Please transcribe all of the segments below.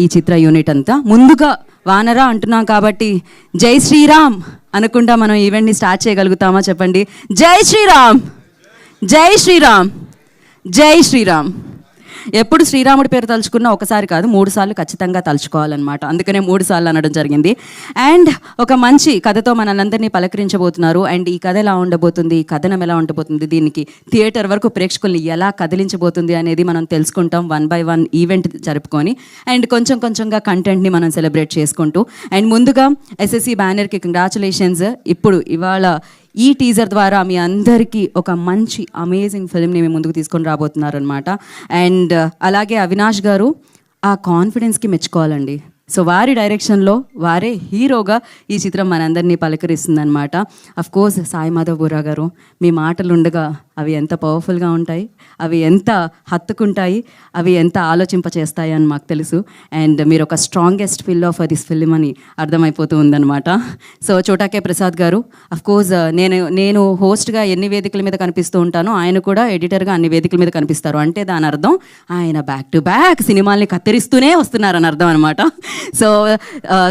ఈ చిత్ర యూనిట్ అంతా. ముందుగా వానరా అంటున్నాం కాబట్టి జై శ్రీరామ్ అనుకుంటా మనం ఈవెంట్ని స్టార్ట్ చేయగలుగుతామా చెప్పండి. జై శ్రీరామ్, జై శ్రీరామ్, జై శ్రీరామ్. ఎప్పుడు శ్రీరాముడి పేరు తలుచుకున్నా ఒకసారి కాదు 3 సార్లు ఖచ్చితంగా తలుచుకోవాలన్నమాట. అందుకనే 3 సార్లు అనడం జరిగింది. అండ్ ఒక మంచి కథతో మనల్ని పలకరించబోతున్నారు. అండ్ ఈ కథ ఎలా ఉండబోతుంది, ఈ కథనం ఎలా ఉండబోతుంది, దీనికి థియేటర్ వరకు ప్రేక్షకుల్ని ఎలా కదిలించబోతుంది అనేది మనం తెలుసుకుంటాం 1 by 1 ఈవెంట్ జరుపుకొని. అండ్ కొంచెం కొంచెంగా కంటెంట్ని మనం సెలబ్రేట్ చేసుకుంటూ. అండ్ ముందుగా ఎస్ఎస్సి బ్యానర్కి కంగ్రాచులేషన్స్. ఇవాళ ఈ టీజర్ ద్వారా మీ అందరికీ ఒక మంచి అమేజింగ్ ఫిల్మ్ని మేము ముందుకు తీసుకొని రాబోతున్నారనమాట. అండ్ అలాగే అవినాష్ గారు ఆ కాన్ఫిడెన్స్కి మెచ్చుకోవాలండి. సో వారి డైరెక్షన్లో వారే హీరోగా ఈ చిత్రం మనందరినీ పలకరిస్తుంది అనమాట. అఫ్కోర్స్ సాయి మాధవ్ బుర్రా గారు, మీ మాటలు ఉండగా అవి ఎంత పవర్ఫుల్గా ఉంటాయి, అవి ఎంత హత్తుకుంటాయి, అవి ఎంత ఆలోచింపచేస్తాయి అని మాకు తెలుసు. అండ్ మీరు ఒక strongest fill of this film అని అర్థమైపోతూ ఉందన్నమాట. సో చోటాకే ప్రసాద్ గారు, అఫ్కోర్స్ నేను హోస్ట్గా ఎన్ని వేదికల మీద కనిపిస్తూ ఉంటానో ఆయన కూడా ఎడిటర్గా అన్ని వేదికల మీద కనిపిస్తారు. అంటే దాని అర్థం ఆయన బ్యాక్ టు బ్యాక్ సినిమాల్ని కత్తిరిస్తూనే వస్తున్నారని అర్థం అనమాట. సో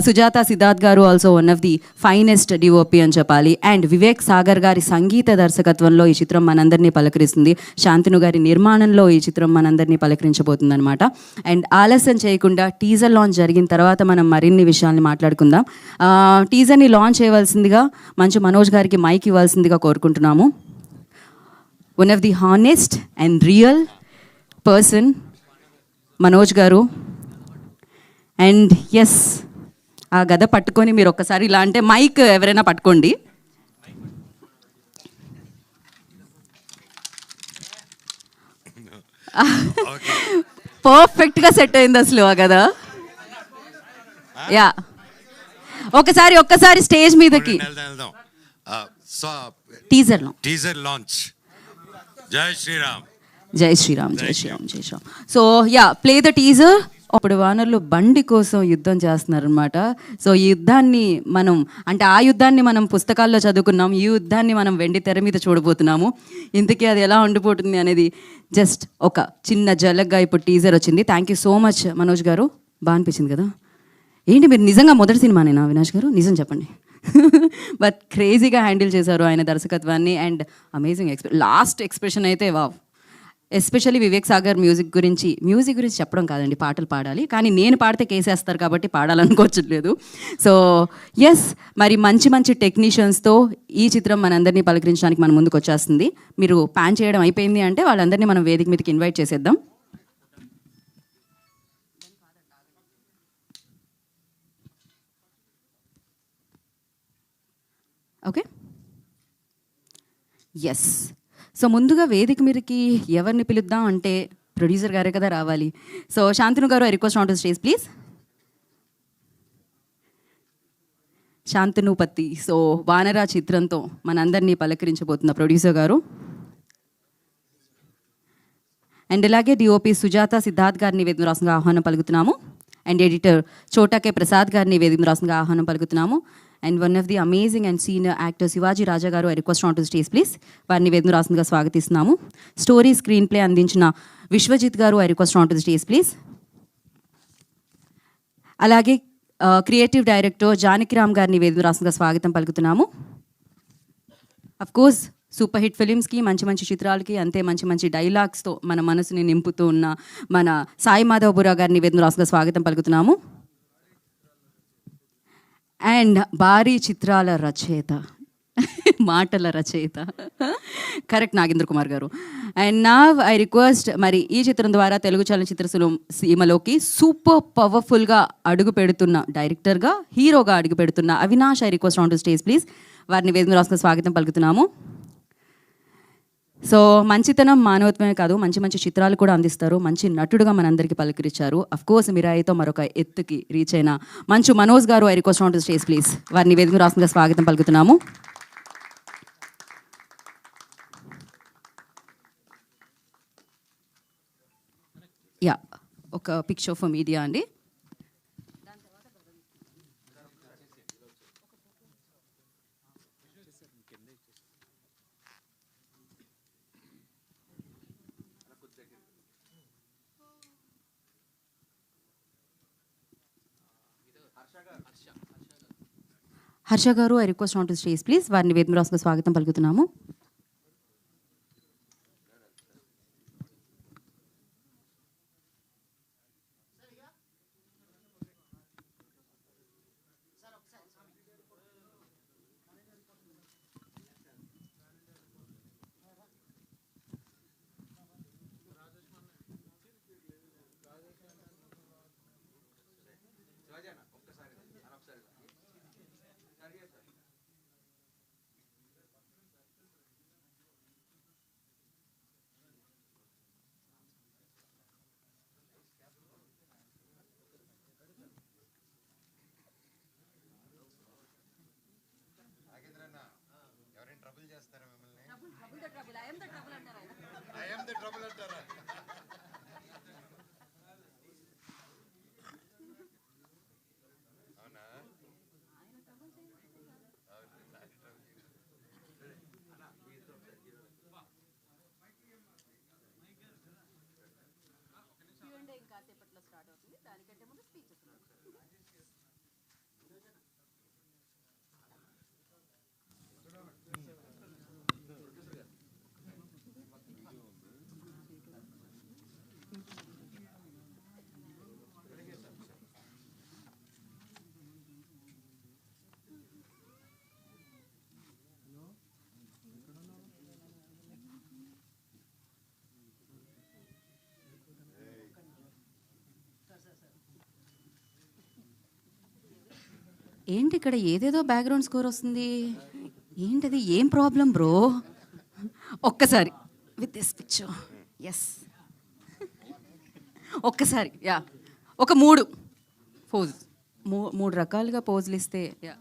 సుజాత సిద్ధార్థ్ గారు also one of the finest DOP అని చెప్పాలి. అండ్ వివేక్ సాగర్ గారి సంగీత దర్శకత్వంలో ఈ చిత్రం మనందరినీ పలకరిస్తుంది. శాంతను గారి నిర్మాణంలో ఈ చిత్రం మనందరినీ పలకరించబోతుంది అనమాట. అండ్ ఆలస్యం చేయకుండా టీజర్ లాంచ్ జరిగిన తర్వాత మనం మరిన్ని విషయాల్ని మాట్లాడుకుందాం. టీజర్ని లాంచ్ చేయవలసిందిగా మంచు మనోజ్ గారికి మైక్ ఇవ్వాల్సిందిగా కోరుకుంటున్నాము. One of the honest and real person Manoj garu. And yes, ఆ గద పట్టుకొని మీరు ఒక్కసారి ఇలా అంటే మైక్ ఎవరైనా పట్టుకోండి. పర్ఫెక్ట్గా సెట్ అయింది అసలు ఆ గద. యా, ఒక్కసారి స్టేజ్ మీదకి టీజర్ లాంచ్. జై Shriram, Jai Shriram, Jai Shriram, Jai Shriram. So yeah, play the teaser. అప్పుడు వానర్లు బండి కోసం యుద్ధం చేస్తున్నారనమాట. సో ఈ యుద్ధాన్ని ఆ యుద్ధాన్ని మనం పుస్తకాల్లో చదువుకున్నాం, ఈ యుద్ధాన్ని మనం వెండి తెర మీద చూడబోతున్నాము. ఇంతకీ అది ఎలా ఉండిపోతుంది అనేది జస్ట్ ఒక చిన్న జలగ్గా ఇప్పుడు టీజర్ వచ్చింది. Thank you so much Manoj గారు. బాగా అనిపించింది కదా? ఏంటి మీరు నిజంగా మొదటి సినిమానేనా అవినాష్ గారు? నిజం చెప్పండి. బట్ క్రేజీగా హ్యాండిల్ చేశారు ఆయన దర్శకత్వాన్ని. అండ్ అమేజింగ్ లాస్ట్ ఎక్స్ప్రెషన్ అయితే wow. Especially Vivek Sagar music గురించి చెప్పడం కాదండి, పాటలు పాడాలి. కానీ నేను పాడితే కేసేస్తారు కాబట్టి పాడాలనుకోవట్లేదు. సో ఎస్, మరి మంచి టెక్నీషియన్స్తో ఈ చిత్రం మనందరినీ పలకరించడానికి మన ముందుకు వచ్చేస్తుంది. మీరు ప్యాన్ చేయడం అయిపోయింది అంటే వాళ్ళందరినీ మనం వేదిక మీదకి ఇన్వైట్ చేసేద్దాం. Okay, yes. సో ముందుగా వేదిక మీదకి ఎవరిని పిలుద్దాం అంటే ప్రొడ్యూసర్ గారే కదా రావాలి. So Shantanu garu, I request on to stage please. Shantanu Patti. So Vanara చిత్రంతో మనందరినీ పలకరించబోతున్న ప్రొడ్యూసర్ గారు. అండ్ ఇలాగే డిఓపి సుజాత సిద్ధార్థ్ గారిని వేదిక రాసంగా ఆహ్వానం పలుకుతున్నాము. అండ్ ఎడిటర్ చోటాకే ప్రసాద్ గారిని వేదిక రాసంగా ఆహ్వానం పలుకుతున్నాము. And one of the amazing and senior actor Sivaji Raja గారు, I request on to stage please. వారిని వేదిక రాసంగా స్వాగతిస్తున్నాము. స్టోరీ స్క్రీన్ ప్లే అందించిన Vishwajit garu, I request on to stage please. అలాగే క్రియేటివ్ డైరెక్టర్ జానకిరామ్ గారిని వేదిక రాసంగా స్వాగతం పలుకుతున్నాము. అఫ్కోర్స్ సూపర్ హిట్ ఫిలిమ్స్కి, మంచి చిత్రాలకి, అంతే మంచి డైలాగ్స్తో మన మనసుని నింపుతూ ఉన్న మన సాయి మాధవ్ బుర్రా గారిని వేదిక రాసంగా స్వాగతం పలుకుతున్నాము. అండ్ భారీ చిత్రాల రచయిత, మాటల రచయిత, కరెక్ట్, నాగేంద్ర కుమార్ గారు. అండ్ నా ఐ రిక్వెస్ట్, మరి ఈ చిత్రం ద్వారా తెలుగు చలనచిత్ర సీమలోకి సూపర్ పవర్ఫుల్గా అడుగు పెడుతున్న డైరెక్టర్గా, హీరోగా అడుగు పెడుతున్న Avinash, I request on to stage please. వారిని వేదిక రాసుకుని స్వాగతం పలుకుతున్నాము. సో మంచితనం మానవత్వమే కాదు, మంచి చిత్రాలు కూడా అందిస్తారు. మంచి నటుడుగా మనందరికీ పలకరించారు. అఫ్కోర్స్ మిరాయితో మరొక ఎత్తుకి రీచ్ అయిన మంచు మనోజ్ గారు, I request on to stage please. వారిని వేదిక రాసుకుని స్వాగతం పలుకుతున్నాము. యా, ఒక పిక్చర్ ఫర్ మీడియా అండి. హర్ష గారు, I request on to stage please. వారిని వేదమురాసుగా స్వాగతం పలుకుతున్నాము. ఎవరైనా ట్రబుల్ చేస్తారా మిమ్మల్ని? I am the trouble అంటారా? అవునా? ఏంటి ఇక్కడ ఏదేదో బ్యాక్గ్రౌండ్ స్కోర్ వస్తుంది? ఏంటది? ఏం ప్రాబ్లం బ్రో? ఒక్కసారి విత్ దిస్ పిక్చర్. ఎస్, ఒక్కసారి. యా, ఒక మూడు పోజ్, మూడు రకాలుగా పోజులు ఇస్తే. Yeah,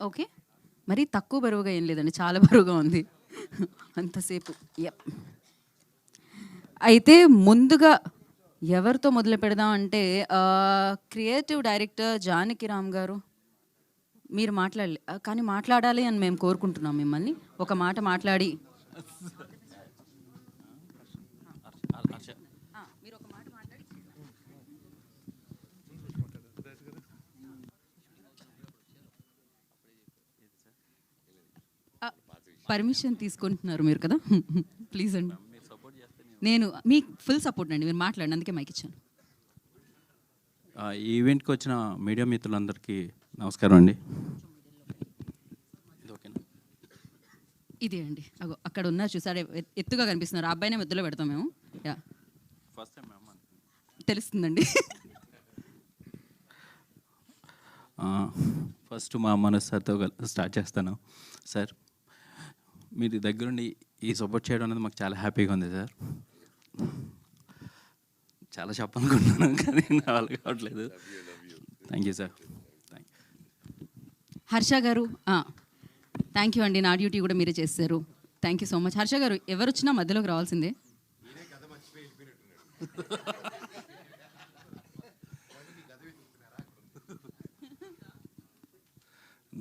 okay. మరి తక్కువ బరువుగా ఏం లేదండి, చాలా బరువుగా ఉంది అంతసేపు. యప్. అయితే ముందుగా ఎవరితో మొదలు పెడదాం అంటే, క్రియేటివ్ డైరెక్టర్ జానకి రామ్ గారు, మీరు మాట్లాడాలి. కానీ మాట్లాడాలి అని మేము కోరుకుంటున్నాం మిమ్మల్ని. ఒక మాట మాట్లాడి మీరు ఒక మాట మాట్లాడి పర్మిషన్ తీసుకుంటున్నారు మీరు కదా? ప్లీజ్ అండి, నేను మీకు ఫుల్ సపోర్ట్ అండి. మీరు మాట్లాడండి, అందుకే మైక్ ఇచ్చాను. ఈ ఈవెంట్కి వచ్చిన మీడియా మిత్రులందరికీ నమస్కారం అండి. ఇదే అండి, అగో అక్కడ ఉన్నారు చూసారే, ఎత్తుగా కనిపిస్తున్నారు. ఆ అబ్బాయినే మధ్యలో పెడతాం మేము. యా, ఫస్ట్ టైం తెలుస్తుందండి. ఫస్ట్ మా మనోజ్ సార్తో స్టార్ట్ చేస్తాను. సార్, మీరు దగ్గరుండి ఈ సపోర్ట్ చేయడం అనేది మాకు చాలా హ్యాపీగా ఉంది సార్. చాలా చెప్పాలనుకుంటున్నాను కానీ నా వల్ల కావట్లేదు. Thank you sir. Harsha garu, thank you అండి. నా డ్యూటీ కూడా మీరే చేస్తారు. Thank you so much. Harsha గారు ఎవరు వచ్చినా మధ్యలోకి రావాల్సిందే.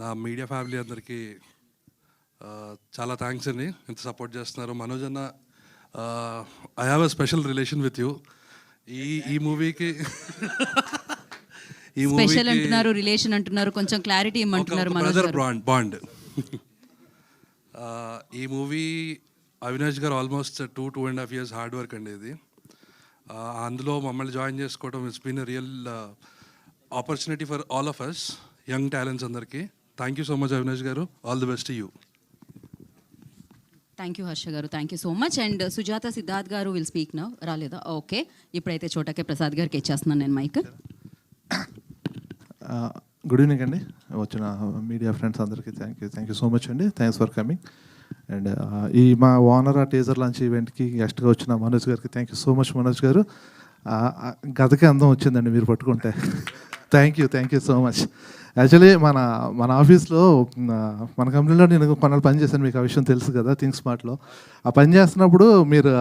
నా మీడియా ఫ్యామిలీ అందరికీ చాలా థ్యాంక్స్ అండి, ఇంత సపోర్ట్ చేస్తున్నారు. మనోజ్ అన్న, I have a special relation with you. ఈ మూవీకి స్పెషల్ అంటున్నారు, రిలేషన్ అంటున్నారు, కొంచెం క్లారిటీ ఇమ్మంటున్నారు. Brother bond. ఈ movie Avinash garu almost 2.5 years hard work అండి ఇది. అందులో మమ్మల్ని జాయిన్ చేసుకోవడం it's been a real opportunity for all of us young talents అందరికీ. Thank you so much Avinash garu, all the best to you. Thank you Harsha garu, thank you so much. And Sujatha Siddharth garu will speak now. రాలేదా? Okay, ఇప్పుడైతే చోటకే ప్రసాద్ గారికి ఇచ్చేస్తున్నాను నేను mic. Good evening అండి, వచ్చిన media friends అందరికీ thank you so much అండి. Thanks for coming. అండ్ ఈ మా వానరా టీజర్ లాంచ్ ఈవెంట్కి గెస్ట్గా వచ్చిన మనోజ్ గారికి thank you so much. Manoj గారు గతకే అందం వచ్చిందండి మీరు పట్టుకుంటే. Thank you so much. Actually మన ఆఫీస్లో మన కంపెనీలో నేను కొన్నాళ్ళు పని చేశాను, మీకు ఆ విషయం తెలుసు కదా, థింక్ స్మార్ట్లో. ఆ పని చేస్తున్నప్పుడు మీరు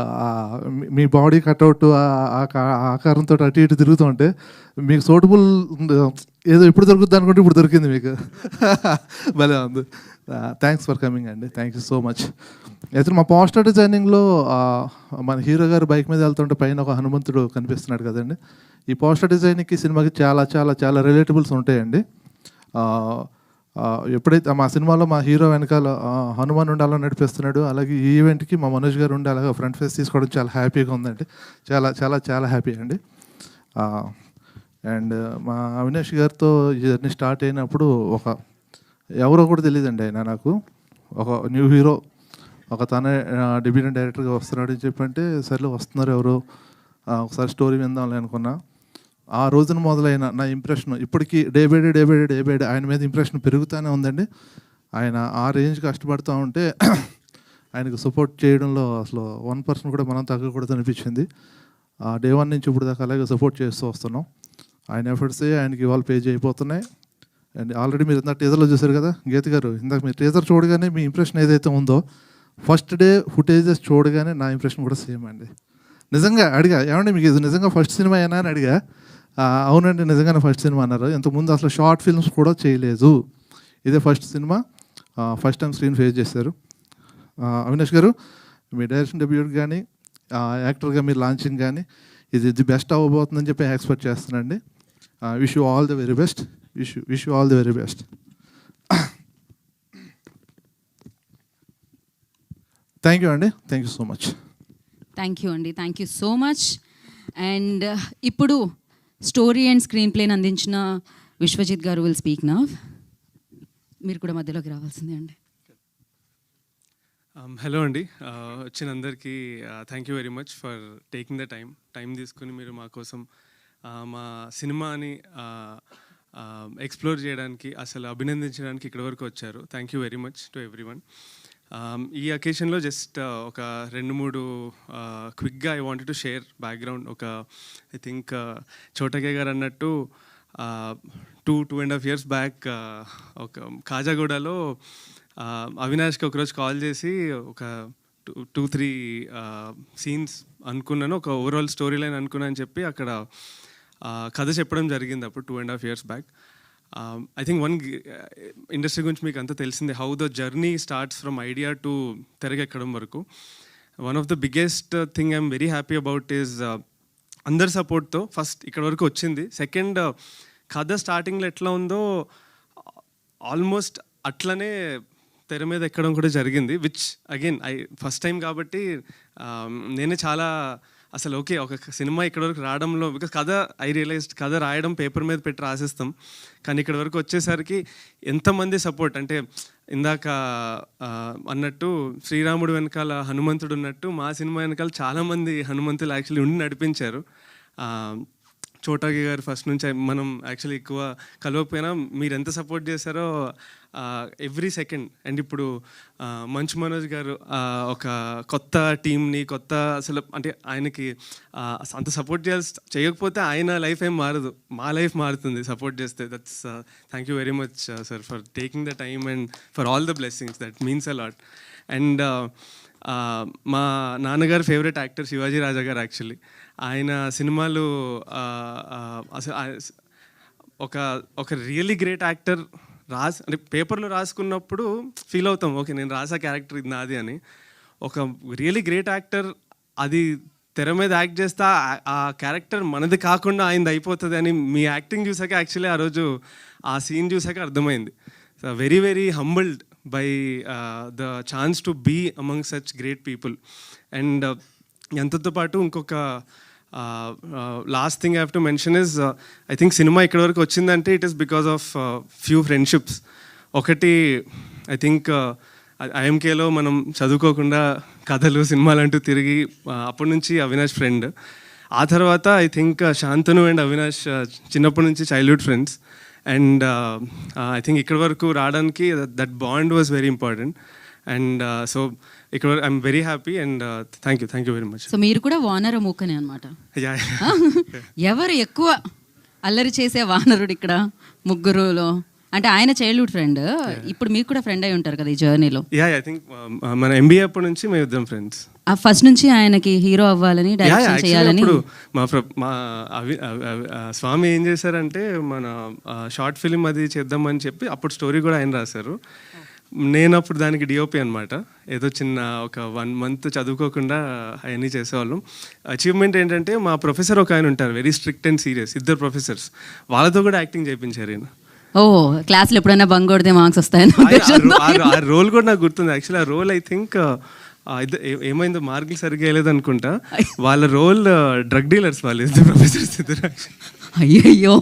మీ బాడీ కట్అవుట్ ఆకారంతో అటు ఇటు తిరుగుతూ ఉంటే మీకు సూటబుల్ ఏదో ఎప్పుడు దొరుకుతుంది అనుకుంటే ఇప్పుడు దొరికింది మీకు. భలే ఉంది. థ్యాంక్స్ ఫర్ కమింగ్ అండి, థ్యాంక్ యూ సో మచ్. అయితే మా పోస్టర్ డిజైనింగ్లో మన హీరో గారు బైక్ మీద వెళ్తుంటే పైన ఒక హనుమంతుడు కనిపిస్తున్నాడు కదండి. ఈ పోస్టర్ డిజైనింగ్కి సినిమాకి చాలా చాలా చాలా రిలేటబుల్స్ ఉంటాయండి. ఎప్పుడైతే మా సినిమాలో మా హీరో వెనకాల హనుమాన్ ఉండి అలా నడిపిస్తున్నాడు, అలాగే ఈ ఈవెంట్కి మా మనోజ్ గారు ఉండి అలాగే ఫ్రంట్ ఫేస్ తీసుకోవడం చాలా హ్యాపీగా ఉందండి. చాలా చాలా చాలా హ్యాపీ అండి. అండ్ మా అవినాష్ గారితో ఈ జర్నీ స్టార్ట్ అయినప్పుడు ఎవరో కూడా తెలియదండి ఆయన నాకు. ఒక న్యూ హీరో, ఒక తనే డెబ్యూటెంట్ డైరెక్టర్గా వస్తున్నాడు అని చెప్పంటే సర్లే వస్తున్నారు ఎవరు, ఒకసారి స్టోరీ విందాంలే అనుకున్నా. ఆ రోజున మొదలైన నా ఇంప్రెషన్ ఇప్పటికీ డే బై డే ఆయన మీద ఇంప్రెషన్ పెరుగుతూనే ఉందండి. ఆయన ఆ రేంజ్ కష్టపడుతూ ఉంటే ఆయనకు సపోర్ట్ చేయడంలో అసలు 1% కూడా మనం తగ్గకూడదు అనిపించింది. డే 1 నుంచి ఇప్పుడు దాకా అలాగే సపోర్ట్ చేస్తూ వస్తున్నాం. ఆయన ఎఫర్ట్సే ఆయనకి ఇవాళ పేజ్ అయిపోతున్నాయి. అండ్ ఆల్రెడీ మీరు ఇందాక టీజర్లో చూశారు కదా గీత గారు, ఇందాక మీరు టీజర్ చూడగానే మీ ఇంప్రెషన్ ఏదైతే ఉందో ఫస్ట్ డే ఫుటేజెస్ చూడగానే నా ఇంప్రెషన్ కూడా సేమ్ అండి. నిజంగా అడిగా, ఏమంటే మీకు ఇది నిజంగా ఫస్ట్ సినిమా అయినా అని అడిగా. అవునండి నిజంగానే ఫస్ట్ సినిమా అన్నారు. ఇంతకుముందు అసలు షార్ట్ ఫిల్మ్స్ కూడా చేయలేదు, ఇదే first cinema, first time screen face చేశారు. అవినాష్ గారు మీ డైరెక్షన్ డెబ్యూట్ కానీ యాక్టర్గా మీరు లాంచింగ్ కానీ ఇది ది బెస్ట్ అవ్వబోతుందని చెప్పి ఎక్స్పెక్ట్ చేస్తున్నానండి. Wish you all the very best. Wish you all the very best. Thank you అండి, thank you so much. Thank you అండి, thank you so much. And ఇప్పుడు స్టోరీ అండ్ స్క్రీన్ ప్లేని అందించిన విశ్వజిత్ గారు will speak now. మీరు కూడా మధ్యలోకి రావాల్సిందే అండి. హలో అండి, వచ్చిన అందరికీ thank you very much for taking the time తీసుకుని మీరు మా కోసం మా సినిమాని ఎక్స్ప్లోర్ చేయడానికి, అసలు అభినందించడానికి ఇక్కడి వరకు వచ్చారు. Thank you very much to everyone. ఈ అకేషన్లో జస్ట్ ఒక 2-3 క్విక్గా I wanted to share background. I think Chota K garu అన్నట్టు 2.5 years బ్యాక్ ఒక కాజాగూడలో అవినాష్కి ఒకరోజు కాల్ చేసి ఒక 2-3 సీన్స్ అనుకున్నాను, ఒక ఓవరాల్ స్టోరీ లైన్ అనుకున్నాను అని చెప్పి అక్కడ కథ చెప్పడం జరిగింది అప్పుడు 2.5 years back. I think industry గురించి మీకు అంతా తెలిసిందే, how the journey starts from idea to తెరకెక్కడం వరకు. One of the biggest thing I'm very happy about is అందరి సపోర్ట్తో ఫస్ట్ ఇక్కడ వరకు వచ్చింది. సెకండ్, కథ స్టార్టింగ్లో ఎట్లా ఉందో ఆల్మోస్ట్ అట్లనే తెర మీద ఎక్కడం కూడా జరిగింది, విచ్ అగైన్ ఫస్ట్ టైం కాబట్టి నేనే చాలా అసలు ఓకే ఒక సినిమా ఇక్కడ వరకు రావడంలో, బికాస్ ఐ రియలైజ్డ్ కథ రాయడం పేపర్ మీద పెట్టి రాసేస్తాం, కానీ ఇక్కడ వరకు వచ్చేసరికి ఎంతమంది సపోర్ట్ అంటే ఇందాక అన్నట్టు శ్రీరాముడు వెనకాల హనుమంతుడు ఉన్నట్టు మా సినిమా వెనకాల చాలామంది హనుమంతులు యాక్చువల్లీ ఉండి నడిపించారు. చోటాకి గారు ఫస్ట్ నుంచి మనం యాక్చువల్లీ ఎక్కువ కలవకపోయినా మీరు ఎంత సపోర్ట్ చేశారో ఎవ్రీ సెకండ్. అండ్ ఇప్పుడు మంచు మనోజ్ గారు ఒక కొత్త టీంని అసలు అంటే ఆయనకి అంత సపోర్ట్ చేయకపోతే ఆయన లైఫ్ ఏం మారదు, మా లైఫ్ మారుతుంది సపోర్ట్ చేస్తే. That's thank you very much sir for taking the time and for all the blessings. That means a lot. And మా నాన్నగారు ఫేవరెట్ యాక్టర్ శివాజీ రాజా గారు యాక్చువల్లీ. ఆయన సినిమాలు అసలు ఒక ఒక రియల్లీ గ్రేట్ యాక్టర్ అంటే పేపర్లో రాసుకున్నప్పుడు ఫీల్ అవుతాం, ఓకే నేను రాసా క్యారెక్టర్ ఇది నాది అని. ఒక రియల్లీ గ్రేట్ యాక్టర్ అది తెర మీద యాక్ట్ చేస్తా ఆ క్యారెక్టర్ మనది కాకుండా ఆయనది అయిపోతుంది అని మీ యాక్టింగ్ చూసాక యాక్చువల్లీ ఆ రోజు ఆ సీన్ చూసాక అర్థమైంది. Very very humbled by the chance to be among such great people. And ఎంతతో పాటు ఇంకొక last thing I have to mention is I think cinema ఇక్కడి వరకు వచ్చిందంటే it is because of few friendships. ఒకటి ఐ థింక్ ఐఎంకేలో మనం చదువుకోకుండా కథలు సినిమాలు అంటూ తిరిగి అప్పటి నుంచి అవినాష్ ఫ్రెండ్. ఆ తర్వాత I think Shantanu and Avinash చిన్నప్పటి నుంచి childhood friends. And I think ఇక్కడి వరకు రావడానికి that bond was very important. And so ఇక్కడ I'm very happy and thank you very much. So మీరు కూడా వానర మూకనే అనమాట. ఎవరు ఎక్కువ అల్లరి చేసే వానరుడు ఇక్కడ ముగ్గురులో? అంటే ఆయన చైల్డ్హుడ్ ఫ్రెండ్, ఇప్పుడు మీకు కూడా ఫ్రెండ్ అయి ఉంటారు కదా ఈ జర్నీలో. ఐ థింక్ మన ఎంబీఏ అప్పటి నుంచి మేము ఇద్దరం ఫ్రెండ్స్. ఫస్ట్ నుంచి ఆయనకి హీరో అవ్వాలని, డైరెక్షన్ చేయాలని. ఇప్పుడు మా స్వామి ఏం చేశారంటే మన షార్ట్ ఫిలిం అది చేద్దామని చెప్పి అప్పుడు స్టోరీ కూడా ఆయన రాశారు. నేను అప్పుడు దానికి డిఓపి అనమాట. ఏదో చిన్న ఒక 1 month చదువుకోకుండా అవన్నీ చేసేవాళ్ళం. అచీవ్మెంట్ ఏంటంటే మా ప్రొఫెసర్ ఒక ఆయన ఉంటారు, very strict and serious, 2 professors, వాళ్ళతో కూడా యాక్టింగ్ చేయించారు ఈయన. ఓ క్లాస్లో ఎప్పుడైనా బంక్ కొడితే మార్క్స్ వస్తాయని ఆ రోల్ కూడా నాకు గుర్తుంది. యాక్చువల్లీ ఆ రోల్ ఐ థింక్ ఏమైందో మార్కులు సరిగ్గా వేయలేదు అనుకుంటా. వాళ్ళ రోల్ డ్రగ్ డీలర్స్ వాళ్ళు 2 professors. అయ్యయ్యో,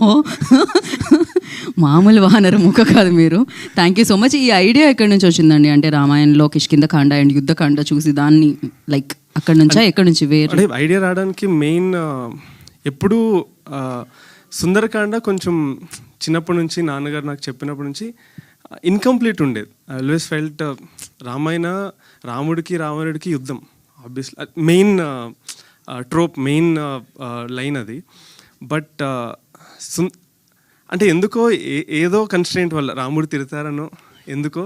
మామూలు వానర ముఖ కాదు మీరు. Thank you so much. ఈ ఐడియా ఎక్కడి నుంచి వచ్చిందండి? అంటే రామాయణంలో కిష్కింధకాండ అండ్ యుద్ధకాండ చూసి దాన్ని లైక్ అక్కడి నుంచా, ఎక్కడి నుంచి వేరే ఐడియా రావడానికి మెయిన్ ఎప్పుడు సుందరకాండ కొంచెం చిన్నప్పటి నుంచి నాన్నగారు నాకు చెప్పినప్పటి నుంచి ఇన్కంప్లీట్ ఉండేది. ఐ ఆల్వేస్ ఫెల్ట్ రాముడికి రావణుడికి యుద్ధం ఆబ్వియస్లీ మెయిన్ ట్రోప్, మెయిన్ లైన్ అది. బట్ అంటే ఎందుకో ఏదో కన్స్ట్రెయింట్ వల్ల రాముడు తిడతారనో ఎందుకో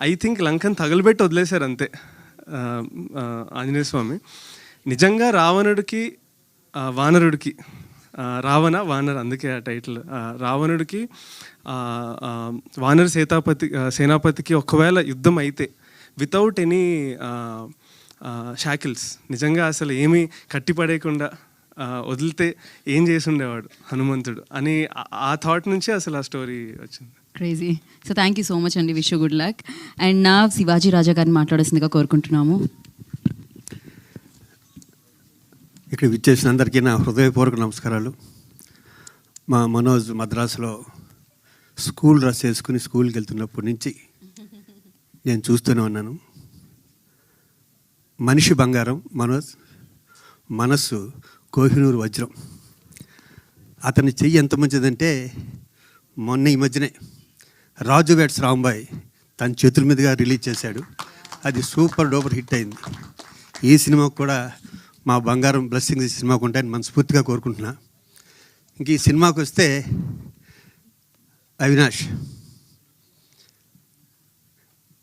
ఐ థింక్ లంకను తగలబెట్టి వదిలేశారు అంతే ఆంజనేయ స్వామి. నిజంగా రావణుడికి వానరుడికి రావణ వానర్, అందుకే ఆ టైటిల్. రావణుడికి వానర సేనాపతికి ఒకవేళ యుద్ధం అయితే వితౌట్ ఎనీ షాకిల్స్, నిజంగా అసలు ఏమీ కట్టిపడేయకుండా వదిలితే ఏం చేసి ఉండేవాడు హనుమంతుడు అని ఆ థాట్ నుంచి అసలు ఆ స్టోరీ వచ్చింది. Crazy. So thank you so much అండి, wish you good luck. And నా శివాజీ రాజా గారిని మాట్లాడాల్సిందిగా కోరుకుంటున్నాము. ఇక్కడ విచ్చేసిన అందరికీ నా హృదయపూర్వక నమస్కారాలు. మా మనోజ్ మద్రాసులో స్కూల్ డ్రెస్ వేసుకుని స్కూల్కి వెళ్తున్నప్పటి నుంచి నేను చూస్తూనే ఉన్నాను. మనిషి బంగారం మనోజ్, మనస్సు కోహినూరు వజ్రం. అతని చెయ్యి ఎంత మంచిదంటే మొన్న ఈ మధ్యనే రాజు వెడ్స్ రాంబాయ్ తన చేతుల మీదుగా రిలీజ్ చేశాడు. అది సూపర్ డూపర్ హిట్ అయింది. ఈ సినిమాకు కూడా మా బంగారం బ్లెస్సింగ్స్ ఈ సినిమాకు ఉంటాయని మనస్ఫూర్తిగా కోరుకుంటున్నా. ఇంక ఈ సినిమాకు వస్తే అవినాష్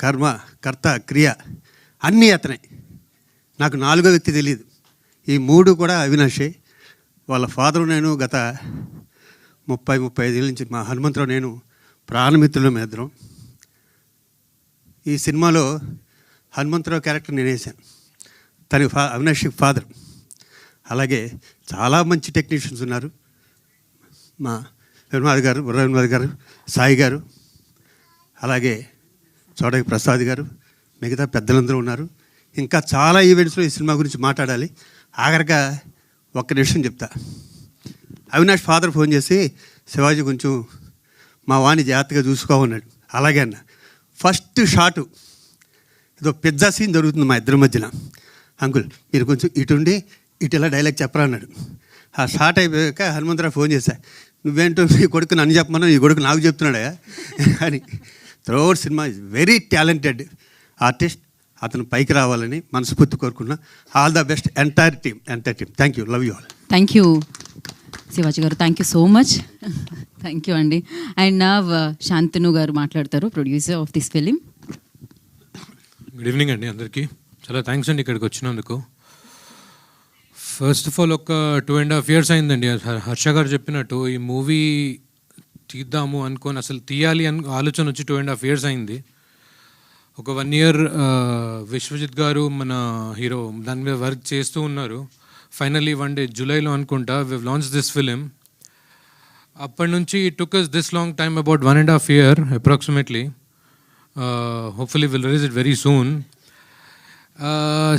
కర్మ, కర్త, క్రియ అన్నీ అతనే. నాకు 4వ వ్యక్తి తెలియదు. ఈ 3 కూడా అవినాషే. వాళ్ళ ఫాదరు నేను గత 30-35 ఏళ్ళ నుంచి మా హనుమంతరావు నేను ప్రాణమిత్రులు మేద్దరం. ఈ సినిమాలో హనుమంతరావు క్యారెక్టర్ నేను వేసాను, తన అవినాష్ ఫాదర్. అలాగే చాలా మంచి టెక్నీషియన్స్ ఉన్నారు. మా వేణుమాధవ్ గారు, బుర్రవేణుమాధవ్ గారు, సాయి గారు, అలాగే చోడకి ప్రసాద్ గారు, మిగతా పెద్దలందరూ ఉన్నారు. ఇంకా చాలా ఈవెంట్స్లో ఈ సినిమా గురించి మాట్లాడాలి. ఆఖరిగా ఒక్క నిమిషం చెప్తా. అవినాష్ ఫాదర్ ఫోన్ చేసి శివాజీ కొంచెం మా వాణి జాగ్రత్తగా చూసుకోమన్నాడు. అలాగే అన్న. ఫస్ట్ షాటు ఏదో పిజ్జా సీన్ జరుగుతుంది మా ఇద్దరి మధ్యన. అంకుల్ మీరు కొంచెం ఇటుండి ఇటు ఇలా డైలాగ్ చెప్పరా అన్నాడు. ఆ షాట్ అయిపోయాక హనుమంతరావు ఫోన్ చేశా, నువ్వేంటో నీ కొడుకు నన్ను చెప్పమన్నా ఈ కొడుకు నాకు చెప్తున్నాడా అని. Throughout cinema is very talented artist. అతను పైకి రావాలని మనస్ఫూర్తి కోరుకున్నా. All the best entire team. Thank you, love you all. Thank you Shivaji గారు, thank you so much. Thank you అండి. అండ్ నా శాంతను గారు మాట్లాడతారు, producer of this film. Good evening అండి అందరికీ. చాలా థ్యాంక్స్ అండి ఇక్కడికి వచ్చినందుకు. ఫస్ట్ ఆఫ్ ఆల్ ఒక 2.5 years అయిందండి హర్ష గారు చెప్పినట్టు ఈ మూవీ తీద్దాము అనుకొని అసలు తీయాలి అని ఆలోచన వచ్చి 2.5 years అయింది. ఒక 1 year విశ్వజిత్ గారు మన హీరో దాని మీద వర్క్ చేస్తూ ఉన్నారు. ఫైనల్లీ వన్ డే జూలైలో అనుకుంటా వి లాంచ్ దిస్ ఫిలిం. అప్పటి నుంచి it took us this long time about 1.5 year approximately. Hopefully will release it very soon.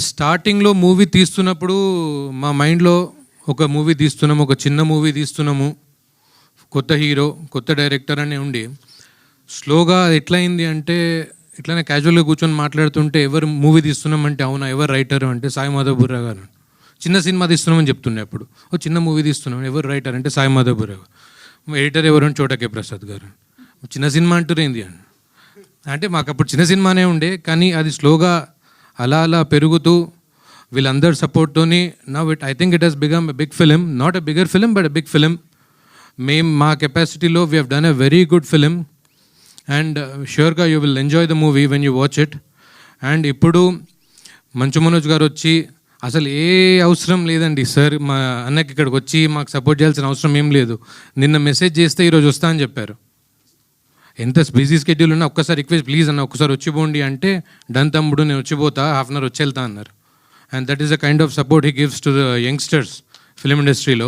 స్టార్టింగ్లో మూవీ తీస్తున్నప్పుడు మా మైండ్లో ఒక మూవీ తీస్తున్నాము, ఒక చిన్న మూవీ తీస్తున్నాము, కొత్త హీరో కొత్త డైరెక్టర్ అని ఉండి స్లోగా ఎట్లయింది అంటే ఇట్లానే క్యాజువల్గా కూర్చొని మాట్లాడుతుంటే ఎవరు మూవీ తీస్తున్నామంటే అవునా ఎవరు రైటర్ అంటే సాయి మాధవ్ బుర్రా గారు. చిన్న సినిమా తీస్తున్నామని చెప్తుండే అప్పుడు, ఓ చిన్న మూవీ తీస్తున్నాం ఎవరు రైటర్ అంటే సాయి మాధవ్ బుర్రా గారు. ఎడిటర్ ఎవరు అంటే చోటకే ప్రసాద్ గారు. చిన్న సినిమా అంటురేంది అని అంటే మాకు అప్పుడు చిన్న సినిమానే ఉండే, కానీ అది స్లోగా అలా అలా పెరుగుతూ వీళ్ళందరి సపోర్ట్తోని now I think it has become a big film, not a bigger film but a big film. మేము మా కెపాసిటీలో we have done a very good film and ష్యూర్గా you will enjoy the movie when you watch it. And ఇప్పుడు మంచు మనోజ్ గారు వచ్చి అసలు ఏ అవసరం లేదండి సార్ మా అన్నకి ఇక్కడికి వచ్చి మాకు సపోర్ట్ చేయాల్సిన అవసరం ఏం లేదు, నిన్న మెసేజ్ చేస్తే ఈరోజు వస్తా అని చెప్పారు. ఎంత బిజీ స్కెడ్యూల్ ఉన్నా ఒక్కసారి రిక్వెస్ట్ ప్లీజ్ అన్న ఒక్కసారి వచ్చిపోండి అంటే డన్ తమ్ముడు నేను వచ్చిపోతా, హాఫ్ అన్ అవర్ వచ్చి వెళ్తా అన్నారు. And that is the kind of support he gives to the youngsters film ఇండస్ట్రీలో.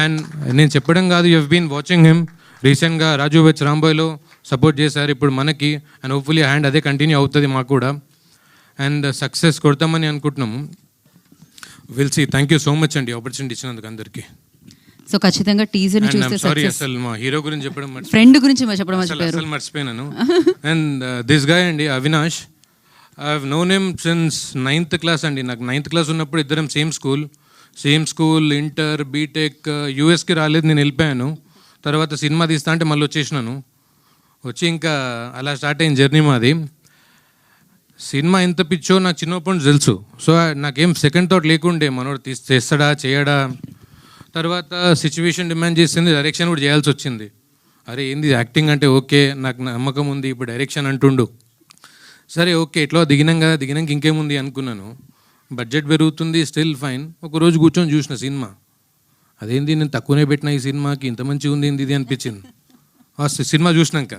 అండ్ నేను చెప్పడం కాదు, you have been watching him. రీసెంట్గా రాజు వెచ్ రాంబాయ్లో సపోర్ట్ చేశారు, ఇప్పుడు మనకి. అండ్ హోప్ఫుల్లీ హ్యాండ్ అదే కంటిన్యూ అవుతుంది మాకు కూడా. అండ్ సక్సెస్ కొడతామని అనుకుంటున్నాము. Will see. Thank you so much అండి ఆపర్చునిటీ ఇచ్చినందుకు అందరికీ. సో ఖచ్చితంగా టీజర్ని చూస్తే సారీ అసలు మా హీరో గురించి చెప్పడం ఫ్రెండ్ గురించి చెప్పడం మర్చిపోయారు. అసలు మర్చిపోయినాను. అండ్ దిస్ గాయ్ అండి Avinash, I have known him since 9th class అండి. నాకు 9th class ఉన్నప్పుడు ఇద్దరం సేమ్ స్కూల్ ఇంటర్ బీటెక్. యూఎస్కి రాలేదు, నేను వెళ్ళిపోయాను. తర్వాత సినిమా తీస్తా అంటే మళ్ళీ వచ్చేసినాను. వచ్చి ఇంకా అలా స్టార్ట్ అయిన జర్నీ మాది. సినిమా ఎంత పిచ్చో నాకు చిన్నప్పటి నుంచి తెలుసు. సో నాకేం సెకండ్ థాట్ లేకుండే మనోడు చేస్తాడా చేయడా. తర్వాత సిచ్యువేషన్ డిమాండ్ చేసింది, డైరెక్షన్ కూడా చేయాల్సి వచ్చింది. అరే ఏంది యాక్టింగ్ అంటే ఓకే నాకు నమ్మకం ఉంది, ఇప్పుడు డైరెక్షన్ అంటుండు. సరే ఓకే ఇట్లా దిగినాక ఇంకేముంది అనుకున్నాను. బడ్జెట్ పెరుగుతుంది, స్టిల్ ఫైన్. ఒకరోజు కూర్చొని చూసిన సినిమా, అదేంది నేను తక్కువనే పెట్టిన ఈ సినిమాకి ఇంత మంచిగా ఉంది ఏంది ఇది అనిపించింది ఆ సినిమా చూసినాక.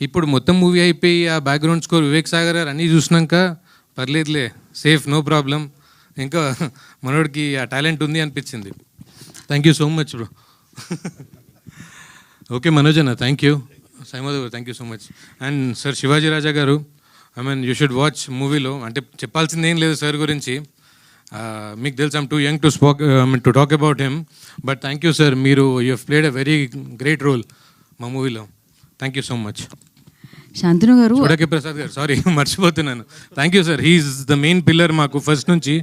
ఇప్పుడు మొత్తం మూవీ అయిపోయి ఆ బ్యాక్గ్రౌండ్ స్కోర్ వివేక్ సాగర్ గారు అన్నీ చూసినాక పర్లేదులే సేఫ్ నో ప్రాబ్లం, ఇంకా మనోడికి ఆ టాలెంట్ ఉంది అనిపించింది. Thank you so much bro. Okay Manoj అన్న థ్యాంక్ యూ. సైమాధవ్ గారు thank you so much. And sir Shivaji Raja గారు, I mean you should watch మూవీలో. అంటే చెప్పాల్సింది ఏం లేదు సార్ గురించి, మీకు తెలుసు I'm too young to talk about him. But thank you sir, మీరు you have played a very great role మా మూవీలో. Thank you so much. Shantanu గారు, చూడకే ప్రసాద్ గారు, sorry మర్చిపోతున్నాను. Thank you sir, he's the main pillar మాకు ఫస్ట్ నుంచి.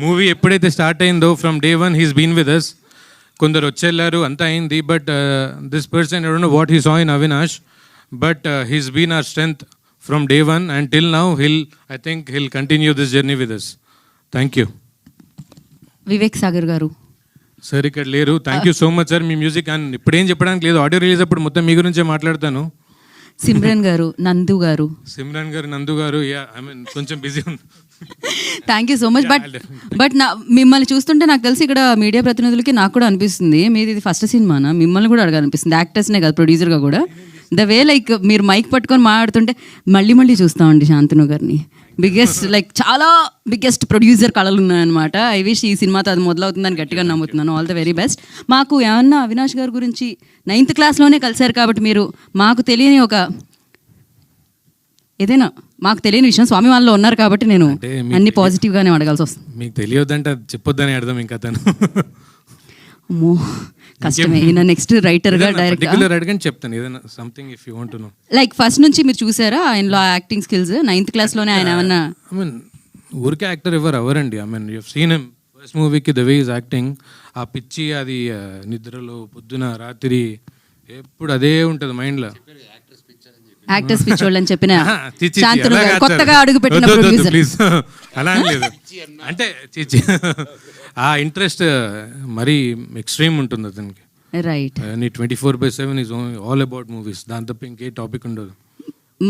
Movie ఎప్పుడైతే start అయిందో from day 1 he's been with us. కొందరు వచ్చేళ్ళారు అంతా అయింది, but this person I don't know what he saw in Avinash, but he's been our strength from day 1 and till now. I think he'll continue this journey with us. Thank you. Vivek Sagar గారు sir ఇక్కడ లేరు. Thank you so much sir. Me music and ఇప్పుడు ఏం చెప్పడానికి లేదు, audio release అప్పుడు మొత్తం మీ గురించే మాట్లాడతాను. సిమ్రన్ గారు, నందు గారు, నందు గారు, యా ఐ మీన్ కొంచెం బిజీ ఉంది. Thank you so much. But మిమ్మల్ని చూస్తుంటే నాకు తెలిసి ఇక్కడ మీడియా ప్రతినిధులకి నాకు కూడా అనిపిస్తుంది, మీది ఇది ఫస్ట్ సినిమానా, మిమ్మల్ని కూడా అడగాలనిపిస్తుంది. యాక్టర్స్నే కాదు ప్రొడ్యూసర్గా కూడా. ద వే లైక్ మీరు మైక్ పట్టుకొని మాట్లాడుతుంటే మళ్ళీ చూస్తామండి శాంతను గారిని. చాలా బిగ్గెస్ట్ ప్రొడ్యూసర్ కళలు ఉన్నాయన్నమాట. ఐ విష్ ఈ సినిమాతో అది మొదలవుతుందని గట్టిగా నమ్ముతున్నాను. All the very best. మాకు ఏమన్నా అవినాష్ గారి గురించి 9th classలోనే కలిశారు కాబట్టి మీరు మాకు తెలియని ఏదైనా మాకు తెలియని విషయం స్వామి వాళ్ళలో ఉన్నారు కాబట్టి నేను అన్ని పాజిటివ్గానే అడగాల్సి వస్తుంది. మీకు తెలియదంటే చెప్పొద్దని అర్థం. ఇంకా తను అమ్మో కష్టమే. ఈయన నెక్స్ట్ రైటర్గా డైరెక్టర్ అడగని చెప్తాను ఏదైనా something if you want to know. Like first నుంచి మీరు చూసారా ఆయనలో యాక్టింగ్ స్కిల్స్? 9th classలోనే ఆయన ఏమన్నా ఐ మీన్ ఊరికే యాక్టర్ ఎవరండి. I mean you have seen him first మూవీకి ద వే ఈజ్ యాక్టింగ్. ఆ పిచ్చి అది నిద్రలో పొద్దున రాత్రి ఎప్పుడు అదే ఉంటుంది మైండ్లో. యాక్టర్స్ పిచ్చోళ్ళు అని చెప్పిన శాంతను గారు కొత్తగా అడుగు పెట్టిన ప్రొడ్యూసర్. ప్లీజ్ అలా లేదు అంటే చిచి ఆ ఇంట్రెస్ట్ మరీ ఎక్స్ట్రీమ్ ఉంటుంది అతనికి. Right. 24/7 is all about movies. దాని తప్ప ఇంకే టాపిక్ ఉండదు.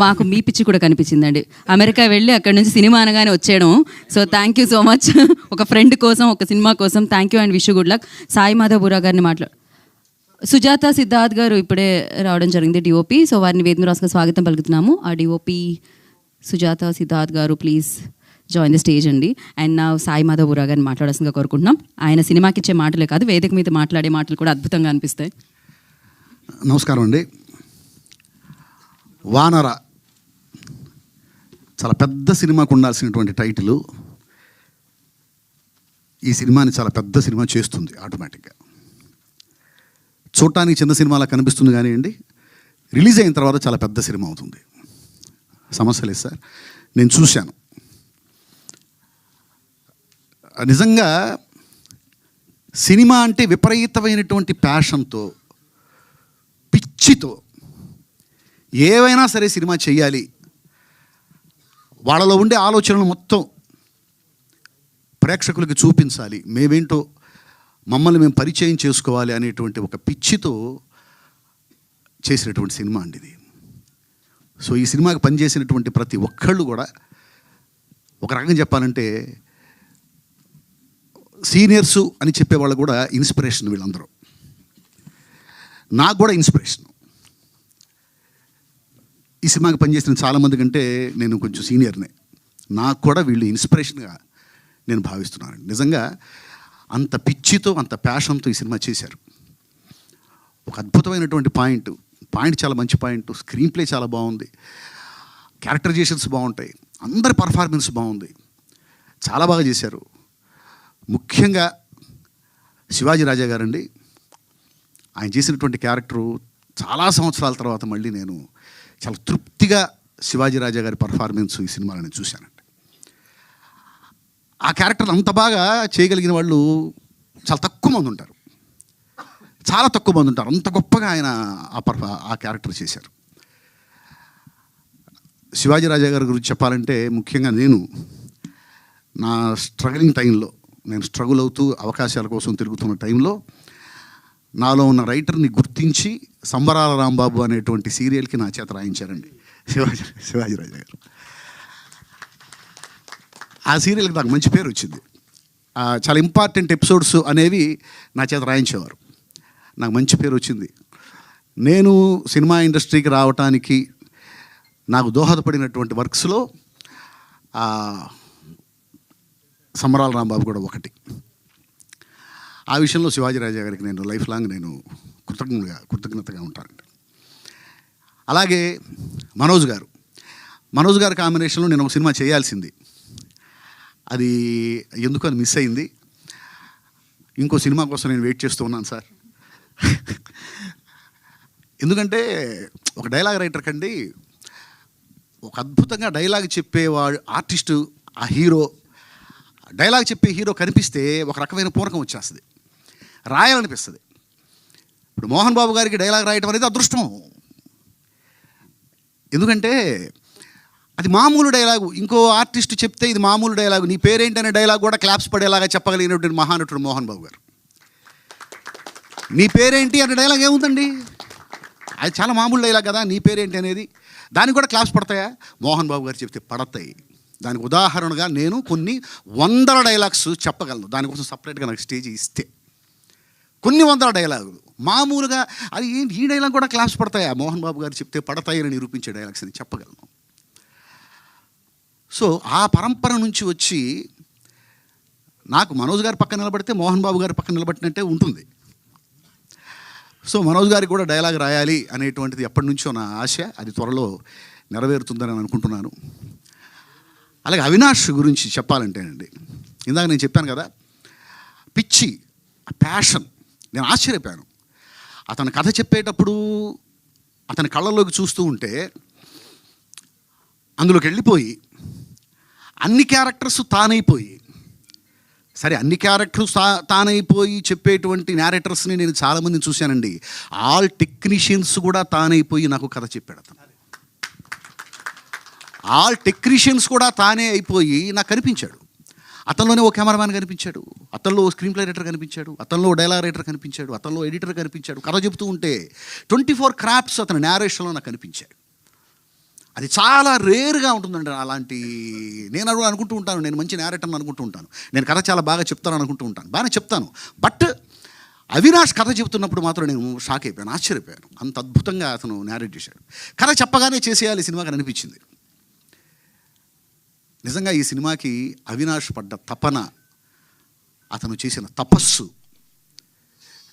మాకు మీ పిచ్చి కూడా కనిపించిందండి. అమెరికా వెళ్ళి అక్కడ నుంచి సినిమా అనగానే వచ్చేయడం. So thank you so much. ఒక ఫ్రెండ్ కోసం, ఒక సినిమా కోసం thank you and wish good luck. Sai Madhav Bura గారిని సుజాత సిద్ధార్థ్ గారు ఇప్పుడే రావడం జరిగింది, డిఓపి. సో వారిని వేదిక రాసుగా స్వాగతం పలుకుతున్నాము. ఆ డిఓపి సుజాత సిద్ధార్థ్ గారు ప్లీజ్ జాయిన్ ద స్టేజ్ అండి. అండ్ నా సాయి మాధవ్ బురా గారిని మాట్లాడాల్సిందిగా కోరుకుంటున్నాం. ఆయన సినిమాకి ఇచ్చే మాటలే కాదు, వేదిక మీద మాట్లాడే మాటలు కూడా అద్భుతంగా అనిపిస్తాయి. నమస్కారం అండి. వానర చాలా పెద్ద సినిమాకు ఉండాల్సినటువంటి టైటిల్ ఈ సినిమాని చాలా పెద్ద సినిమా చేస్తుంది ఆటోమేటిక్గా. చూడటానికి చిన్న సినిమాలా కనిపిస్తుంది కానీ అండి, రిలీజ్ అయిన తర్వాత చాలా పెద్ద సినిమా అవుతుంది. సమస్య లేదు సార్, నేను చూశాను. నిజంగా సినిమా అంటే విపరీతమైనటువంటి ప్యాషన్తో, పిచ్చితో ఏవైనా సరే సినిమా చేయాలి, వాళ్ళలో ఉండే ఆలోచనలు మొత్తం ప్రేక్షకులకి చూపించాలి, మేమేంటో మమ్మల్ని మేము పరిచయం చేసుకోవాలి అనేటువంటి ఒక పిచ్చితో చేసినటువంటి సినిమా అండి ఇది. సో ఈ సినిమాకి పనిచేసినటువంటి ప్రతి ఒక్కళ్ళు కూడా ఒక రకంగా చెప్పాలంటే సీనియర్సు అని చెప్పేవాళ్ళు కూడా ఇన్స్పిరేషన్. వీళ్ళందరూ నాకు కూడా ఇన్స్పిరేషన్. ఈ సినిమాకి పనిచేసిన చాలామంది కంటే నేను కొంచెం సీనియర్నే. నాకు కూడా వీళ్ళు ఇన్స్పిరేషన్గా నేను భావిస్తున్నాను. నిజంగా అంత పిచ్చితో, అంత ప్యాషన్తో ఈ సినిమా చేశారు. ఒక అద్భుతమైనటువంటి పాయింట్ చాలా మంచి పాయింట్. స్క్రీన్ ప్లే చాలా బాగుంది, క్యారెక్టరైజేషన్స్ బాగుంటాయి, అందరి పర్ఫార్మెన్స్ బాగుంది, చాలా బాగా చేశారు. ముఖ్యంగా శివాజీ రాజా గారండి, ఆయన చేసినటువంటి క్యారెక్టరు చాలా సంవత్సరాల తర్వాత మళ్ళీ నేను చాలా తృప్తిగా శివాజీ రాజా గారి పర్ఫార్మెన్స్ ఈ సినిమాలో నేను చూశానండి. ఆ క్యారెక్టర్ అంత బాగా చేయగలిగిన వాళ్ళు చాలా తక్కువ మంది ఉంటారు, చాలా తక్కువ మంది ఉంటారు. అంత గొప్పగా ఆయన ఆ క్యారెక్టర్ చేశారు. శివాజీ రాజా గారి గురించి చెప్పాలంటే ముఖ్యంగా నేను నా స్ట్రగలింగ్ టైంలో, నేను స్ట్రగుల్ అవుతూ అవకాశాల కోసం తిరుగుతున్న టైంలో నాలో ఉన్న రైటర్ని గుర్తించి సంబరాల రాంబాబు అనేటువంటి సీరియల్కి నా చేత రాయించారండి శివాజీ రాజా గారు. ఆ సీరియల్కి నాకు మంచి పేరు వచ్చింది. చాలా ఇంపార్టెంట్ ఎపిసోడ్స్ అనేవి నా చేత రాయించేవారు, నాకు మంచి పేరు వచ్చింది. నేను సినిమా ఇండస్ట్రీకి రావటానికి నాకు దోహదపడినటువంటి వర్క్స్లో సంబరాల రాంబాబు కూడా ఒకటి. ఆ విషయంలో శివాజీ రాజా గారికి నేను లైఫ్ లాంగ్ నేను కృతజ్ఞతగా ఉంటానండి. అలాగే మనోజ్ గారు కాంబినేషన్లో నేను ఒక సినిమా చేయాల్సింది, అది ఎందుకు అని మిస్ అయింది. ఇంకో సినిమా కోసం నేను వెయిట్ చేస్తూ ఉన్నాను సార్. ఎందుకంటే ఒక డైలాగ్ రైటర్ కండి, ఒక అద్భుతంగా డైలాగ్ చెప్పేవాడు ఆర్టిస్టు, ఆ హీరో, డైలాగ్ చెప్పే హీరో కనిపిస్తే ఒక రకమైన పూరకం వచ్చేస్తుంది, రాయాలనిపిస్తుంది. ఇప్పుడు మోహన్ బాబు గారికి డైలాగ్ రాయటం అనేది అదృష్టం. ఎందుకంటే అది మామూలు డైలాగు, ఇంకో ఆర్టిస్ట్ చెప్తే ఇది మామూలు డైలాగు, నీ పేరేంటి అనే డైలాగ్ కూడా క్లాప్స్ పడేలాగా చెప్పగలిగినటువంటి మహానటుడు మోహన్ బాబు గారు. నీ పేరేంటి అనే డైలాగ్ ఏముందండి, అది చాలా మామూలు డైలాగ్ కదా, నీ పేరేంటి అనేది, దానికి కూడా క్లాప్స్ పడతాయా? మోహన్ బాబు గారు చెప్తే పడతాయి. దానికి ఉదాహరణగా నేను కొన్ని 100 డైలాగ్స్ చెప్పగలను, దానికోసం సపరేట్గా నాకు స్టేజ్ ఇస్తే కొన్ని 100 డైలాగులు. మామూలుగా అది ఏంటి ఈ డైలాగ్ కూడా క్లాప్స్ పడతాయా? మోహన్ బాబు గారు చెప్తే పడతాయని నిరూపించే డైలాగ్స్ అని చెప్పగలను. సో ఆ పరంపర నుంచి వచ్చి నాకు మనోజ్ గారి పక్కన నిలబడితే మోహన్ బాబు గారి పక్కన నిలబడినట్టే ఉంటుంది. సో మనోజ్ గారికి కూడా డైలాగ్ రాయాలి అనేటువంటిది ఎప్పటి నుంచో నా ఆశ, అది త్వరలో నెరవేరుతుందని అనుకుంటున్నాను. అలాగే అవినాష్ గురించి చెప్పాలంటేనండి, ఇందాక నేను చెప్పాను కదా, పిచ్చి, ప్యాషన్. నేను ఆశ్చర్యపోయాను అతను కథ చెప్పేటప్పుడు, అతని కళ్ళల్లోకి చూస్తూ ఉంటే అందులోకి వెళ్ళిపోయి అన్ని క్యారెక్టర్స్ తానైపోయి, సరే అన్ని క్యారెక్టర్స్ తానైపోయి చెప్పేటువంటి నేరేటర్స్ని నేను చాలామందిని చూశానండి. ఆల్ టెక్నీషియన్స్ కూడా తానైపోయి నాకు కథ చెప్పాడు అతను. ఆల్ టెక్నీషియన్స్ కూడా తానే అయిపోయి నాకు కనిపించాడు. అతనిలోనే ఓ కెమెరామ్యాన్ కనిపించాడు, అతనిలో ఓ స్క్రీన్ ప్లే రైటర్ కనిపించాడు, అతనిలో డైలాగ్ రైటర్ కనిపించాడు, అతనిలో ఎడిటర్ కనిపించాడు. కథ చెబుతూ ఉంటే 24 క్రాఫ్ట్స్ అతని నేరేషన్లో నాకు కనిపించాడు. అది చాలా రేర్గా ఉంటుందండి అలాంటి. నేను అనుకుంటూ ఉంటాను, నేను మంచి నేరేటర్ని అనుకుంటూ ఉంటాను, నేను కథ చాలా బాగా చెప్తాను అనుకుంటూ ఉంటాను, బాగానే చెప్తాను. బట్ అవినాష్ కథ చెబుతున్నప్పుడు మాత్రం నేను షాక్ అయిపోయాను, ఆశ్చర్యపోయాను. అంత అద్భుతంగా అతను నేరేట్ చేశాడు. కథ చెప్పగానే చేసేయాలి సినిమాకి అనిపించింది. నిజంగా ఈ సినిమాకి అవినాష్ పడ్డ తపన, అతను చేసిన తపస్సు,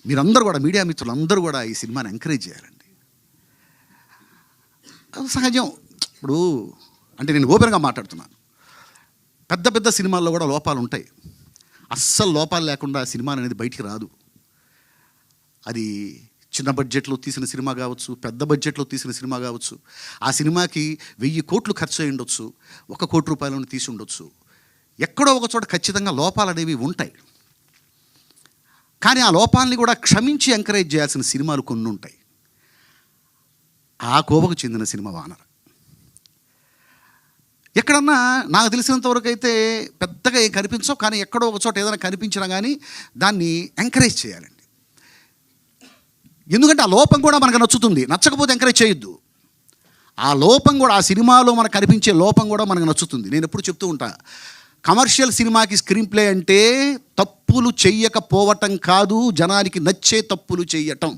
మీరందరూ కూడా, మీడియా మిత్రులందరూ కూడా ఈ సినిమాని ఎంకరేజ్ చేయాలండి. అది సహజం. ఇప్పుడు అంటే నేను ఓపెన్గా మాట్లాడుతున్నాను, పెద్ద పెద్ద సినిమాల్లో కూడా లోపాలు ఉంటాయి. అస్సలు లోపాలు లేకుండా సినిమా అనేది బయటికి రాదు. అది చిన్న బడ్జెట్లో తీసిన సినిమా కావచ్చు, పెద్ద బడ్జెట్లో తీసిన సినిమా కావచ్చు. ఆ సినిమాకి 1000 కోట్లు ఖర్చు అయి ఉండొచ్చు, 1 కోటి రూపాయలను తీసి ఉండొచ్చు. ఎక్కడో ఒక చోట ఖచ్చితంగా లోపాలు అనేవి ఉంటాయి. కానీ ఆ లోపాలని కూడా క్షమించి ఎంకరేజ్ చేయాల్సిన సినిమాలు కొన్ని ఉంటాయి. ఆ కోవకు చెందిన సినిమా వానర. ఎక్కడన్నా నాకు తెలిసినంతవరకు అయితే పెద్దగా ఏం కనిపించవు, కానీ ఎక్కడో ఒక చోట ఏదైనా కనిపించినా కానీ దాన్ని ఎంకరేజ్ చేయాలండి. ఎందుకంటే ఆ లోపం కూడా మనకు నచ్చుతుంది, నచ్చకపోతే ఎంకరేజ్ చేయొద్దు. ఆ లోపం కూడా, ఆ సినిమాలో మనకు కనిపించే లోపం కూడా మనకు నచ్చుతుంది. నేను ఎప్పుడు చెప్తూ ఉంటా, కమర్షియల్ సినిమాకి స్క్రీన్ ప్లే అంటే తప్పులు చెయ్యకపోవటం కాదు, జనానికి నచ్చే తప్పులు చేయటం.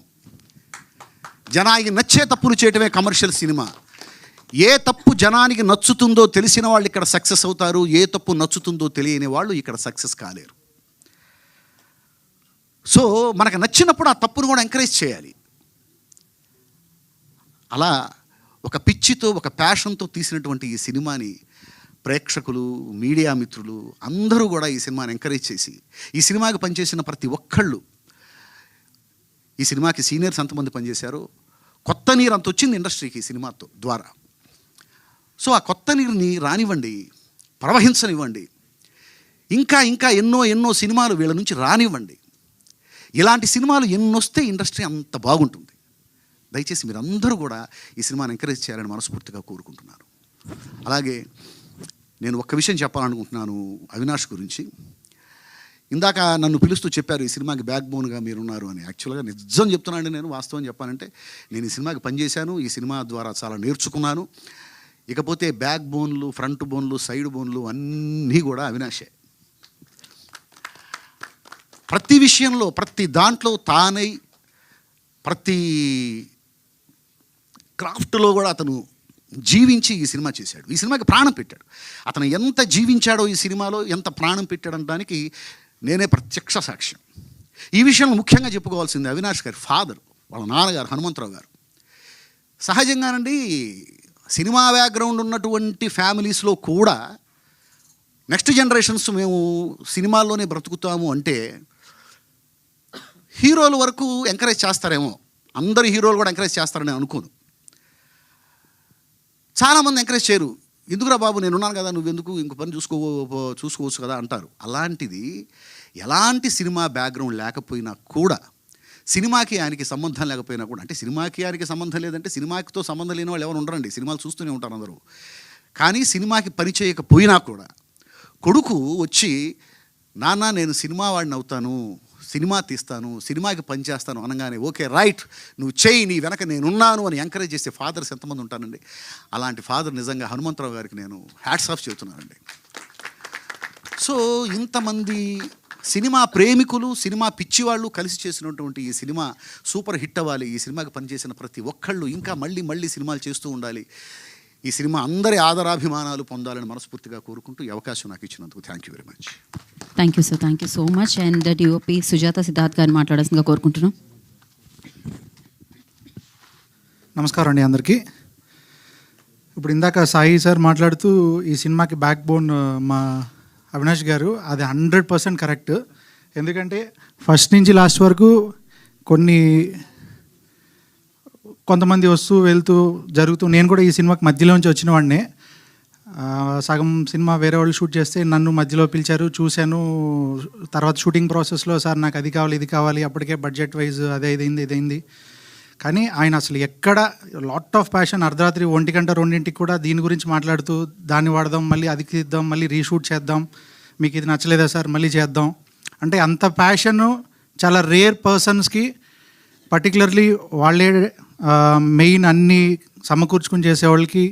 జనానికి నచ్చే తప్పులు చేయటమే కమర్షియల్ సినిమా. ఏ తప్పు జనానికి నచ్చుతుందో తెలిసిన వాళ్ళు ఇక్కడ సక్సెస్ అవుతారు, ఏ తప్పు నచ్చుతుందో తెలియని వాళ్ళు ఇక్కడ సక్సెస్ కాలేరు. సో మనకు నచ్చినప్పుడు ఆ తప్పును కూడా ఎంకరేజ్ చేయాలి. అలా ఒక పిచ్చితో, ఒక ప్యాషన్తో తీసినటువంటి ఈ సినిమాని ప్రేక్షకులు, మీడియా మిత్రులు అందరూ కూడా ఈ సినిమాని ఎంకరేజ్ చేసి, ఈ సినిమాకి పనిచేసిన ప్రతి ఒక్కళ్ళు, ఈ సినిమాకి సీనియర్స్ ఎంతమంది పనిచేశారో, కొత్త నీరు అంత వచ్చింది ఇండస్ట్రీకి ఈ సినిమాతో ద్వారా. సో ఆ కొత్త నీరుని రానివ్వండి, ప్రవహించనివ్వండి. ఇంకా ఇంకా ఎన్నో ఎన్నో సినిమాలు వీళ్ళ నుంచి రానివ్వండి. ఇలాంటి సినిమాలు ఎన్నొస్తే ఇండస్ట్రీ అంత బాగుంటుంది. దయచేసి మీరందరూ కూడా ఈ సినిమాని ఎంకరేజ్ చేయాలని మనస్ఫూర్తిగా కోరుకుంటున్నాను. అలాగే నేను ఒక్క విషయం చెప్పాలనుకుంటున్నాను అవినాష్ గురించి. ఇందాక నన్ను పిలుస్తూ చెప్పారు ఈ సినిమాకి బ్యాక్ బోన్గా మీరున్నారు అని. యాక్చువల్గా నిజం చెప్తున్నానండి, నేను వాస్తవం చెప్పాలంటే నేను ఈ సినిమాకి పనిచేశాను, ఈ సినిమా ద్వారా చాలా నేర్చుకున్నాను. ఇకపోతే బ్యాక్ బోన్లు, ఫ్రంట్ బోన్లు, సైడ్ బోన్లు అన్నీ కూడా అవినాషే. ప్రతి విషయంలో, ప్రతి దాంట్లో తానై, ప్రతి క్రాఫ్ట్లో కూడా అతను జీవించి ఈ సినిమా చేశాడు. ఈ సినిమాకి ప్రాణం పెట్టాడు. అతను ఎంత జీవించాడో ఈ సినిమాలో, ఎంత ప్రాణం పెట్టాడనడానికి నేనే ప్రత్యక్ష సాక్ష్యం. ఈ విషయంలో ముఖ్యంగా చెప్పుకోవాల్సింది అవినాష్ గారి ఫాదర్, వాళ్ళ నాన్నగారు హనుమంతరావు గారు. సహజంగానండి సినిమా బ్యాక్గ్రౌండ్ ఉన్నటువంటి ఫ్యామిలీస్లో కూడా నెక్స్ట్ జనరేషన్స్ మేము సినిమాల్లోనే బ్రతుకుతాము అంటే హీరోల వరకు ఎంకరేజ్ చేస్తారేమో, అందరు హీరోలు కూడా ఎంకరేజ్ చేస్తారని అనుకోను. చాలామంది ఎంకరేజ్ చేయరు. ఎందుకురా బాబు, నేనున్నాను కదా, నువ్వెందుకు, ఇంకో పని చూసుకోవచ్చు కదా అంటారు. అలాంటిది ఎలాంటి సినిమా బ్యాక్గ్రౌండ్ లేకపోయినా కూడా, సినిమాకి ఆయనకి సంబంధం లేకపోయినా కూడా, అంటే సినిమాకి ఆయనకి సంబంధం లేదంటే సినిమాకితో సంబంధం లేని వాళ్ళు ఎవరు ఉండరండి, సినిమాలు చూస్తూనే ఉంటారు అందరూ. కానీ సినిమాకి పని చేయకపోయినా కూడా కొడుకు వచ్చి, నాన్న నేను సినిమా వాడిని అవుతాను, సినిమా తీస్తాను, సినిమాకి పని చేస్తాను అనగానే ఓకే రైట్, నువ్వు చెయ్యి, నీ వెనక నేనున్నాను అని ఎంకరేజ్ చేసే ఫాదర్స్ ఎంతమంది ఉంటానండి. అలాంటి ఫాదర్ నిజంగా హనుమంతరావు గారికి నేను హ్యాట్స్ ఆఫ్ చెబుతున్నానండి. సో ఇంతమంది సినిమా ప్రేమికులు, సినిమా పిచ్చివాళ్ళు కలిసి చేసినటువంటి ఈ సినిమా సూపర్ హిట్ అవ్వాలి. ఈ సినిమాకి పనిచేసిన ప్రతి ఒక్కళ్ళు ఇంకా మళ్ళీ మళ్ళీ సినిమాలు చేస్తూ ఉండాలి. ఈ సినిమా అందరి ఆదరాభిమానాలు పొందాలని మనస్ఫూర్తిగా కోరుకుంటూ ఈ అవకాశం నాకు ఇచ్చినందుకు thank you very much. Thank you sir, thank you so much. And DOP Sujatha Siddharth గారిని మాట్లాడాల్సిందిగా కోరుకుంటున్నాం. నమస్కారం అండి అందరికీ. ఇప్పుడు ఇందాక సాయి సార్ మాట్లాడుతూ ఈ సినిమాకి బ్యాక్ బోన్ మా అవినాష్ గారు, అది 100% కరెక్ట్. ఎందుకంటే ఫస్ట్ నుంచి లాస్ట్ వరకు కొంతమంది వస్తూ వెళ్తూ జరుగుతూ, నేను కూడా ఈ సినిమాకి మధ్యలోంచి వచ్చిన వాడినే. సగం సినిమా వేరే వాళ్ళు షూట్ చేస్తే నన్ను మధ్యలో పిలిచారు, చూశాను. తర్వాత షూటింగ్ ప్రాసెస్లో సార్ నాకు అది కావాలి, ఇది కావాలి, అప్పటికే బడ్జెట్ వైజ్ అదే ఇదైంది. కానీ ఆయన అసలు ఎక్కడ లాట్ ఆఫ్ ప్యాషన్, అర్ధరాత్రి 1 గంట 2ంటికి కూడా దీని గురించి మాట్లాడుతూ, దాన్ని వాడదాం, మళ్ళీ అది తీద్దాం, మళ్ళీ రీషూట్ చేద్దాం, మీకు ఇది నచ్చలేదా సార్ మళ్ళీ చేద్దాం అంటే, అంత ప్యాషను చాలా రేర్ పర్సన్స్కి, పర్టికులర్లీ వాళ్ళే మెయిన్ అన్నీ సమకూర్చుకుని చేసేవాళ్ళకి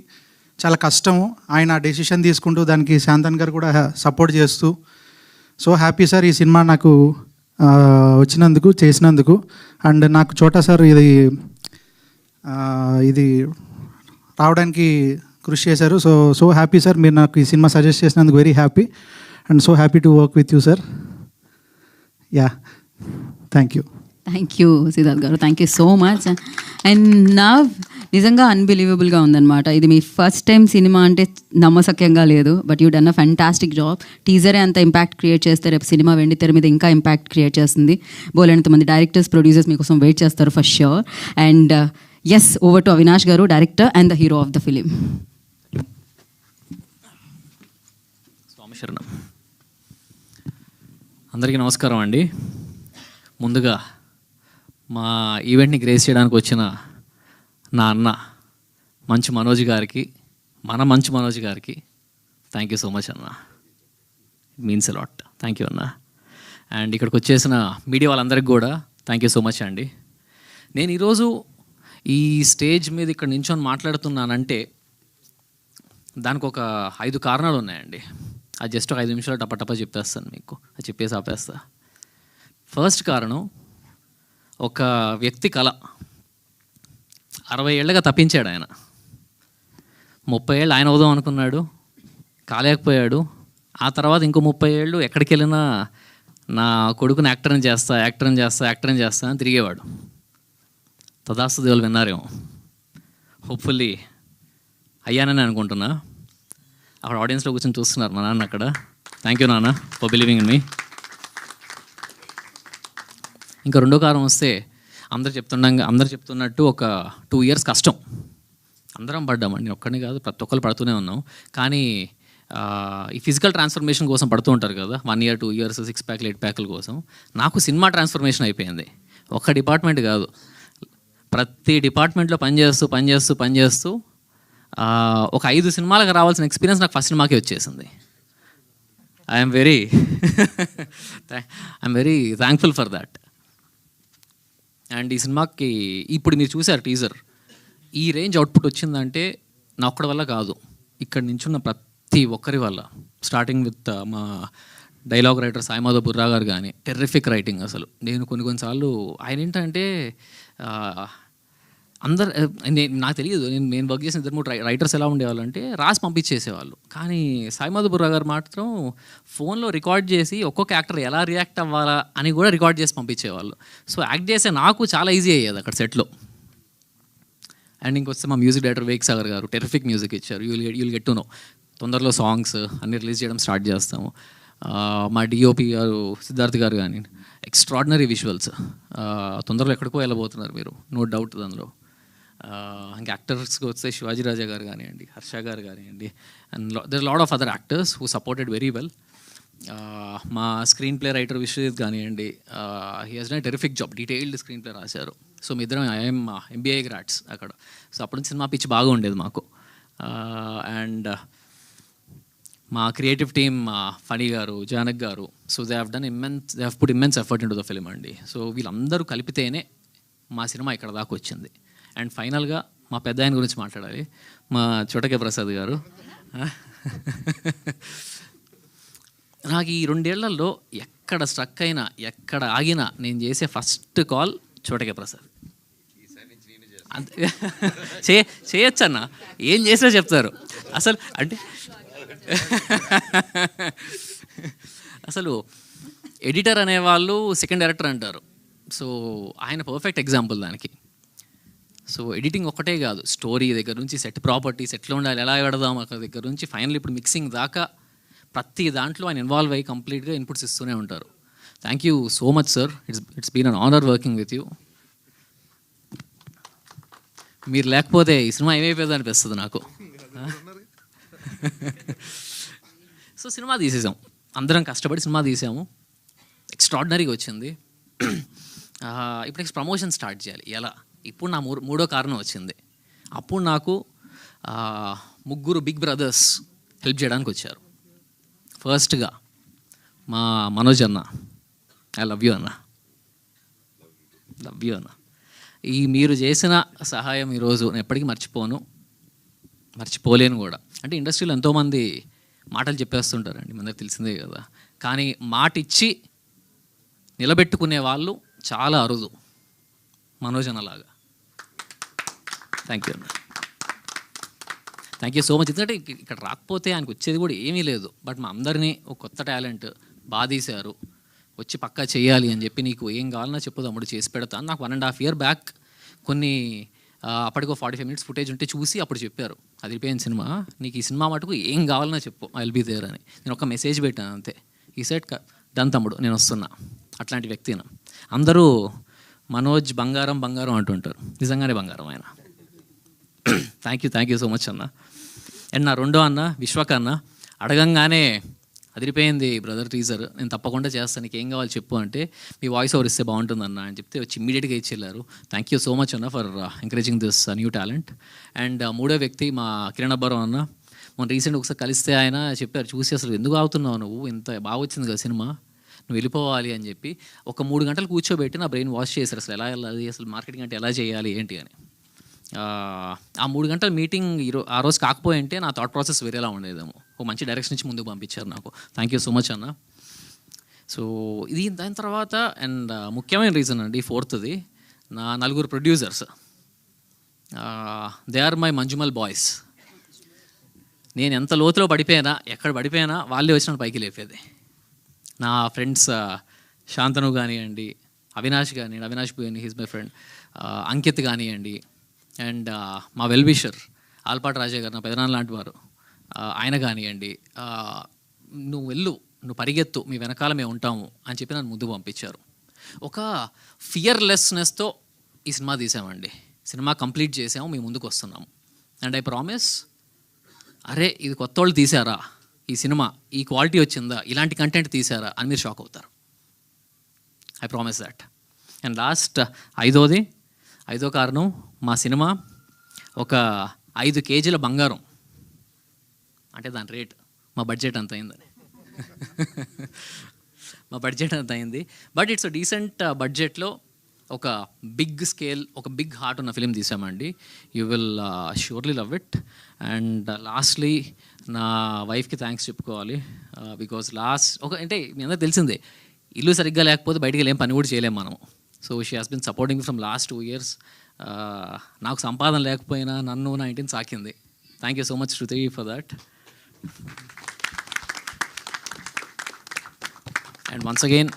చాలా కష్టము. ఆయన డెసిషన్ తీసుకుంటూ దానికి శాంతన్ గారు కూడా సపోర్ట్ చేస్తూ, సో హ్యాపీ సార్ ఈ సినిమా నాకు వచ్చినందుకు, చేసినందుకు. అండ్ నాకు చోటా సార్ ఇది రావడానికి కృషి చేశారు. సో హ్యాపీ సార్, మీరు నాకు ఈ సినిమా సజెస్ట్ చేసినందుకు very happy and so happy to work with you sir. Yeah, thank you. Thank you Siddharth గారు, thank you so much. And నా నిజంగా అన్బిలీవబుల్గా ఉందన్నమాట. ఇది మీ ఫస్ట్ టైం సినిమా అంటే నమ్మశక్యంగా లేదు, but you done a fantastic job. టీజరే అంత ఇంపాక్ట్ క్రియేట్ చేస్తే రేపు సినిమా వెండి తెర మీద ఇంకా ఇంపాక్ట్ క్రియేట్ చేస్తుంది. బోలెంతమంది డైరెక్టర్స్, ప్రొడ్యూసర్స్ మీకోసం వెయిట్ చేస్తారు for sure. And yes, over to Avinash గారు, director and the hero of the film. స్వామిశరణం. అందరికీ నమస్కారం అండి. ముందుగా మా ఈవెంట్ని గ్రేస్ చేయడానికి వచ్చిన నా అన్న మంచు మనోజ్ గారికి, మన మంచు మనోజ్ గారికి థ్యాంక్ యూ సో మచ్ అన్న. It means a lot. Thank you అన్న. అండ్ ఇక్కడికి వచ్చేసిన మీడియా వాళ్ళందరికీ కూడా థ్యాంక్ యూ సో మచ్ అండి. నేను ఈరోజు ఈ స్టేజ్ మీద ఇక్కడ నించొని మాట్లాడుతున్నానంటే దానికి ఒక 5 కారణాలు ఉన్నాయండి. అది జస్ట్ ఒక 5 నిమిషాలు టపటపా చెప్పేస్తాను మీకు, అది చెప్పేసి ఆపేస్తా. ఫస్ట్ కారణం, ఒక వ్యక్తి కళ 60 ఏళ్ళగా తప్పించాడు ఆయన. 30 ఏళ్ళు ఆయన అవుదాం అనుకున్నాడు, కాలేకపోయాడు. ఆ తర్వాత ఇంకో 30 ఏళ్ళు ఎక్కడికి వెళ్ళినా నా కొడుకుని యాక్టర్ని చేస్తా అని తిరిగేవాడు. తదాస్తు దేవులు విన్నారేమో, హోప్ఫుల్లీ అయ్యానని అనుకుంటున్నా. అక్కడ ఆడియన్స్లో కూర్చొని చూస్తున్నారు మా నాన్న అక్కడ. థ్యాంక్ యూ నాన్న ఫర్ బిలీవింగ్ ఇన్ మీ. ఇంకా రెండో కారణం వస్తే, అందరు చెప్తున్నట్టు ఒక 2 years కష్టం అందరం పడ్డామండి. నేను ఒక్కడిని కాదు, ప్రతి ఒక్కరు పడుతూనే ఉన్నాం. కానీ ఈ ఫిజికల్ ట్రాన్స్ఫర్మేషన్ కోసం పడుతూ ఉంటారు కదా, 1 year 2 years 6 ప్యాక్లు 8 ప్యాక్ల కోసం. నాకు సినిమా ట్రాన్స్ఫర్మేషన్ అయిపోయింది. ఒక్క డిపార్ట్మెంట్ కాదు, ప్రతి డిపార్ట్మెంట్లో పనిచేస్తూ ఒక 5 సినిమాలకు రావాల్సిన ఎక్స్పీరియన్స్ నాకు ఫస్ట్ సినిమాకే వచ్చేసింది. I'm very thankful for that. And ఈ సినిమాకి ఇప్పుడు మీరు చూసారు టీజర్, ఈ రేంజ్ అవుట్పుట్ వచ్చిందంటే నా ఒక్కడి వల్ల కాదు, ఇక్కడ నించున్న ప్రతి ఒక్కరి వల్ల. స్టార్టింగ్ విత్ మా డైలాగ్ రైటర్ సాయిమాధవ్ బుర్రా గారు కానీ, టెర్రిఫిక్ రైటింగ్ అసలు. నేను కొన్నిసార్లు ఆయన ఏంటంటే నాకు తెలియదు, నేను వర్క్ చేసిన 2-3 రైటర్స్ ఎలా ఉండేవాళ్ళు అంటే రాసి పంపించేసేవాళ్ళు. కానీ సాయిమాధవ్ బుర్రా గారు మాత్రం ఫోన్లో రికార్డ్ చేసి ఒక్కొక్క యాక్టర్ ఎలా రియాక్ట్ అవ్వాలా అని కూడా రికార్డ్ చేసి పంపించేవాళ్ళు. సో యాక్ట్ చేసే నాకు చాలా ఈజీ అయ్యేది అక్కడ సెట్లో. అండ్ ఇంకొస్తే మా మ్యూజిక్ డైరెక్టర్ వేక్ సాగర్ గారు టెర్రిఫిక్ మ్యూజిక్ ఇచ్చారు. You'll get to know. తొందరలో సాంగ్స్ అన్ని రిలీజ్ చేయడం స్టార్ట్ చేస్తాము. మా డిఓపి గారు సిద్ధార్థ్ గారు కానీ ఎక్స్ట్రాడినరీ విజువల్స్. తొందరలో ఎక్కడికో వెళ్ళబోతున్నారు మీరు, నో డౌట్ దానిలో. ఇంకా యాక్టర్స్కి వస్తే శివాజీ రాజా గారు కానివ్వండి, హర్ష గారు కానివ్వండి, and there lot of other actors who supported very well. మా స్క్రీన్ ప్లే రైటర్ విశ్వజిత్ కానివ్వండి, he has done terrific job, detailed screenplay రాశారు. సో మీ ఇద్దరం ఐఎమ్ MBA గ్రాడ్స్ అక్కడ. సో అప్పటి నుంచి సినిమా పిచ్చి బాగా ఉండేది మాకు. అండ్ మా క్రియేటివ్ టీమ్ ఫనీ గారు, జానక్ గారు, so they have put immense effort in to the film అండి. సో వీళ్ళందరూ కలిపితేనే మా సినిమా ఇక్కడ దాకా వచ్చింది. అండ్ ఫైనల్గా మా పెద్ద ఆయన గురించి మాట్లాడాలి, మా చోటకే ప్రసాద్ గారు. నాకు ఈ 2 ఏళ్లలో ఎక్కడ స్ట్రక్ అయినా, ఎక్కడ ఆగినా నేను చేసే ఫస్ట్ కాల్ చోటకే ప్రసాద్. చేయొచ్చు అన్న, ఏం చేసినా చెప్తారు అసలు. అంటే అసలు ఎడిటర్ అనేవాళ్ళు సెకండ్ డైరెక్టర్ అంటారు. సో ఆయన పర్ఫెక్ట్ ఎగ్జాంపుల్ దానికి. సో ఎడిటింగ్ ఒక్కటే కాదు, స్టోరీ దగ్గర నుంచి సెట్ ప్రాపర్టీస్ ఎట్లా ఉండాలి, ఎలా పెడదాం అక్కడ దగ్గర నుంచి ఫైనల్ ఇప్పుడు మిక్సింగ్ దాకా ప్రతి దాంట్లో ఆయన ఇన్వాల్వ్ అయ్యి కంప్లీట్గా ఇన్పుట్స్ ఇస్తూనే ఉంటారు. Thank you so much sir. It's been an honour working with you. మీరు లేకపోతే ఈ సినిమా ఏమైపోయింది అనిపిస్తుంది నాకు. సో సినిమా తీసేసాం, అందరం కష్టపడి సినిమా తీసాము, ఎక్స్ట్రాడినరీగా వచ్చింది. ఇప్పుడు నెక్స్ట్ ప్రమోషన్ స్టార్ట్ చేయాలి. ఎలా? ఇప్పుడు నా మూడో కారణం వచ్చింది. అప్పుడు నాకు 3 బిగ్ బ్రదర్స్ హెల్ప్ చేయడానికి వచ్చారు. ఫస్ట్గా మా మనోజ్ అన్న, ఐ లవ్ యూ అన్న, లవ్ యూ అన్న. ఈ మీరు చేసిన సహాయం ఈరోజు నేను ఎప్పటికీ మర్చిపోను. మర్చిపోలేను కూడా. అంటే ఇండస్ట్రీలో ఎంతోమంది మాటలు చెప్పేస్తుంటారండి, మన తెలిసిందే కదా. కానీ మాట ఇచ్చి నిలబెట్టుకునే వాళ్ళు చాలా అరుదు, మనోజ్ అన్నలాగా. థ్యాంక్ యూ అన్న, థ్యాంక్ యూ సో మచ్. ఎందుకంటే ఇక్కడ రాకపోతే ఆయనకు వచ్చేది కూడా ఏమీ లేదు. బట్ మా అందరినీ ఒక కొత్త టాలెంట్ బాగా తీశారు, వచ్చి పక్కా చేయాలి అని చెప్పి, నీకు ఏం కావాలన్నా చెప్పు తమ్ముడు చేసి పెడతాను. నాకు 1.5 year బ్యాక్ కొన్ని అప్పటికో 45 minutes ఫుటేజ్ ఉంటే చూసి అప్పుడు చెప్పారు, అదిరిపోయిన సినిమా, నీకు ఈ సినిమా మటుకు ఏం కావాలన్నా చెప్పు, ఐ విల్ బీ దేర్ అని. నేను ఒక మెసేజ్ పెట్టాను అంతే. ఈ సెట్ డన్ తమ్ముడు, నేను వస్తున్నా. అట్లాంటి వ్యక్తిని అందరూ మనోజ్ బంగారం బంగారం అంటుంటారు, నిజంగానే బంగారం ఆయన. థ్యాంక్ యూ సో మచ్ అన్న. అండ్ నా రెండో అన్న విశ్వక్ అన్న అడగంగానే అదిరిపోయింది బ్రదర్ టీజర్, నేను తప్పకుండా చేస్తాను, నీకు ఏం కావాలి చెప్పు అంటే, మీ వాయిస్ ఓవర్ ఇస్తే బాగుంటుందన్న అని చెప్తే వచ్చి ఇమ్మీడియట్గా ఇచ్చి వెళ్ళారు. థ్యాంక్ యూ సో మచ్ అన్న for encouraging this new talent. And మూడో వ్యక్తి మా కిరణ్ అబ్బారావు అన్న. మొన్న రీసెంట్ ఒకసారి కలిస్తే ఆయన చెప్పారు, చూసి అసలు ఎందుకు ఆగుతున్నావు నువ్వు, ఇంత బాగా వచ్చింది కదా సినిమా, నువ్వు వెళ్ళిపోవాలి అని చెప్పి ఒక 3 గంటలు కూర్చోబెట్టి నా బ్రెయిన్ వాష్ చేశారు, అసలు ఎలా వెళ్ళాలి, అసలు మార్కెటింగ్ అంటే ఎలా చేయాలి ఏంటి అని. ఆ 3 గంటల మీటింగ్ ఆ రోజు కాకపోయింటే నా థాట్ ప్రాసెస్ వేరేలా ఉండేదేమో. ఒక మంచి డైరెక్షన్ నుంచి ముందుకు పంపించారు నాకు. థ్యాంక్ యూ సో మచ్ అన్న. సో ఇది దాని తర్వాత అండ్ ముఖ్యమైన రీజన్ అండి, 4th నా 4 producers. They are my Manjummel Boys. నేను ఎంత లోతులో పడిపోయినా, ఎక్కడ పడిపోయినా వాళ్ళే వచ్చిన పైకి లేపేది. నా ఫ్రెండ్స్ శాంతను కానివ్వండి, అవినాష్ కానివ్వండి, అవినాష్ పోయిన హీజ్ మై ఫ్రెండ్, అంకిత్ కానివ్వండి, అండ్ మా వెల్విషర్ ఆల్పాటి రాజా గారు, నా పెదనాన్న లాంటి వారు, ఆయన కానివ్వండి, నువ్వు వెళ్ళు, నువ్వు పరిగెత్తు, మీ వెనకాల మేము ఉంటాము అని చెప్పి నన్ను ముందుకు పంపించారు. ఒక ఫియర్లెస్నెస్తో ఈ సినిమా తీసామండి. సినిమా కంప్లీట్ చేసాము, మేము ముందుకు వస్తున్నాము. అండ్ ఐ ప్రామిస్, అరే ఇది కొత్త వాళ్ళు తీసారా, ఈ సినిమా ఈ క్వాలిటీ వచ్చిందా, ఇలాంటి కంటెంట్ తీసారా అని మీరు షాక్ అవుతారు. I promise that. And last ఐదో కారణం, మా సినిమా ఒక 5 kgs బంగారం, అంటే దాని రేట్ మా బడ్జెట్ అంత అయిందని. మా బడ్జెట్ అంత అయింది. బట్ ఇట్స్ డీసెంట్ బడ్జెట్లో ఒక బిగ్ స్కేల్, ఒక బిగ్ హార్ట్ ఉన్న ఫిలిం తీసామండి. You will surely love it. And lastly నా వైఫ్కి థ్యాంక్స్ చెప్పుకోవాలి. బికాజ్ అంటే మీ అందరూ తెలిసిందే, ఇల్లు సరిగ్గా లేకపోతే బయటికి వెళ్ళేం పని కూడా చేయలేము మనము. So she has been supporting from last 2 years. నాకు సంపాదన లేకపోయినా నన్ను నా ఇంటిని సాకింది. Thank you so much Shruti for that. And once again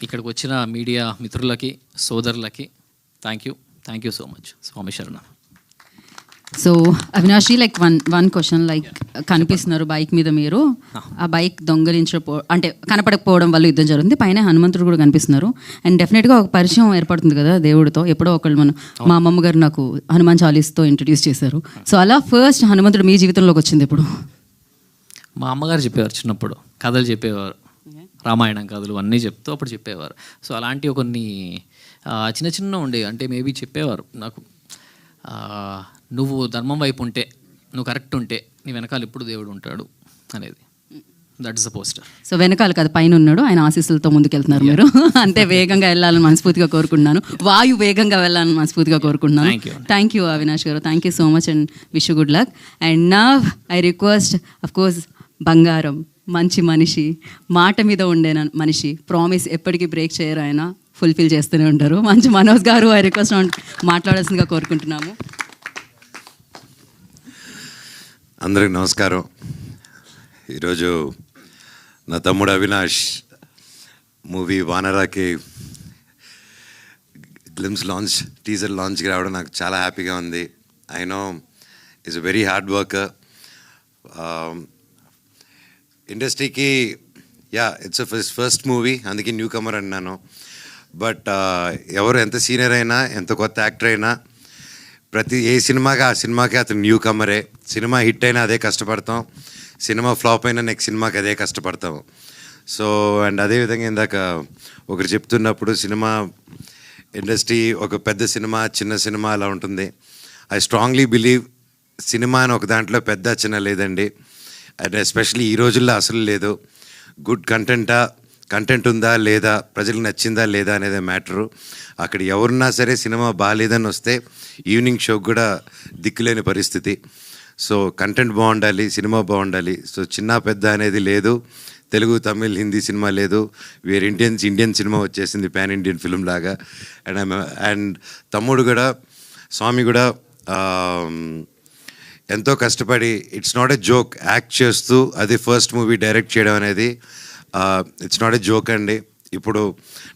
ఇక్కడికి వచ్చిన మీడియా మిత్రులకి, సోదరులకి థ్యాంక్ యూ సో మచ్. స్వామి శరణ. సో అవినాషి, లైక్ వన్ క్వశ్చన్, లైక్ కనిపిస్తున్నారు బైక్ మీద మీరు, ఆ బైక్ అంటే కనపడకపోవడం వల్ల యుద్ధం జరుగుతుంది, పైన హనుమంతుడు కూడా కనిపిస్తున్నారు. అండ్ డెఫినెట్గా ఒక పరిచయం ఏర్పడుతుంది కదా దేవుడితో. ఎప్పుడో ఒకళ్ళు మా అమ్మమ్మ గారు నాకు హనుమాన్ చాలీస్తో ఇంట్రడ్యూస్ చేశారు. సో అలా ఫస్ట్ హనుమంతుడు మీ జీవితంలోకి వచ్చింది ఎప్పుడు? మా అమ్మగారు చెప్పేవారు, చిన్నప్పుడు కథలు చెప్పేవారు, రామాయణం కథలు అన్నీ చెప్తూ అప్పుడు చెప్పేవారు. సో అలాంటివి కొన్ని చిన్న ఉండేవి. అంటే మేబీ చెప్పేవారు నాకు, నువ్వు ధర్మం వైపు ఉంటే, నువ్వు కరెక్ట్ ఉంటే నీ వెనకాల ఎప్పుడు దేవుడు ఉంటాడు అనేది. That is the poster. So వెనకాల కదా, పైన ఉన్నాడు, ఆయన ఆశీస్సులతో ముందుకెళ్తున్నారు మీరు. అంతే వేగంగా వెళ్ళాలని మనస్ఫూర్తిగా కోరుకుంటున్నాను, వాయు వేగంగా వెళ్ళాలని మనస్ఫూర్తిగా కోరుకుంటున్నాను. థ్యాంక్ యూ అవినాష్ గారు, thank you so much and wish good luck. And నా ఐ రిక్వెస్ట్, అఫ్ కోర్స్ బంగారం, మంచి మనిషి, మాట మీద ఉండే మనిషి, ప్రామిస్ ఎప్పటికీ బ్రేక్ చేయరు, ఆయన ఫుల్ఫిల్ చేస్తూనే ఉంటారు. మంచి మనోజ్ గారు ఐ రిక్వెస్ట్ మాట్లాడాల్సిందిగా కోరుకుంటున్నాము. అందరికి నమస్కారం. ఈరోజు నా తమ్ముడు అవినాష్ మూవీ వానరాకి గ్లిమ్స్ లాంచ్, టీజర్ లాంచ్కి రావడం నాకు చాలా హ్యాపీగా ఉంది. I know is a very hard worker. ఇండస్ట్రీకి ఇట్స్ ఫస్ట్ మూవీ, అందుకే న్యూ కమర్ అన్నాను. బట్ ఎవరు ఎంత సీనియర్ అయినా, ఎంత కొత్త యాక్టర్ అయినా, ఏ సినిమాకి ఆ సినిమాకి అతను న్యూ కమరే. సినిమా హిట్ అయినా అదే కష్టపడతాం, సినిమా ఫ్లాప్ అయినా నెక్స్ట్ సినిమాకి అదే కష్టపడతాం. సో అండ్ అదేవిధంగా ఇందాక ఒకరు చెప్తున్నప్పుడు, సినిమా ఇండస్ట్రీ ఒక పెద్ద సినిమా, చిన్న సినిమా అలా ఉంటుంది. ఐ స్ట్రాంగ్లీ బిలీవ్ సినిమా అని ఒక దాంట్లో పెద్ద చిన్న లేదండి. అండ్ ఎస్పెషలీ ఈ రోజుల్లో అసలు లేదు. గుడ్ కంటెంట్ ఉందా లేదా, ప్రజలకు నచ్చిందా లేదా అనేది మ్యాటరు. అక్కడ ఎవరున్నా సరే సినిమా బాగాలేదని వస్తే ఈవినింగ్ షోకి కూడా దిక్కులేని పరిస్థితి. సో కంటెంట్ బాగుండాలి, సినిమా బాగుండాలి. సో చిన్న పెద్ద అనేది లేదు, తెలుగు తమిళ్ హిందీ సినిమా లేదు, వేరే ఇండియన్ సినిమా వచ్చేసింది, పాన్ ఇండియన్ ఫిల్మ్ లాగా. అండ్ తమ్ముడు కూడా, స్వామి కూడా ఎంతో కష్టపడి, it's not a joke, act చేస్తూ అది ఫస్ట్ మూవీ డైరెక్ట్ చేయడం అనేది ఇట్స్ నాట్ ఎ జోక్ అండి. ఇప్పుడు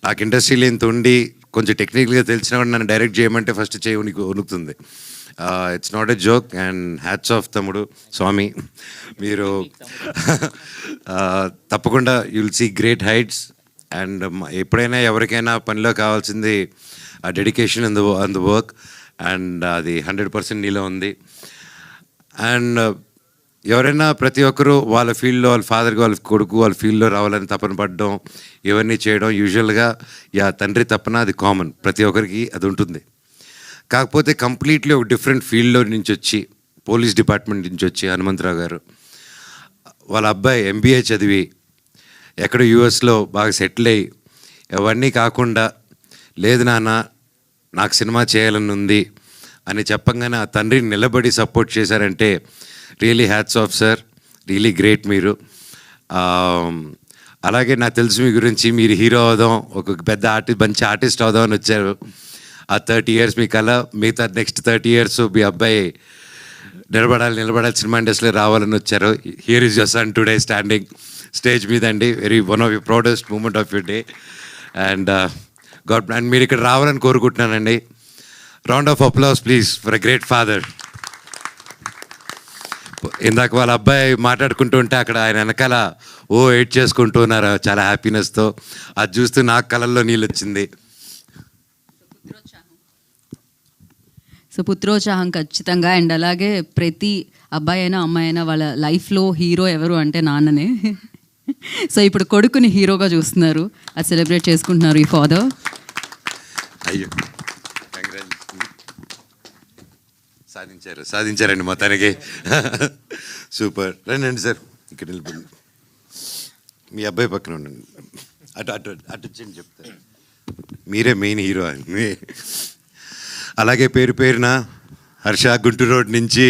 నాకు ఇండస్ట్రీలో ఇంత ఉండి కొంచెం టెక్నికల్గా తెలిసినా కూడా నన్ను డైరెక్ట్ చేయమంటే ఫస్ట్ చేయి ఉనుకుతుంది. It's not a joke. And hats off తమ్ముడు, స్వామి, మీరు తప్పకుండా you will see great heights. And ఎప్పుడైనా ఎవరికైనా పనిలో కావాల్సింది ఆ dedication on the work, and అది 100% నీలో ఉంది. అండ్ ఎవరైనా ప్రతి ఒక్కరూ వాళ్ళ ఫీల్డ్లో, వాళ్ళ ఫాదర్కి, వాళ్ళ కొడుకు వాళ్ళ ఫీల్డ్లో రావాలని తపన పడడం, ఇవన్నీ చేయడం యూజువల్గా తండ్రి తపన, అది కామన్, ప్రతి ఒక్కరికి అది ఉంటుంది. కాకపోతే కంప్లీట్లీ ఒక డిఫరెంట్ ఫీల్డ్లో నుంచి వచ్చి, పోలీస్ డిపార్ట్మెంట్ నుంచి వచ్చి హనుమంతరావు గారు వాళ్ళ అబ్బాయి MBA చదివి ఎక్కడో యూఎస్లో బాగా సెటిల్ అయ్యి, అవన్నీ కాకుండా లేదు నాన్న నాకు సినిమా చేయాలని ఉంది అని చెప్పంగానే ఆ తండ్రిని నిలబడి సపోర్ట్ చేశారంటే really hats off sir, really great మీరు. అలాగే నాకు తెలుసు మీ గురించి, మీరు హీరో అవుదాం, ఒక పెద్ద మంచి ఆర్టిస్ట్ అవుదాం అని వచ్చారు. ఆ 30 years మీ కళ, మిగతా నెక్స్ట్ 30 years మీ అబ్బాయి నిలబడాలి సినిమా ఇండస్ట్రీలో రావాలని వచ్చారు. Here is your son today standing stage మీద అండి. One of your proudest moment of your day. And and మీరు ఇక్కడ రావాలని కోరుకుంటున్నానండి. Round of applause please for a great father. ఇందాక వాళ్ళ అబ్బాయి మాట్లాడుకుంటూ ఉంటే అక్కడ ఆయన వెనకాల ఎయిట్ చేసుకుంటూ ఉన్నారు చాలా హ్యాపీనెస్తో. అది చూస్తూ నాకు కళ్ళల్లో నీళ్ళు వచ్చింది. సో పుత్రోత్సాహం ఖచ్చితంగా. అండ్ అలాగే ప్రతి అబ్బాయి అయినా అమ్మాయి అయినా వాళ్ళ లైఫ్లో హీరో ఎవరు అంటే నాన్ననే. సో ఇప్పుడు కొడుకుని హీరోగా చూస్తున్నారు, అది సెలబ్రేట్ చేసుకుంటున్నారు ఈ ఫాదర్. అయ్యో సాధించారండి మొత్తానికి. సూపర్. రండి సార్, ఇక్కడ నిలబడి మీ అబ్బాయి పక్కన ఉండండి. అటు వచ్చి చెప్తారు, మీరే మెయిన్ హీరో అని. అలాగే పేరున హర్ష గుంటూరు రోడ్ నుంచి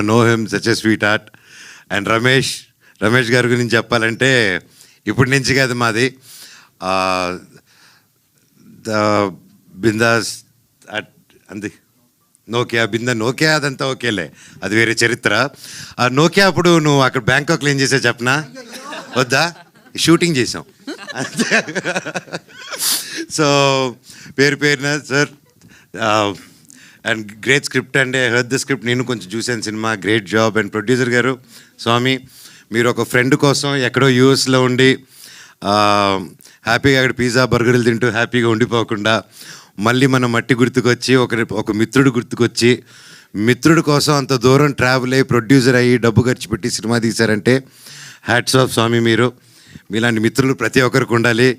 know him such a sweet heart. And Ramesh గారి గురించి చెప్పాలంటే ఇప్పటి నుంచి కాదు, మాది ద బిందాస్ అంది నోకియా అదంతా ఓకేలే, అది వేరే చరిత్ర. ఆ నోకియా అప్పుడు నువ్వు అక్కడ బ్యాంకాక్లో ఏం చేసావు చెప్పనా? వద్దా? షూటింగ్ చేసాం. సో పేరున సార్, అండ్ గ్రేట్ స్క్రిప్ట్ అండి. ఐ హర్డ్ ద స్క్రిప్ట్, నేను కొంచెం చూశాను cinema, great job. And producer గారు స్వామి, మీరు ఒక ఫ్రెండ్ కోసం ఎక్కడో యూఎస్లో ఉండి హ్యాపీగా అక్కడ పిజ్జా బర్గర్లు తింటూ హ్యాపీగా ఉండిపోకుండా మళ్ళీ మన మట్టి గుర్తుకొచ్చి ఒక మిత్రుడు గుర్తుకొచ్చి మిత్రుడి కోసం అంత దూరం ట్రావెల్ అయ్యి ప్రొడ్యూసర్ అయ్యి డబ్బు ఖర్చు పెట్టి సినిమా తీశారంటే హ్యాట్స్ ఆఫ్ స్వామి. మీలాంటి మిత్రులు ప్రతి ఒక్కరికి ఉండాలి.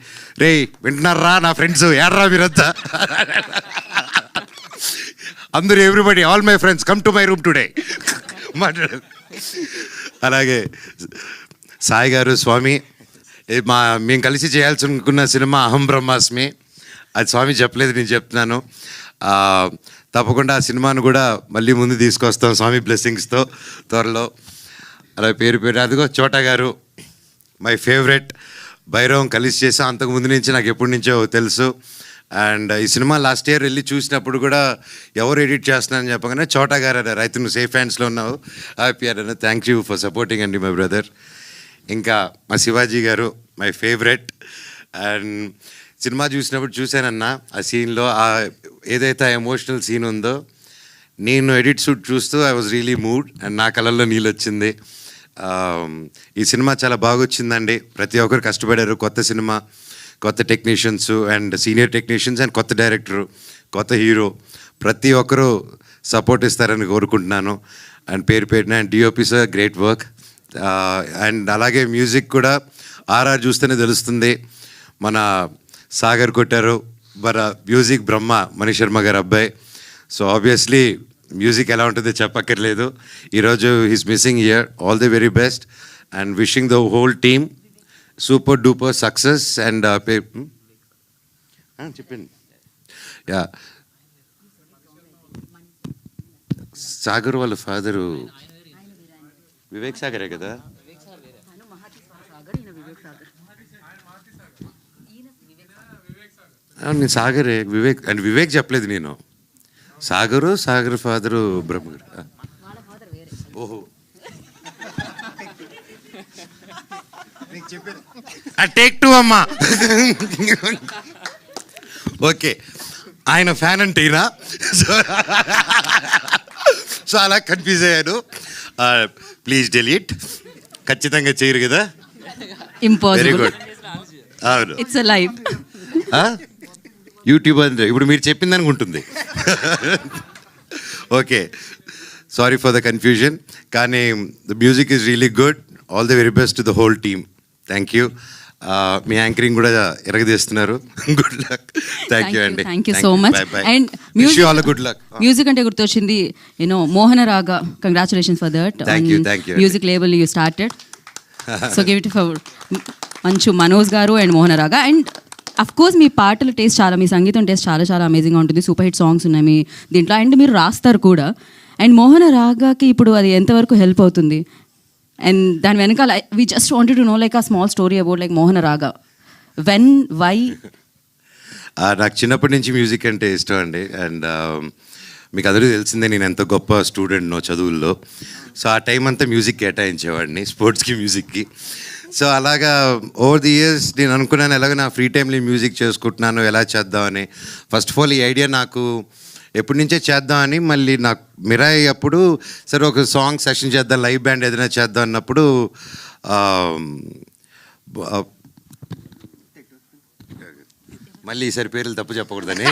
రే వింటున్నారా నా ఫ్రెండ్స్, ఏడ్రా మీరంతా, అందరూ everybody, all my friends come to my room today మాట్లాడు. అలాగే సాయి గారు, స్వామి, మేము కలిసి చేయాల్సి అనుకున్న సినిమా అహం బ్రహ్మాస్మి, అది స్వామి చెప్పలేదు, నేను చెప్తున్నాను. తప్పకుండా ఆ సినిమాను కూడా మళ్ళీ ముందు తీసుకొస్తాం స్వామి బ్లెస్సింగ్స్తో త్వరలో. అలా పేరు అదిగో చోటా గారు, మై ఫేవరెట్. భైరవం కలిసి చేసాం, అంతకుముందు నుంచి నాకు ఎప్పటి నుంచో తెలుసు. అండ్ ఈ సినిమా లాస్ట్ ఇయర్ వెళ్ళి చూసినప్పుడు కూడా ఎవరు ఎడిట్ చేస్తున్నారని చెప్పగానే చోటా గారు అన్నారు, అయితే నువ్వు సేఫ్ హ్యాండ్స్లో ఉన్నావు, హ్యాపీ అన్నారు. థ్యాంక్ యూ ఫర్ సపోర్టింగ్ అండి మై బ్రదర్. ఇంకా మా శివాజీ గారు, మై ఫేవరెట్. అండ్ సినిమా చూసినప్పుడు చూశానన్నా, ఆ సీన్లో ఏదైతే ఎమోషనల్ సీన్ ఉందో, నేను ఎడిట్ షూట్ చూస్తూ I was really mood, and నా కళ్ళల్లో నీళ్ళు వచ్చింది. ఈ సినిమా చాలా బాగా వచ్చిందండి, ప్రతి ఒక్కరు కష్టపడారు. కొత్త సినిమా, కొత్త technicians and senior technicians and కొత్త డైరెక్టరు, కొత్త హీరో, ప్రతి ఒక్కరూ సపోర్ట్ ఇస్తారని కోరుకుంటున్నాను. అండ్ పేరున and DOP sir, great work. And అలాగే మ్యూజిక్ కూడా ఆర్ఆర్ చూస్తేనే తెలుస్తుంది. మన సాగర్ కొట్టారు, మన మ్యూజిక్ బ్రహ్మ మనీష్ శర్మ గారు అబ్బాయి. సో ఆబ్వియస్లీ మ్యూజిక్ ఎలా ఉంటుందో చెప్పక్కర్లేదు. ఈరోజు he's missing here. All the very best and wishing the whole team super duper success. And చెప్పండి. యా సాగర్ వాళ్ళ ఫాదరు వివేక్ సాగరే కదా? నేను సాగరే, వివేక్ అండ్ వివేక్ చెప్పలేదు నేను. సాగర్ ఫాదరు బ్రహ్మగారు. ఓహో, టేక్ 2 అమ్మా. ఓకే, ఆయన ఫ్యాన్ అంటే ఈయన. సో అలా కన్ఫ్యూజ్ అయ్యాను. Please delete. ఖచ్చితంగా చేయరు కదా? Very impossible. గుడ్. అవును, ఇట్స్ అ లైవ్. యూట్యూబ్ అంటే ఇప్పుడు మీరు చెప్పింది అనుకుంటుంది. Okay, sorry for the confusion. కానీ the music is really good. All the very best to the whole team. Thank you. మీ యాంకరింగ్ కూడా ఎరగదీస్తున్నారు. Good luck. థ్యాంక్ యూ అండి. Thank you so much. And good luck. Music అంటే గుర్తొచ్చింది, Mohana Raga. Congratulations for that. Thank you, thank you. Music label you started. So give it for మంచు Manoj garu and మోహన రాగా. And of course మీ పాటల taste చాలా, మీ సంగీతం taste చాలా చాలా అమేజింగ్గా ఉంటుంది. సూపర్ హిట్ సాంగ్స్ ఉన్నాయి మీ దీంట్లో, అండ్ మీరు రాస్తారు కూడా. అండ్ మోహన రాగాకి ఇప్పుడు అది ఎంతవరకు హెల్ప్ అవుతుంది? అండ్ దాని వెనకాల we just wanted to know like a small story about like Mohana Raga. When, why? నాకు చిన్నప్పటి నుంచి మ్యూజిక్ అంటే ఇష్టం అండి. అండ్ మీకు అందరూ తెలిసిందే నేను ఎంత గొప్ప స్టూడెంట్నో చదువుల్లో. సో ఆ టైం అంతా మ్యూజిక్ కేటాయించేవాడిని, స్పోర్ట్స్కి, మ్యూజిక్కి. సో అలాగా ఓవర్ ది ఇయర్స్ నేను అనుకున్నాను ఎలాగో నా ఫ్రీ టైంలో మ్యూజిక్ చేసుకుంటున్నాను, ఎలా చేద్దామని. ఫస్ట్ ఆఫ్ ఆల్ ఈ ఐడియా నాకు ఎప్పటి నుంచే చేద్దామని. మళ్ళీ నాకు మిరాయి అప్పుడు సరే ఒక సాంగ్ సెషన్ చేద్దాం, లైవ్ బ్యాండ్ ఏదైనా చేద్దాం అన్నప్పుడు మళ్ళీ ఈసారి పేర్లు తప్పు చెప్పకూడదని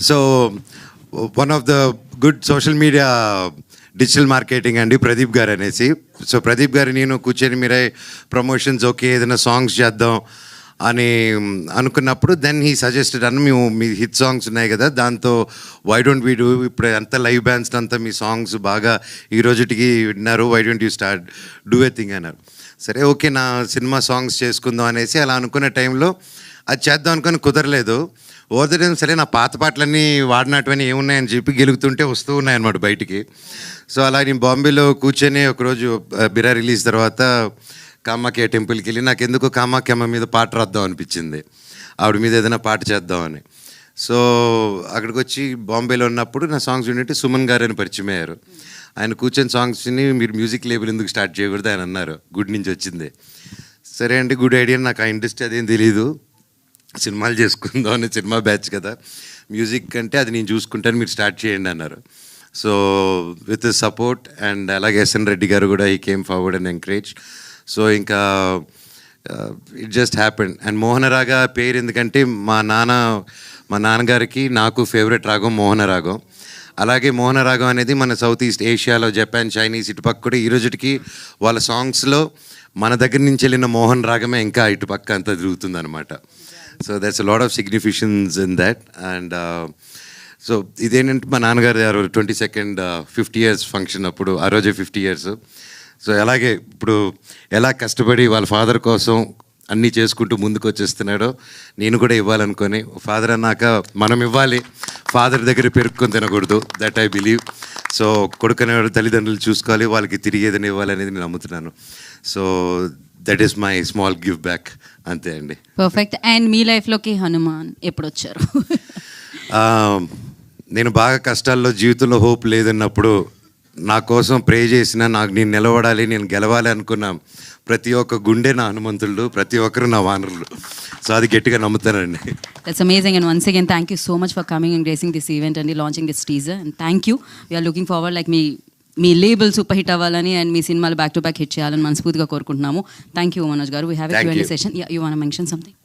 so one of the good social media digital marketing అండి ప్రదీప్ గారు అనేసి. సో ప్రదీప్ గారు నేను కూర్చొని మీరే ప్రమోషన్స్ ఓకే ఏదైనా సాంగ్స్ చేద్దాం అని అనుకున్నప్పుడు దెన్ హీ సజెస్టెడ్ అన్న మేము మీ హిట్ సాంగ్స్ ఉన్నాయి కదా దాంతో వై డోంట్ వీ డూ, ఇప్పుడు అంతా లైవ్ బ్యాండ్స్ అంతా మీ సాంగ్స్ బాగా ఈ రోజుటికి విన్నారు, why don't you start do a thing అన్నారు. సరే ఓకే నా సినిమా సాంగ్స్ చేసుకుందాం అనేసి అలా అనుకునే టైంలో అది చేద్దాం అనుకొని కుదరలేదు. ఓవర్ ద టైం సరే నా పాత పాటలన్నీ వాడినటువన్నీ ఏమున్నాయని చెప్పి గెలుగుతుంటే వస్తూ ఉన్నాయన్నమాట బయటికి. సో అలా నేను బాంబేలో కూర్చొని ఒకరోజు బిరా రిలీజ్ తర్వాత కామాఖ్య టెంపుల్కి వెళ్ళి నాకు ఎందుకు కామాఖ్యమ్మ మీద పాట రాద్దాం అనిపించింది, ఆవిడ మీద ఏదైనా పాట చేద్దామని. సో అక్కడికి వచ్చి బాంబేలో ఉన్నప్పుడు నా సాంగ్స్ వింటే సుమన్ గారు అని పరిచయం అయ్యారు. ఆయన కూర్చొని సాంగ్స్ని మీరు మ్యూజిక్ లేబుల్ ఎందుకు స్టార్ట్ చేయకూడదు ఆయన అన్నారు, గుడ్ నుంచి వచ్చింది. సరే అండి గుడ్ ఐడియా, నాకు ఆ ఇండస్ట్రీ అదేం తెలీదు, సినిమాలు చేసుకుందాం అని, సినిమా బ్యాచ్ కదా, మ్యూజిక్ అంటే అది నేను చూసుకుంటాను మీరు స్టార్ట్ చేయండి అన్నారు. సో విత్ సపోర్ట్ అండ్ అలాగే ఎస్ఎన్ రెడ్డి గారు కూడా ఈ came forward and encourage. So ఇంకా ఇట్ జస్ట్ హ్యాపెండ్. అండ్ మోహన రాగా పేరు ఎందుకంటే మా నాన్నగారికి నాకు ఫేవరెట్ రాగం మోహన రాగం. అలాగే మోహన రాగం అనేది మన సౌత్ ఈస్ట్ ఏషియాలో జపాన్, చైనీస్ ఇటుపక్క కూడా ఈ రోజుకి వాళ్ళ సాంగ్స్లో మన దగ్గర నుంచి వెళ్ళిన మోహన్ రాగమే ఇంకా ఇటుపక్క అంతా తిరుగుతుంది అనమాట. So that's a lot of significance in that. And so ఇదేంటంటే మా నాన్నగారు 22nd 50 years ఫంక్షన్ అప్పుడు, ఆ రోజే 50 years. సో అలాగే ఇప్పుడు ఎలా కష్టపడి వాళ్ళ ఫాదర్ కోసం అన్నీ చేసుకుంటూ ముందుకు వచ్చేస్తున్నాడో నేను కూడా ఇవ్వాలనుకొని, ఫాదర్ అన్నాక మనం ఇవ్వాలి, ఫాదర్ దగ్గర పెరుక్కొని తినకూడదు, దట్ ఐ బిలీవ్. సో కొడుకునేవాడు తల్లిదండ్రులు చూసుకోవాలి, వాళ్ళకి తిరిగి ఏదైనా ఇవ్వాలనేది నేను నమ్ముతున్నాను. So that is my small give back, అంతే అండి. పర్ఫెక్ట్. అండ్ మీ లైఫ్లోకి హనుమాన్ ఎప్పుడు వచ్చారు? నేను బాగా కష్టాల్లో, జీవితంలో హోప్ లేదన్నప్పుడు నా కోసం ప్రే చేసిన, నాకు నేను నిలబడాలి, నేను గెలవాలి అనుకున్నా ప్రతి ఒక్క గుండె నా హనుమంతుడు, ప్రతి ఒక్కరు నా వానరులు. సో అది గట్టిగా నమ్ముతానండి. That's amazing, and once again thank you so much for coming and gracing this event and launching this teaser, and thank you. We are looking forward like me label super hit అవ్వాలని and మీ సినిమాలు back to back hit చేయాలని మనస్ఫూర్తిగా కోరుకుంటున్నాము. Thank you Manoj గారు. We have a Q&A session. You want to mention something?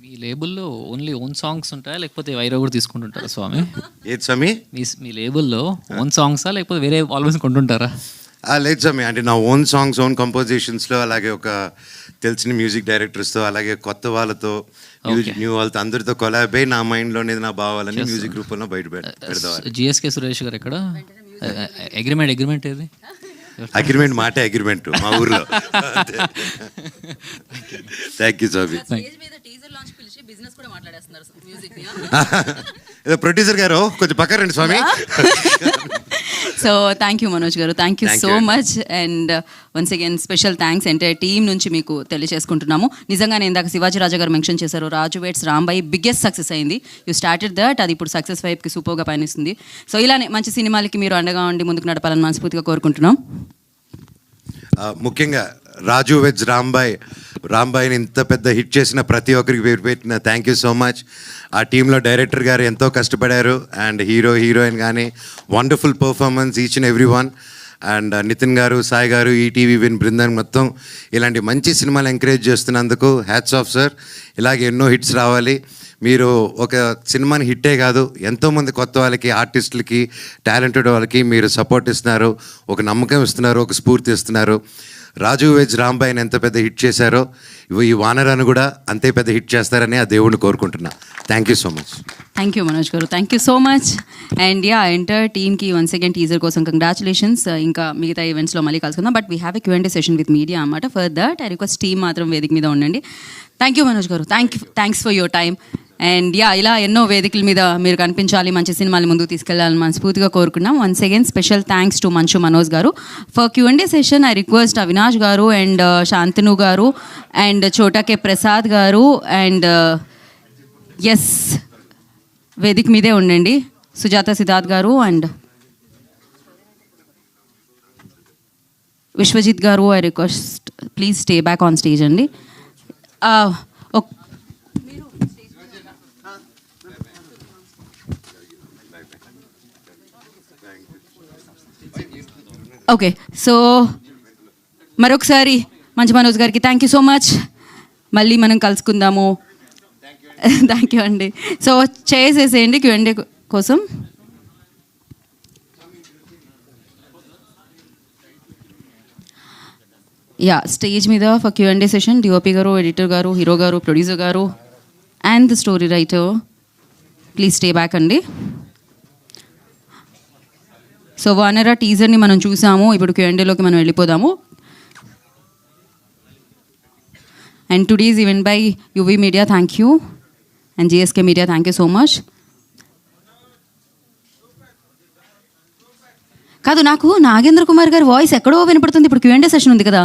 మీ లేబుల్లో only own songs ఉంటాయా లేకపోతే వైరా కూడా తీసుకుంటుంటారా స్వామి? ఏది స్వామి? మీ లేబుల్లో ఓన్ సాంగ్సా లేకపోతే వేరే ఆల్వేస్ కొంటుంటారా? లేదు స్వామి, అంటే నా ఓన్ సాంగ్స్, ఓన్ కంపోజిషన్స్లో, అలాగే ఒక తెలిసిన మ్యూజిక్ డైరెక్టర్స్తో, అలాగే కొత్త వాళ్ళతో, న్యూ వాళ్ళతో అందరితో కొలాబ్ అయ్యి నా మైండ్లోనేది నా భావాలని మ్యూజిక్ రూపంలో బయట పెడతాం. GSK సురేష్ గారు ఎక్కడ? అగ్రిమెంట్ ఏది? అగ్రిమెంట్ మాటే అగ్రిమెంట్ మా ఊర్లో. థ్యాంక్ యూ స్వామి. ఏదో ప్రొడ్యూసర్ గారు కొంచెం పక్కన రండి స్వామి. సో థ్యాంక్ యూ మనోజ్ గారు, thank you so much. And once again special thanks entire team నుంచి మీకు తెలియజేసుకుంటున్నాము. నిజంగానే ఇందాక శివాజీ రాజా గారు మెన్షన్ చేశారు, రాజు వెడ్స్ రాంబాయి బిగ్గెస్ట్ సక్సెస్ అయింది. యూ స్టార్టెడ్ దట్, అది ఇప్పుడు సక్సెస్ వైపుకి సూపర్గా పయనిస్తుంది. సో ఇలానే మంచి సినిమాలకి మీరు అండగా ఉండి ముందుకు నడపాలని మనస్ఫూర్తిగా కోరుకుంటున్నాం. ముఖ్యంగా రాజు వెజ్ రాంబాయిని ఇంత పెద్ద హిట్ చేసిన ప్రతి ఒక్కరికి పేరు పెట్టిన థ్యాంక్ యూ సో మచ్. ఆ టీంలో డైరెక్టర్ గారు ఎంతో కష్టపడారు, అండ్ హీరోయిన్ కానీ wonderful performance each and every one. And Nithin garu, Sai గారు, ఈటీవీ విన్ బృందం మొత్తం ఇలాంటి మంచి సినిమాలు ఎంకరేజ్ చేస్తున్నందుకు హ్యాట్స్ ఆఫ్ సార్. ఇలాగే ఎన్నో హిట్స్ రావాలి. మీరు ఒక సినిమాని హిట్టే కాదు, ఎంతోమంది కొత్త వాళ్ళకి, ఆర్టిస్టులకి, టాలెంటెడ్ వాళ్ళకి మీరు సపోర్ట్ ఇస్తున్నారు, ఒక నమ్మకం ఇస్తున్నారు, ఒక స్ఫూర్తి ఇస్తున్నారు. రాజు వెజ్ రాంబాయిని ఎంత పెద్ద హిట్ చేశారో ఈ వానరాను కూడా అంతే పెద్ద హిట్ చేస్తారని ఆ దేవుడిని కోరుకుంటున్నా. Thank you so much. Thank you Manoj గారు, thank you so much. And yeah, entire టీమ్కి వన్స్ అగైన్ టీజర్ కోసం కంగ్రాచులేషన్స్. ఇంకా మిగతా ఈవెంట్స్లో మళ్ళీ కలుసుకుందాం. But we have a Q&A session with media అన్నమాట. For that I request team మాత్రం వేదిక మీద ఉండండి. థ్యాంక్ యూ మనోజ్ గారు, thanks for your time. And yeah, ఇలా ఎన్నో వేదికల మీద మీరు కనిపించాలి, మంచి సినిమాలు ముందుకు తీసుకెళ్లాలని మనస్ఫూర్తిగా కోరుకున్నాం. Once again special thanks to Manchu Manoj గారు. For Q&A session I request Avinash గారు అండ్ శాంతను గారు అండ్ చోటాకే ప్రసాద్ గారు అండ్ ఎస్ వేదిక మీదే ఉండండి. సుజాత సిద్ధార్థ్ గారు and Vishwajit garu, I request please stay back on stage అండి. ఓకే, సో మరొకసారి మంచి మనోజ్ గారికి థ్యాంక్ యూ సో మచ్. మళ్ళీ మనం కలుసుకుందాము. థ్యాంక్ యూ అండి. సో చేసేసేయండి Q&A కోసం. యా, స్టేజ్ మీద ఫర్ Q&A సెషన్ డిఓపి గారు, ఎడిటర్ గారు, హీరో గారు, producer garu and the story writer. Please stay back అండి. సో వానరా టీజర్ని మనం చూసాము, ఇప్పుడు Q&Aలోకి మనం వెళ్ళిపోదాము. And today's event by UV media, thank you. And GSK media, thank you so much. కాదు, నాకు నాగేంద్ర కుమార్ గారి వాయిస్ ఎక్కడో వినపడుతుంది. ఇప్పుడు Q&A సెషన్ ఉంది కదా,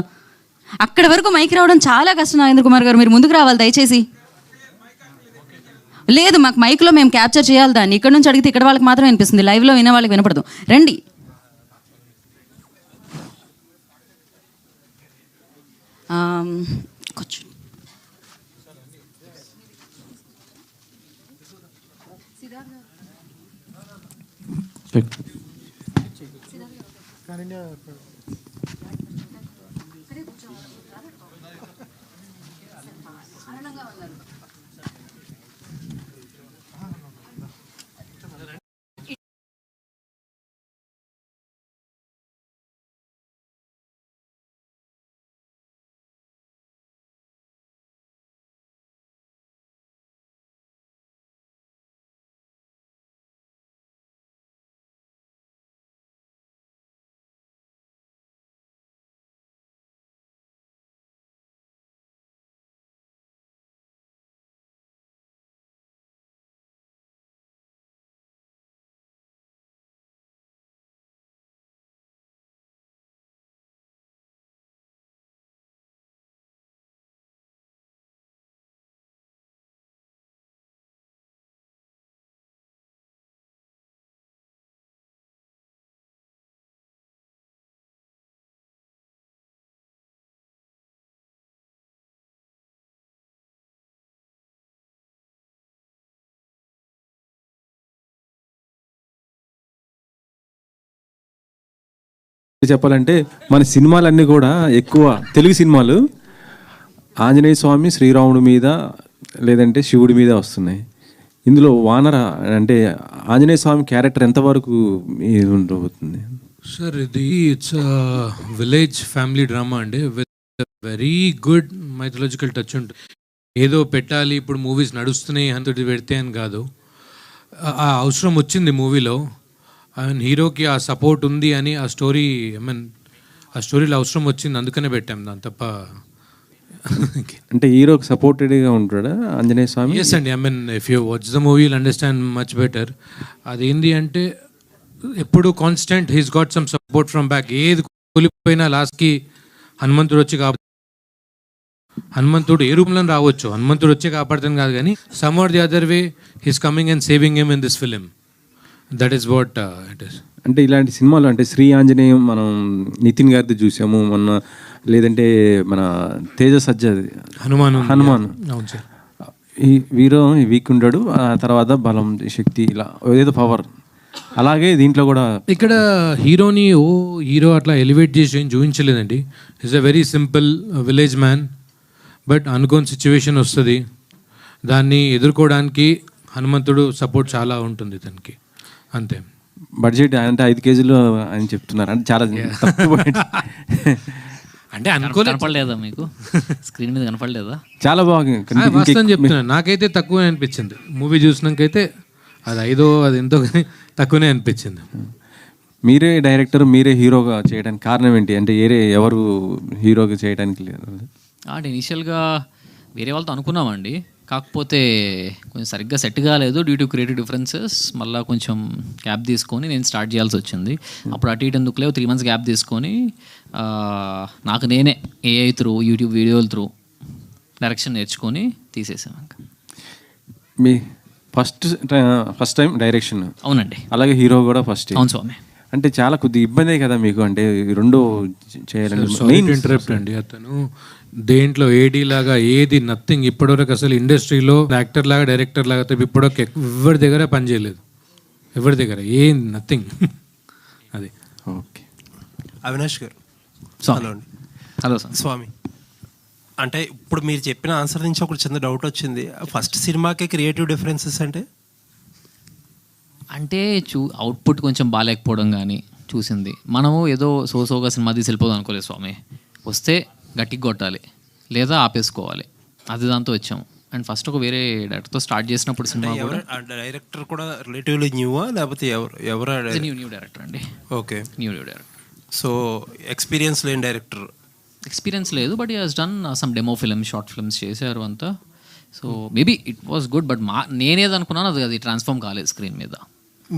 అక్కడ వరకు మైక్ రావడం చాలా కష్టం. నాగేంద్ర కుమార్ గారు మీరు ముందుకు రావాలి దయచేసి. లేదు, మాకు మైక్లో మేము క్యాప్చర్ చేయాలి దాన్ని. ఇక్కడ నుంచి అడిగితే ఇక్కడ వాళ్ళకి మాత్రం వినిపిస్తుంది, లైవ్లో వినే వాళ్ళకి వినపడదు. రండి. కొంచెం చెప్పాలంటే మన సినిమాలన్నీ కూడా ఎక్కువ తెలుగు సినిమాలు ఆంజనేయ స్వామి, శ్రీరాముడి మీద లేదంటే శివుడి మీద వస్తున్నాయి. ఇందులో వానర అంటే ఆంజనేయ స్వామి క్యారెక్టర్ ఎంతవరకు ఉండబోతుంది సార్? ఇది ఇట్స్ విలేజ్ ఫ్యామిలీ డ్రామా అండి, with very good mythological touch ఉంటుంది. ఏదో పెట్టాలి ఇప్పుడు మూవీస్ నడుస్తున్నాయి అంతటి పెడితే అని కాదు, ఆ అవసరం వచ్చింది మూవీలో. అండ్ హీరోకి ఆ సపోర్ట్ ఉంది అని ఆ స్టోరీ, ఐ మీన్ ఆ స్టోరీలో అవసరం వచ్చింది, అందుకనే పెట్టాం దాని తప్ప. అంటే హీరోకి సపోర్టెడ్గా ఉంటాడా ఆంజనేయ స్వామి? ఎస్ అండి, I mean if you watch the movie will understand much better. అదేంటి అంటే ఎప్పుడు constant he's got some support from back. ఏది కూలిపోయినా లాస్ట్కి హనుమంతుడు వచ్చి హనుమంతుడు ఏ రూపంలో రావచ్చు, హనుమంతుడు వచ్చి కాపాడుతాను కాదు, కానీ some are the other way he's coming and saving him in this film. That is what it is. అంటే ఇలాంటి సినిమాలు అంటే శ్రీ ఆంజనేయం మనం నితిన్ గారిది చూసాము మొన్న, లేదంటే మన తేజ సజ్జది హనుమాన్. అవును సార్. ఈ వీరో వీక్ ఉంటాడు, ఆ తర్వాత బలం శక్తి ఇలా ఏదో పవర్. అలాగే దీంట్లో కూడా ఇక్కడ హీరోని హీరో అట్లా ఎలివేట్ చేసి ఏం చూపించలేదండి. Is a very simple village man, but అనుకోని సిచ్యువేషన్ వస్తుంది, దాన్ని ఎదుర్కోవడానికి హనుమంతుడు సపోర్ట్ చాలా ఉంటుంది తనకి, అంతే. బడ్జెట్ అంటే 5 కేజీలు అని చెప్తున్నారు, అంటే చాలా తక్కువ. అంటే అనుకోలేదు. కనపడలేదా మీకు స్క్రీన్ మీద కనపడలేదా? చాలా బాగా వాస్తవం చెప్తున్నాను, నాకైతే తక్కువే అనిపించింది. మూవీ చూసినాకైతే అది అది ఎంతో తక్కువనే అనిపించింది. మీరే డైరెక్టర్, మీరే హీరోగా చేయడానికి కారణం ఏంటి? అంటే ఎవరు హీరోగా చేయడానికి లేదు? అంటే ఇనిషియల్గా వేరే వాళ్ళతో అనుకున్నామండి, కాకపోతే కొంచెం సరిగ్గా సెట్ కాలేదు డ్యూ టు క్రియేటివ్ డిఫరెన్సెస్. మళ్ళీ కొంచెం గ్యాప్ తీసుకొని నేను స్టార్ట్ చేయాల్సి వచ్చింది. అప్పుడు అటు ఇటు ఎందుకు లేవు 3 months గ్యాప్ తీసుకొని నాకు నేనే ఏఐ త్రూ, యూట్యూబ్ వీడియోల త్రూ డైరెక్షన్ నేర్చుకొని తీసేసాను. ఇంకా మీ ఫస్ట్ టైం డైరెక్షన్? అవునండి. అలాగే హీరో కూడా ఫస్ట్? అవును స్వామి. అంటే చాలా కొద్దిగా ఇబ్బందే కదా మీకు, అంటే రెండు చేయాలంటే? ఇంటరప్ట్ అండి, అతను దేంట్లో ఏడీ లాగా ఏది నథింగ్ ఇప్పటివరకు అసలు ఇండస్ట్రీలో యాక్టర్ లాగా డైరెక్టర్ లాగా ఇప్పటివరకు ఎవరి దగ్గర పని చేయలేదు, ఎవరి దగ్గర ఏం నథింగ్. అది ఓకే. అవినాష్ గారు, హలో అండి. Hello sir. స్వామి, అంటే ఇప్పుడు మీరు చెప్పిన ఆన్సర్ నుంచి ఒక చిన్న డౌట్ వచ్చింది. ఫస్ట్ సినిమాకే క్రియేటివ్ డిఫరెన్సెస్ అంటే అవుట్పుట్ కొంచెం బాగాలేకపోవడం కానీ చూసింది. మనము ఏదో సోగా సినిమా తీసి వెళ్ళిపోదాం అనుకోలేదు స్వామి. వస్తే గట్టిగా కొట్టాలి లేదా ఆపేసుకోవాలి, అది దాంతో వచ్చాము. అండ్ ఫస్ట్ ఒక వేరే డైరెక్టర్తో స్టార్ట్ చేసినప్పుడు సినిమా డైరెక్టర్ కూడా రిలేటివ్లీ న్యూవా లేకపోతే ఎవరు? న్యూ డైరెక్టర్ అండి. Okay, new director. So experience లేని డైరెక్టర్? ఎక్స్పీరియన్స్ లేదు, but he has done some demo film, short films చేశారు అంతా. So maybe it was good, but నేనేదనుకున్నాను అది ట్రాన్స్ఫార్మ్ కాలేదు స్క్రీన్ మీద.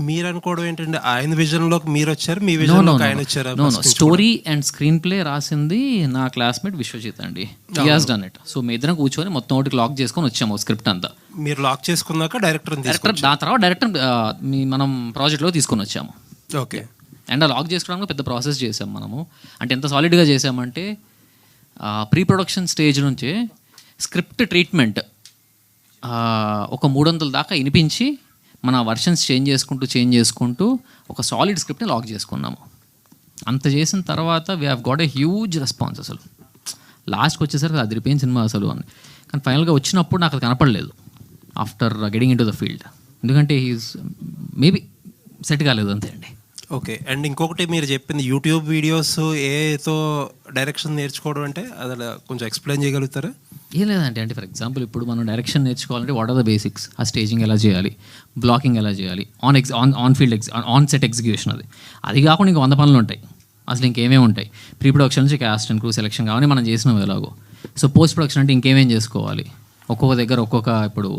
మీరు అనుకోవడం ఏంటంటే ఆయన విజన్లోకి మీరు వచ్చారు, మీ విజన్లోకి ఆయన వచ్చారు? స్టోరీ అండ్ స్క్రీన్ ప్లే రాసింది నా క్లాస్మేట్ విశ్వజిత్ అండి. He has done it. So మీ ఇద్దరం కూర్చొని మొత్తం ఒకటి లాక్ చేసుకొని వచ్చాము స్క్రిప్ట్ అంతా. మీరు లాక్ చేసుకున్నాక డైరెక్టర్ దాని తర్వాత డైరెక్టర్ మనం ప్రాజెక్ట్లో తీసుకొని వచ్చాము. ఓకే. అండ్ లాక్ చేసుకోవడానికి పెద్ద ప్రాసెస్ చేసాం మనము. అంటే ఎంత సాలిడ్గా చేసామంటే ప్రీ ప్రొడక్షన్ స్టేజ్ నుంచి స్క్రిప్ట్ ట్రీట్మెంట్ ఒక 300 దాకా వినిపించి మన వర్షన్స్ చేంజ్ చేసుకుంటూ ఒక సాలిడ్ స్క్రిప్ట్ని లాక్ చేసుకున్నాము. అంత చేసిన తర్వాత we have got a huge response. అసలు లాస్ట్కి వచ్చేసరికి అది రిపేన్ సినిమా అసలు అని. కానీ ఫైనల్గా వచ్చినప్పుడు నాకు అది కనపడలేదు after getting in to the field, ఎందుకంటే హీఈస్ మేబీ సెట్ కాలేదు అంతే అండి. ఓకే. అండ్ ఇంకొకటి మీరు చెప్పింది యూట్యూబ్ వీడియోస్ ఏతో డైరెక్షన్ నేర్చుకోవడం అంటే అది కొంచెం ఎక్స్ప్లెయిన్ చేయగలుగుతారా? ఏం లేదంటే అంటే ఫర్ ఎగ్జాంపుల్ ఇప్పుడు మనం డైరెక్షన్ నేర్చుకోవాలంటే వాట్ ఆర్ ద బేసిక్స్, ఆ స్టేజింగ్ ఎలా చేయాలి, బ్లాకింగ్ ఎలా చేయాలి, on field on set execution, అది కాకుండా ఇంకా 100 పనులు ఉంటాయి. అసలు ఇంకేమేమి ఉంటాయి, ప్రీ ప్రొడక్షన్ నుంచి క్యాస్ట్ అండ్ క్రూ సెలెక్షన్ కావాలి మనం చేసినాం ఎలాగో. సో పోస్ట్ ప్రొడక్షన్ అంటే ఇంకేమేం చేసుకోవాలి, ఒక్కొక్క దగ్గర ఇప్పుడు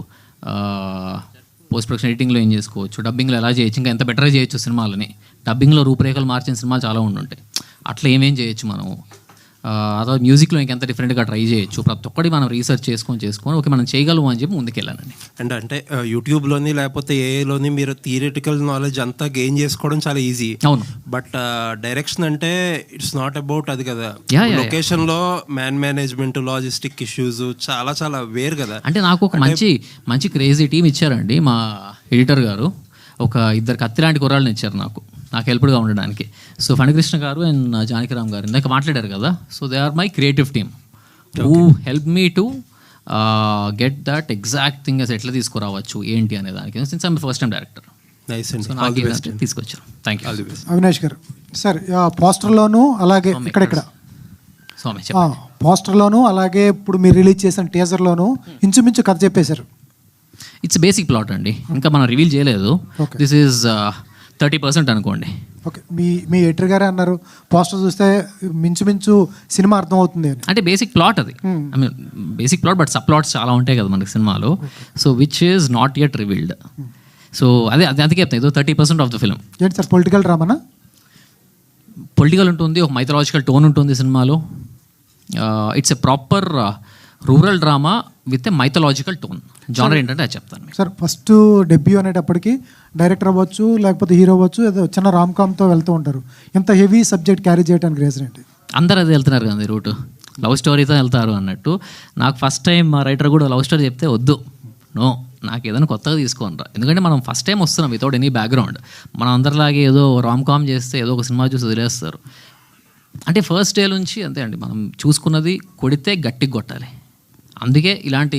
పోస్ట్ ప్రొడక్షన్ ఎడిటింగ్లో ఏం చేసుకోవచ్చు, డబ్బింగ్లో ఎలా చేయొచ్చు, ఇంకా ఎంత బెటర్గా చేయొచ్చు సినిమాలని. డబ్బింగ్లో రూపురేఖలు మార్చిన సినిమాలు చాలా ఉంటాయి. అట్లా ఏమేం చేయొచ్చు మనము. అదో మ్యూజిక్లో ఇంకెంత డిఫరెంట్గా ట్రై చేయొచ్చు. ప్రతి ఒక్కటి మనం రీసెర్చ్ చేసుకొని ఓకే మనం చేయగలము అని చెప్పి ముందుకెళ్ళానండి. అండ్ అంటే యూట్యూబ్లోని లేకపోతే ఏఐలోని మీరు థియరిటికల్ నాలెడ్జ్ అంతా గెయిన్ చేసుకోవడం చాలా ఈజీ. అవును. బట్ డైరెక్షన్ అంటే ఇట్స్ నాట్ అబౌట్ అది కదా. లొకేషన్లో మేనేజ్మెంట్, లాజిస్టిక్ ఇష్యూస్ చాలా చాలా వేరు కదా. అంటే నాకు ఒక మంచి క్రేజీ టీం ఇచ్చారండి మా ఎడిటర్ గారు. ఒక 2 కత్తి లాంటి కుర్రాళ్ళని ఇచ్చారు నాకు హెల్ప్గా ఉండడానికి. సో ఫణికృష్ణ గారు అండ్ జానకిరామ్ గారు ఇందాక మాట్లాడారు కదా. So they are my creative team who help me to get that exact thing అసలు ఎట్లా తీసుకురావచ్చు ఏంటి అనే దానికి. Since I'm first time director. తీసుకొచ్చారు. Thank you. అవినాష్ గారు సార్, పోస్టర్లోను అలాగే ఇక్కడ పోస్టర్లోను అలాగే ఇప్పుడు మీరు రిలీజ్ చేసిన టీజర్లోను ఇంచుమించు కథ చెప్పేశారు. ఇట్స్ బేసిక్ ప్లాట్ అండి, ఇంకా మనం రివీల్ చేయలేదు. దిస్ ఈజ్ 30% అనుకోండి. ఓకే, మీ ఎడిటర్ గారే అన్నారు పోస్టర్ చూస్తే మించుమించు సినిమా అర్థం అవుతుంది అని. అంటే బేసిక్ ప్లాట్ అది, I mean basic plot, but sub plots చాలా ఉంటాయి కదా మనకి సినిమాలో. So which is not yet revealed. So అదే అందుకే చెప్తాను, ఇదో 30% ఆఫ్ ద ఫిల్మ్. ఏంటి సార్, పొలిటికల్ డ్రామానా? పొలిటికల్ ఉంటుంది, ఒక మైథలాజికల్ టోన్ ఉంటుంది సినిమాలో. It's a proper rural drama with a mythological tone. Genre ఏంటంటే అది చెప్తాను సార్. ఫస్ట్ డెబ్యూ అనేటప్పటికి డైరెక్టర్ అవ్వచ్చు, లేకపోతే హీరో అవ్వచ్చు, ఏదో చిన్న రామ్కామ్తో వెళ్తూ ఉంటారు. ఇంత హెవీ సబ్జెక్ట్ క్యారీ చేయడానికి రీజన్ ఏంటి? అందరు అదే వెళ్తున్నారు కదా రూట్, లవ్ స్టోరీతో వెళ్తారు అన్నట్టు. నాకు ఫస్ట్ టైం మా రైటర్ కూడా లవ్ స్టోరీ చెప్తే వద్దు, నో, నాకు ఏదైనా కొత్తగా తీసుకోనరా. ఎందుకంటే మనం ఫస్ట్ టైం వస్తున్నాం వితౌట్ ఎనీ బ్యాక్గ్రౌండ్. మనం అందరిలాగే ఏదో రామ్కామ్ చేస్తే ఏదో ఒక సినిమా చూసి వదిలేస్తారు. అంటే ఫస్ట్ డే నుంచి అంతే అండి, మనం చూసుకున్నది కొడితే గట్టిగా కొట్టాలి. అందుకే ఇలాంటి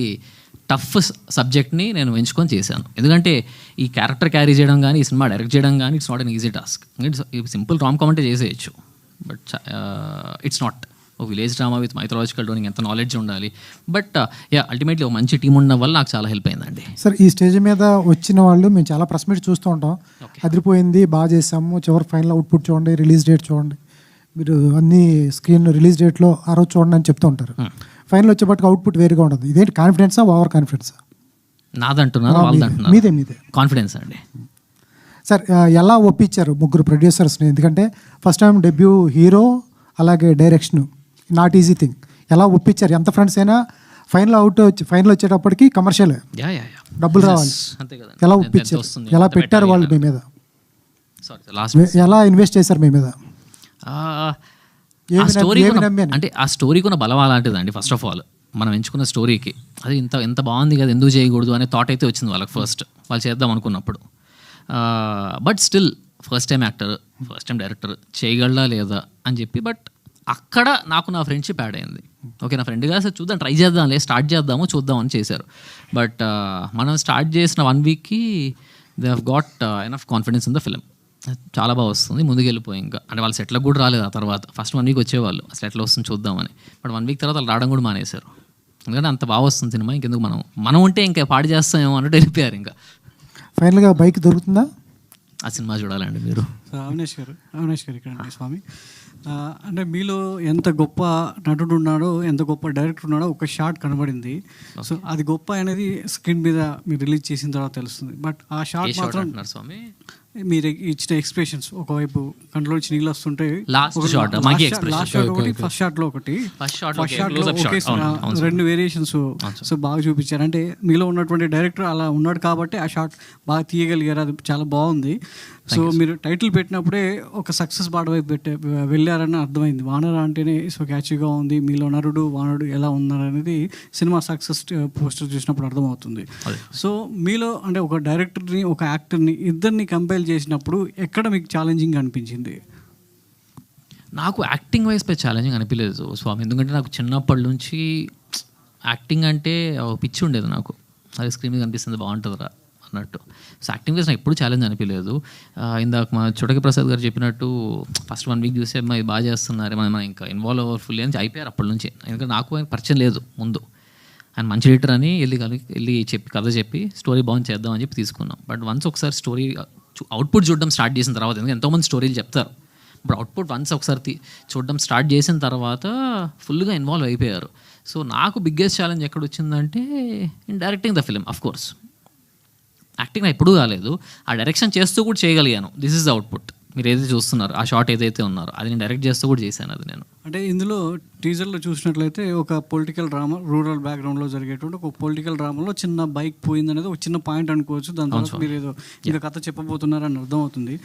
టఫ్ సబ్జెక్ట్ని నేను ఎంచుకొని చేశాను. ఎందుకంటే ఈ క్యారెక్టర్ క్యారీ చేయడం కానీ, ఈ సినిమా డైరెక్ట్ చేయడం కానీ it's not an easy task. Simple romcom అంటే చేసేయచ్చు, బట్ ఇట్స్ నాట్. ఒక village drama with mythological toning, ఎంత నాలెడ్జ్ ఉండాలి. బట్ అల్టిమేట్లీ ఒక మంచి టీం ఉండడం వల్ల నాకు చాలా హెల్ప్ అయిందండి. సార్, ఈ స్టేజ్ మీద వచ్చిన వాళ్ళు మేము చాలా ప్రెస్ మీట్ చూస్తూ ఉంటాం, అదిరిపోయింది, బాగా చేసాము, చివరి ఫైనల్ అవుట్పుట్ చూడండి, రిలీజ్ డేట్ చూడండి, మీరు అన్ని స్క్రీన్ రిలీజ్ డేట్లో ఆ రోజు చూడండి అని చెప్తూ ఉంటారు. ఫైనల్ వచ్చేపటికి అవుట్పుట్ వేరుగా ఉంటుంది. ఇదేంటి, కాన్ఫిడెన్సా, ఓవర్ కాన్ఫిడెన్సా? నాదంటున్నారు, వాళ్ళదంటున్నారు. మీదే కాన్ఫిడెన్స్ అండి. సార్, ఎలా ఒప్పించారు ముగ్గురు ప్రొడ్యూసర్స్ని? ఎందుకంటే ఫస్ట్ టైం డెబ్యూ హీరో, అలాగే డైరెక్షన్, నాట్ ఈజీ థింగ్. ఎలా ఒప్పించారు? ఎంత ఫ్రెండ్స్ అయినా ఫైనల్ వచ్చేటప్పటికి కమర్షియల్ డబ్బులు రావాలి. ఎలా ఒప్పించారు? ఎలా పెట్టారు వాళ్ళు మీ మీద? ఎలా ఇన్వెస్ట్ చేశారు మీ మీద? అంటే ఆ స్టోరీ కూడా బలం అలాంటిదండి. ఫస్ట్ ఆఫ్ ఆల్ మనం ఎంచుకున్న స్టోరీకి అది ఎంత బాగుంది కదా, ఎందుకు చేయకూడదు అనే థాట్ అయితే వచ్చింది వాళ్ళకి ఫస్ట్, వాళ్ళు చేద్దాం అనుకున్నప్పుడు. But still first time actor, first time director, చేయగలడా లేదా అని చెప్పి. బట్ అక్కడ నాకు నా ఫ్రెండ్షిప్ యాడ్ అయింది. ఓకే, నా ఫ్రెండ్గా సార్ చూద్దాం, ట్రై చేద్దాంలే, స్టార్ట్ చేద్దాము చూద్దాం అని చేశారు. బట్ మనం స్టార్ట్ చేసిన 1 వీక్కి they have got enough confidence in the film. చాలా బాగా వస్తుంది, ముందుకు వెళ్ళిపోయి ఇంకా అంటే వాళ్ళు సెట్లకు కూడా రాలేదు ఆ తర్వాత. ఫస్ట్ 1 వీక్ వచ్చేవాళ్ళు అసలు ఎట్లా వస్తుంది చూద్దామని. బట్ 1 వీక్ తర్వాత వాళ్ళు రావడం కూడా మానేశారు. ఎందుకంటే అంత బాగా వస్తుంది సినిమా, ఇంకెందుకు మనం ఉంటే ఇంకా పాడు చేస్తామేమో అన్నట్టు వెళ్ళిపోయారు. ఇంకా ఫైనల్గా బైక్ దొరుకుతుందా? ఆ సినిమా చూడాలండి మీరు. అవినాష్ గారు ఇక్కడ అండి స్వామి. అంటే మీలో ఎంత గొప్ప నటుడు ఉన్నాడో, ఎంత గొప్ప డైరెక్టర్ ఉన్నాడో ఒక షాట్ కనబడింది. సో అది గొప్ప అనేది స్క్రీన్ మీద మీరు రిలీజ్ చేసిన తర్వాత తెలుస్తుంది. బట్ ఆ షాట్ మాత్రం స్వామి మీరు ఇచ్చిన ఎక్స్ప్రెషన్స్, ఒకవైపు కంట్లో నుంచి నీళ్ళు వస్తుంటే లాస్ట్ షాట్ ఒకటి, ఫస్ట్ షాట్ లో ఒకటి, ఫస్ట్ షాట్ లో ఒకే 2 వేరియేషన్స్ సో బాగా చూపించారు. అంటే మీలో ఉన్నటువంటి డైరెక్టర్ అలా ఉన్నాడు కాబట్టి ఆ షాట్ బాగా తీయగలిగారు, అది చాలా బాగుంది. సో మీరు టైటిల్ పెట్టినప్పుడే ఒక సక్సెస్ బాట వైపు వెళ్ళారని అర్థమైంది. వానర అంటేనే సో క్యాచీగా ఉంది, మీలో నరుడు వానరుడు ఎలా ఉన్నారనేది సినిమా సక్సెస్ పోస్టర్ చూసినప్పుడు అర్థమవుతుంది. సో మీలో అంటే ఒక డైరెక్టర్ని, ఒక యాక్టర్ని, ఇద్దరిని కంపేర్ చేసినప్పుడు ఎక్కడ మీకు ఛాలెంజింగ్ అనిపించింది? నాకు యాక్టింగ్ వైజ్ పై ఛాలెంజింగ్ అనిపించలేదు స్వామి. ఎందుకంటే నాకు చిన్నప్పటి నుంచి యాక్టింగ్ అంటే పిచ్చి ఉండేది నాకు. అది స్క్రీన్ మీద కనిపిస్తుంది బాగుంటుందిరా అన్నట్టు. సో యాక్టింగ్ వైజ్ నాకు ఎప్పుడు ఛాలెంజ్ అనిపించలేదు. ఇందాక మా చుటకి ప్రసాద్ గారు చెప్పినట్టు ఫస్ట్ 1 వీక్ చూసే ఇది బాగా చేస్తున్నారు, మనం ఇంకా ఇన్వాల్వ్ అవ్వర్ ఫుల్ అని అయిపోయారు అప్పటి నుంచి. ఎందుకంటే నాకు పరిచయం లేదు ముందు. ఆయన మంచి లీటర్ అని వెళ్ళి చెప్పి కథ చెప్పి స్టోరీ బాగుంది చేద్దామని చెప్పి తీసుకున్నాం. బట్ వన్స్ ఒకసారి స్టోరీ అవుట్పుట్ చూడడం స్టార్ట్ చేసిన తర్వాత, ఎందుకంటే ఎంతోమంది స్టోరీలు చెప్తారు, బట్ అవుట్పుట్ వన్స్ ఒకసారి చూడడం స్టార్ట్ చేసిన తర్వాత ఫుల్గా ఇన్వాల్వ్ అయిపోయారు. సో నాకు బిగ్గెస్ట్ ఛాలెంజ్ ఎక్కడ వచ్చిందంటే in directing the film. Of course acting ఎప్పుడూ కాలేదు, ఆ డైరెక్షన్ చేస్తూ కూడా చేయగలిగాను. This is the output. మీరు ఏదైతే చూస్తున్నారు, ఆ షాట్ ఏదైతే ఉన్నారో అది నేను డైరెక్ట్ చేస్తూ కూడా చేశాను. అది నేను అంటే ఇందులో టీజర్లో చూసినట్లయితే ఒక పొలిటికల్ డ్రామా, రూరల్ బ్యాక్గ్రౌండ్లో జరిగేటువంటి ఒక పొలిటికల్ డ్రామాలో చిన్న బైక్ పోయింది అనేది ఒక చిన్న పాయింట్ అనుకోవచ్చు. దాని తర్వాత మీరు ఏదో ఇంకా కథ చెప్పబోతున్నారని అర్థమవుతుంది.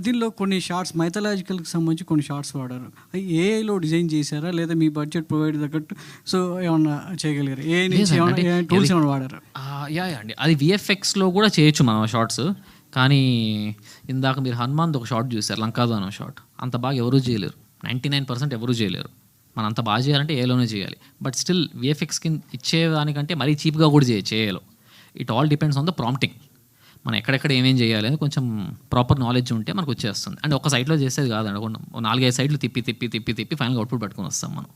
దీనిలో కొన్ని షార్ట్స్ మైథలాజికల్కి సంబంధించి కొన్ని షార్ట్స్ వాడారు. అవి ఏఐలో డిజైన్ చేశారా లేదా మీ బడ్జెట్ ప్రొవైడ్ తగ్గట్టు సో ఏమన్నా చేయగలిగారు? ఏ నుంచి ఏమైనా టూల్స్ ఏమైనా వాడారు? యా అండి, అది విఎఫ్ఎక్స్లో కూడా చేయొచ్చు మనం షార్ట్స్. కానీ ఇందాక మీరు హనుమాన్ ఒక షాట్ చూసారు, లంకాదానం షాట్, అంత బాగా ఎవరూ చేయలేరు. 99% ఎవరూ చేయలేరు. మనం అంత బాగా చేయాలంటే ఏలోనే చేయాలి. బట్ స్టిల్ విఎఫ్ఎక్స్కి ఇచ్చేదానికంటే మరీ చీప్గా కూడా చేయొచ్చు ఏలో. It all depends on the prompting. మనం ఎక్కడెక్కడ ఏమేం చేయాలి అని కొంచెం ప్రాపర్ నాలెడ్జ్ ఉంటే మనకు వచ్చేస్తుంది. అండ్ ఒక సైట్లో చేసేది కాదండి, 4-5 సైట్లు తిప్పి ఫైనల్గా అవుట్పుట్ పట్టుకొని వస్తాం మనం.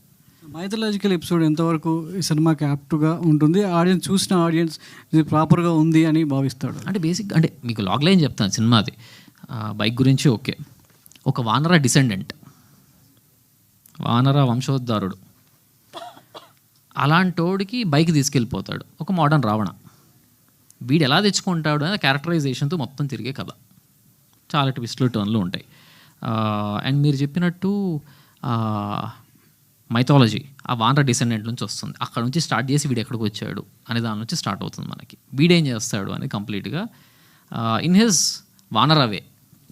మైథలాజికల్ ఎపిసోడ్ ఎంతవరకు ఈ సినిమాకి యాప్ట్గా ఉంటుంది? ఆడియన్స్ చూసిన ఆడియన్స్ ఇది ప్రాపర్గా ఉంది అని భావిస్తాడు? అంటే బేసిక్ అంటే మీకు లాగ్ లైన్ చెప్తాను సినిమాది. బైక్ గురించి ఓకే. ఒక వానర డిసెండెంట్, వానర వంశోద్ధారుడు, అలాంటోడికి బైక్ తీసుకెళ్ళిపోతాడు ఒక మోడర్న్ రావణ. వీడు ఎలా తెచ్చుకుంటాడు అనే క్యారెక్టరైజేషన్తో మొత్తం తిరిగే కథ. చాలా ట్విస్ట్లు టర్న్లు ఉంటాయి. అండ్ మీరు చెప్పినట్టు మైథాలజీ ఆ వానర డిసెండెంట్ నుంచి వస్తుంది. అక్కడ నుంచి స్టార్ట్ చేసి వీడు ఎక్కడికి వచ్చాడు అనే దాని నుంచి స్టార్ట్ అవుతుంది మనకి. వీడేం చేస్తాడు అని కంప్లీట్గా ఇన్ హిజ్ వానర వే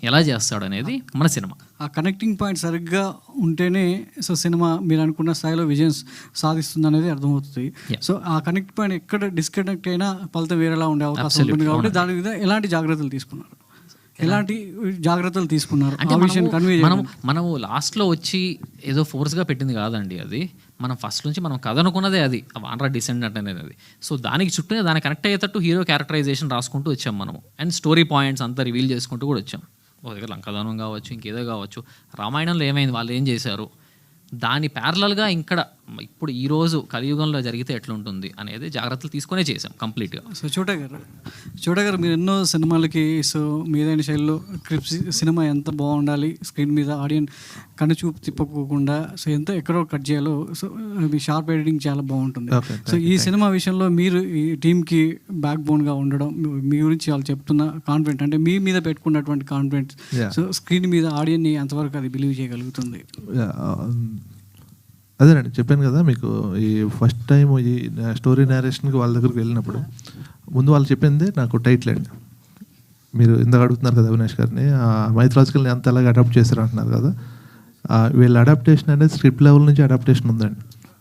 ఎలా చేస్తాడు అనేది మన సినిమా. ఆ కనెక్టింగ్ పాయింట్ సరిగ్గా ఉంటేనే సో సినిమా మీరు అనుకున్న స్థాయిలో విజయం సాధిస్తుంది అనేది అర్థమవుతుంది. సో ఆ కనెక్ట్ పాయింట్ ఎక్కడ డిస్కనెక్ట్ అయినా ఫలితం వేరేలా ఉండే అవకాశం ఉంటుంది. కాబట్టి దాని మీద ఎలాంటి జాగ్రత్తలు తీసుకున్నారు? అంటే మనము లాస్ట్లో వచ్చి ఏదో ఫోర్స్గా పెట్టింది కాదండి అది. మనం ఫస్ట్ నుంచి మనం కథ అనుకున్నదే అది, వానర డిసెండెంట్ అనేది అది. సో దానికి చుట్టూ దానికి కనెక్ట్ అయ్యేటట్టు హీరో క్యారెక్టరైజేషన్ రాసుకుంటూ వచ్చాం మనము. అండ్ స్టోరీ పాయింట్స్ అంతా రివీల్ చేసుకుంటూ కూడా వచ్చాం. ఒక దగ్గర లంకదానం కావచ్చు, ఇంకేదో కావచ్చు. రామాయణంలో ఏమైంది, వాళ్ళు ఏం చేశారు, దాని ప్యారలల్గా ఇప్పుడు ఈరోజు కలియుగంలో జరిగితే ఎట్లుంటుంది అనేది జాగ్రత్తలు తీసుకునే చేసాం కంప్లీట్గా. సో చోటా గారు మీరు ఎన్నో సినిమాలకి సో మీదైన శైలిలో క్లిప్స్ సినిమా ఎంత బాగుండాలి, స్క్రీన్ మీద ఆడియన్స్ కన్ను చూపు తిప్పకోకుండా సో ఎంత ఎక్కడో కట్ చేయాలో సో మీ షార్ప్ ఎడిటింగ్ చాలా బాగుంటుంది. సో ఈ సినిమా విషయంలో మీరు ఈ టీమ్కి బ్యాక్ బోన్గా ఉండడం, మీ గురించి వాళ్ళు చెప్తున్న కాన్ఫిడెంట్ అంటే మీ మీద పెట్టుకున్నటువంటి కాన్ఫిడెన్స్ సో స్క్రీన్ మీద ఆడియన్ని ఎంతవరకు అది బిలీవ్ చేయగలుగుతుంది? అదేనండి చెప్పాను కదా మీకు, ఈ ఫస్ట్ టైం ఈ స్టోరీ నేరేషన్కి వాళ్ళ దగ్గరికి వెళ్ళినప్పుడు ముందు వాళ్ళు చెప్పింది నాకు టైటిల్ అండి. మీరు ఇందాక అడుగుతున్నారు కదా అవినాష్ గారిని, మైథలాజికల్ని అంత ఎలాగ అడాప్ట్ చేశారు అంటున్నారు కదా. వీళ్ళ అడాప్టేషన్ అనేది స్క్రిప్ట్ లెవెల్ నుంచి అడాప్టేషన్ ఉందండి.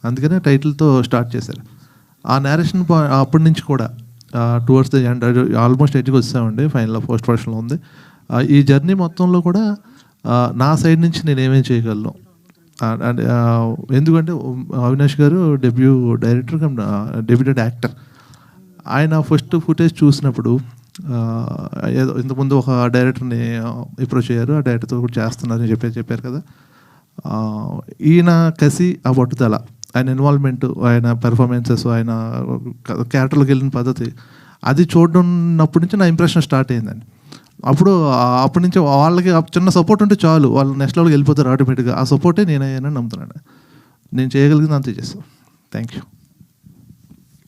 అందుకనే టైటిల్తో స్టార్ట్ చేశారు. ఆ నేరేషన్ అప్పటి నుంచి కూడా టువర్డ్స్ ద ఎండ్ ఆల్మోస్ట్ ఎడ్జ్కి వచ్చామండి. ఫైనల్ పోస్ట్ ప్రొడక్షన్లో ఉంది. ఈ జర్నీ మొత్తంలో కూడా నా సైడ్ నుంచి నేను ఏమేమి చేయగలను, ఎందుకంటే అవినాష్ గారు డెబ్యూ డైరెక్టర్ డెబ్యూటెడ్ యాక్టర్. ఆయన ఫస్ట్ ఫుటేజ్ చూసినప్పుడు ఏదో ఇంతకుముందు ఒక డైరెక్టర్ని అప్రోచ్ అయ్యారు, ఆ డైరెక్టర్తో కూడా చేస్తున్నారని చెప్పారు కదా. ఈయన కసి, ఆ పట్టుదల, ఆయన ఇన్వాల్వ్మెంట్, ఆయన పెర్ఫార్మెన్సెస్, ఆయన క్యారెక్టర్లోకి వెళ్ళిన పద్ధతి, అది చూడన్నప్పటి నుంచి నా ఇంప్రెషన్ స్టార్ట్ అయిందండి. అప్పటి నుంచి వాళ్ళకి చిన్న సపోర్ట్ ఉంటే చాలు, వాళ్ళు నెక్స్ట్ లెవెల్కి వెళ్ళిపోతారు ఆటోమేటిక్గా. ఆ సపోర్టే నేనయ్యానని నమ్ముతున్నాను. నేను చేయగలిగింది అంతే చేస్తాను. Thank you.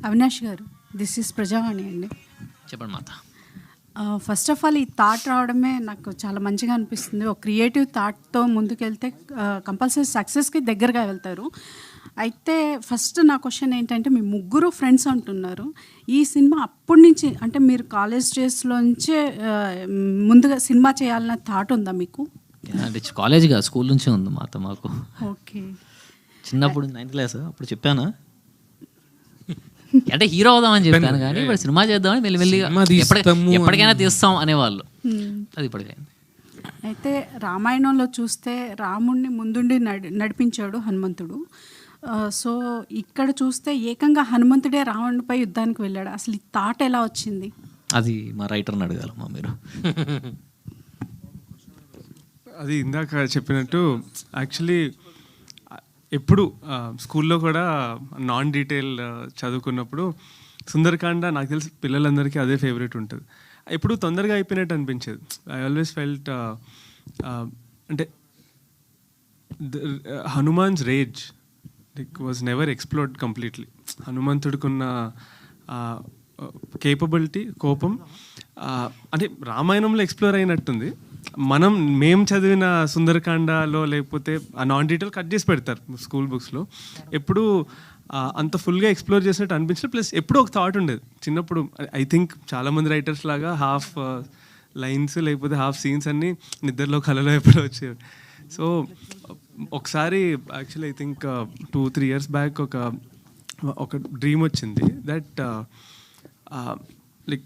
అవినాష్ గారు, దిస్ ఈజ్ ప్రజావాణి అండి. చెప్పండి మాత. ఫస్ట్ ఆఫ్ ఆల్ ఈ థాట్ రావడమే నాకు చాలా మంచిగా అనిపిస్తుంది. ఒక క్రియేటివ్ థాట్తో ముందుకెళ్తే కంపల్సరీ సక్సెస్కి దగ్గరగా వెళ్తారు. అయితే ఫస్ట్ నా క్వశ్చన్ ఏంటంటే, మీ ముగ్గురు ఫ్రెండ్స్ అంటున్నారు. ఈ సినిమా అప్పటి నుంచి అంటే మీరు కాలేజ్ డేస్లోంచే ముందుగా సినిమా చేయాలన్న థాట్ ఉందా మీకు? అంటే కాలేజ్ కాదు, స్కూల్ నుంచే ఉంది మాకు. ఓకే. చిన్నప్పుడు 9th క్లాస్ అప్పుడు చెప్పానా అంటే హీరో అవుదామని చెప్పాను, కానీ ఇప్పుడు సినిమా చేద్దామని మెల్లిమెల్లిగా ఎప్పటికైనా తీస్తాం అనేవాళ్ళు. అది ఇప్పటికైంది. అయితే రామాయణంలో చూస్తే రాముడిని ముందుండి నడిపించాడు హనుమంతుడు. సో ఇక్కడ చూస్తే ఏకంగా హనుమంతుడే రావణుడిపై యుద్ధానికి వెళ్ళాడు. అసలు ఈ థాట్ ఎలా వచ్చింది? అది మా రైటర్ని అడగాలమ్మా మీరు. అది ఇందాక చెప్పినట్టు యాక్చువల్లీ ఎప్పుడు స్కూల్లో కూడా నాన్ డీటెయిల్ చదువుకున్నప్పుడు సుందరకాండ నాకు తెలిసి పిల్లలందరికీ అదే ఫేవరెట్ ఉంటుంది. ఎప్పుడు తొందరగా అయిపోయినట్టు అనిపించేది. ఐ ఆల్వేస్ ఫెల్ట్ అంటే Hanuman's rage was never explored completely. హనుమంతుడికున్న కేపబిలిటీ, కోపం అంటే రామాయణంలో ఎక్స్ప్లోర్ అయినట్టుంది. మేము చదివిన సుందరకాండలో లేకపోతే ఆ నాన్ డీటెయిల్ కట్ చేసి పెడతారు స్కూల్ బుక్స్లో. ఎప్పుడు అంత ఫుల్గా ఎక్స్ప్లోర్ చేసినట్టు అనిపించలేదు. ప్లస్ ఎప్పుడూ ఒక థాట్ ఉండేది చిన్నప్పుడు. ఐ థింక్ చాలామంది రైటర్స్ లాగా హాఫ్ లైన్స్ లేకపోతే హాఫ్ సీన్స్ అన్నీ నిద్రలో కళలో ఎప్పుడో వచ్చేవి. సో ఒకసారి actually I think 2-3 years back ఒక డ్రీమ్ వచ్చింది దట్ లైక్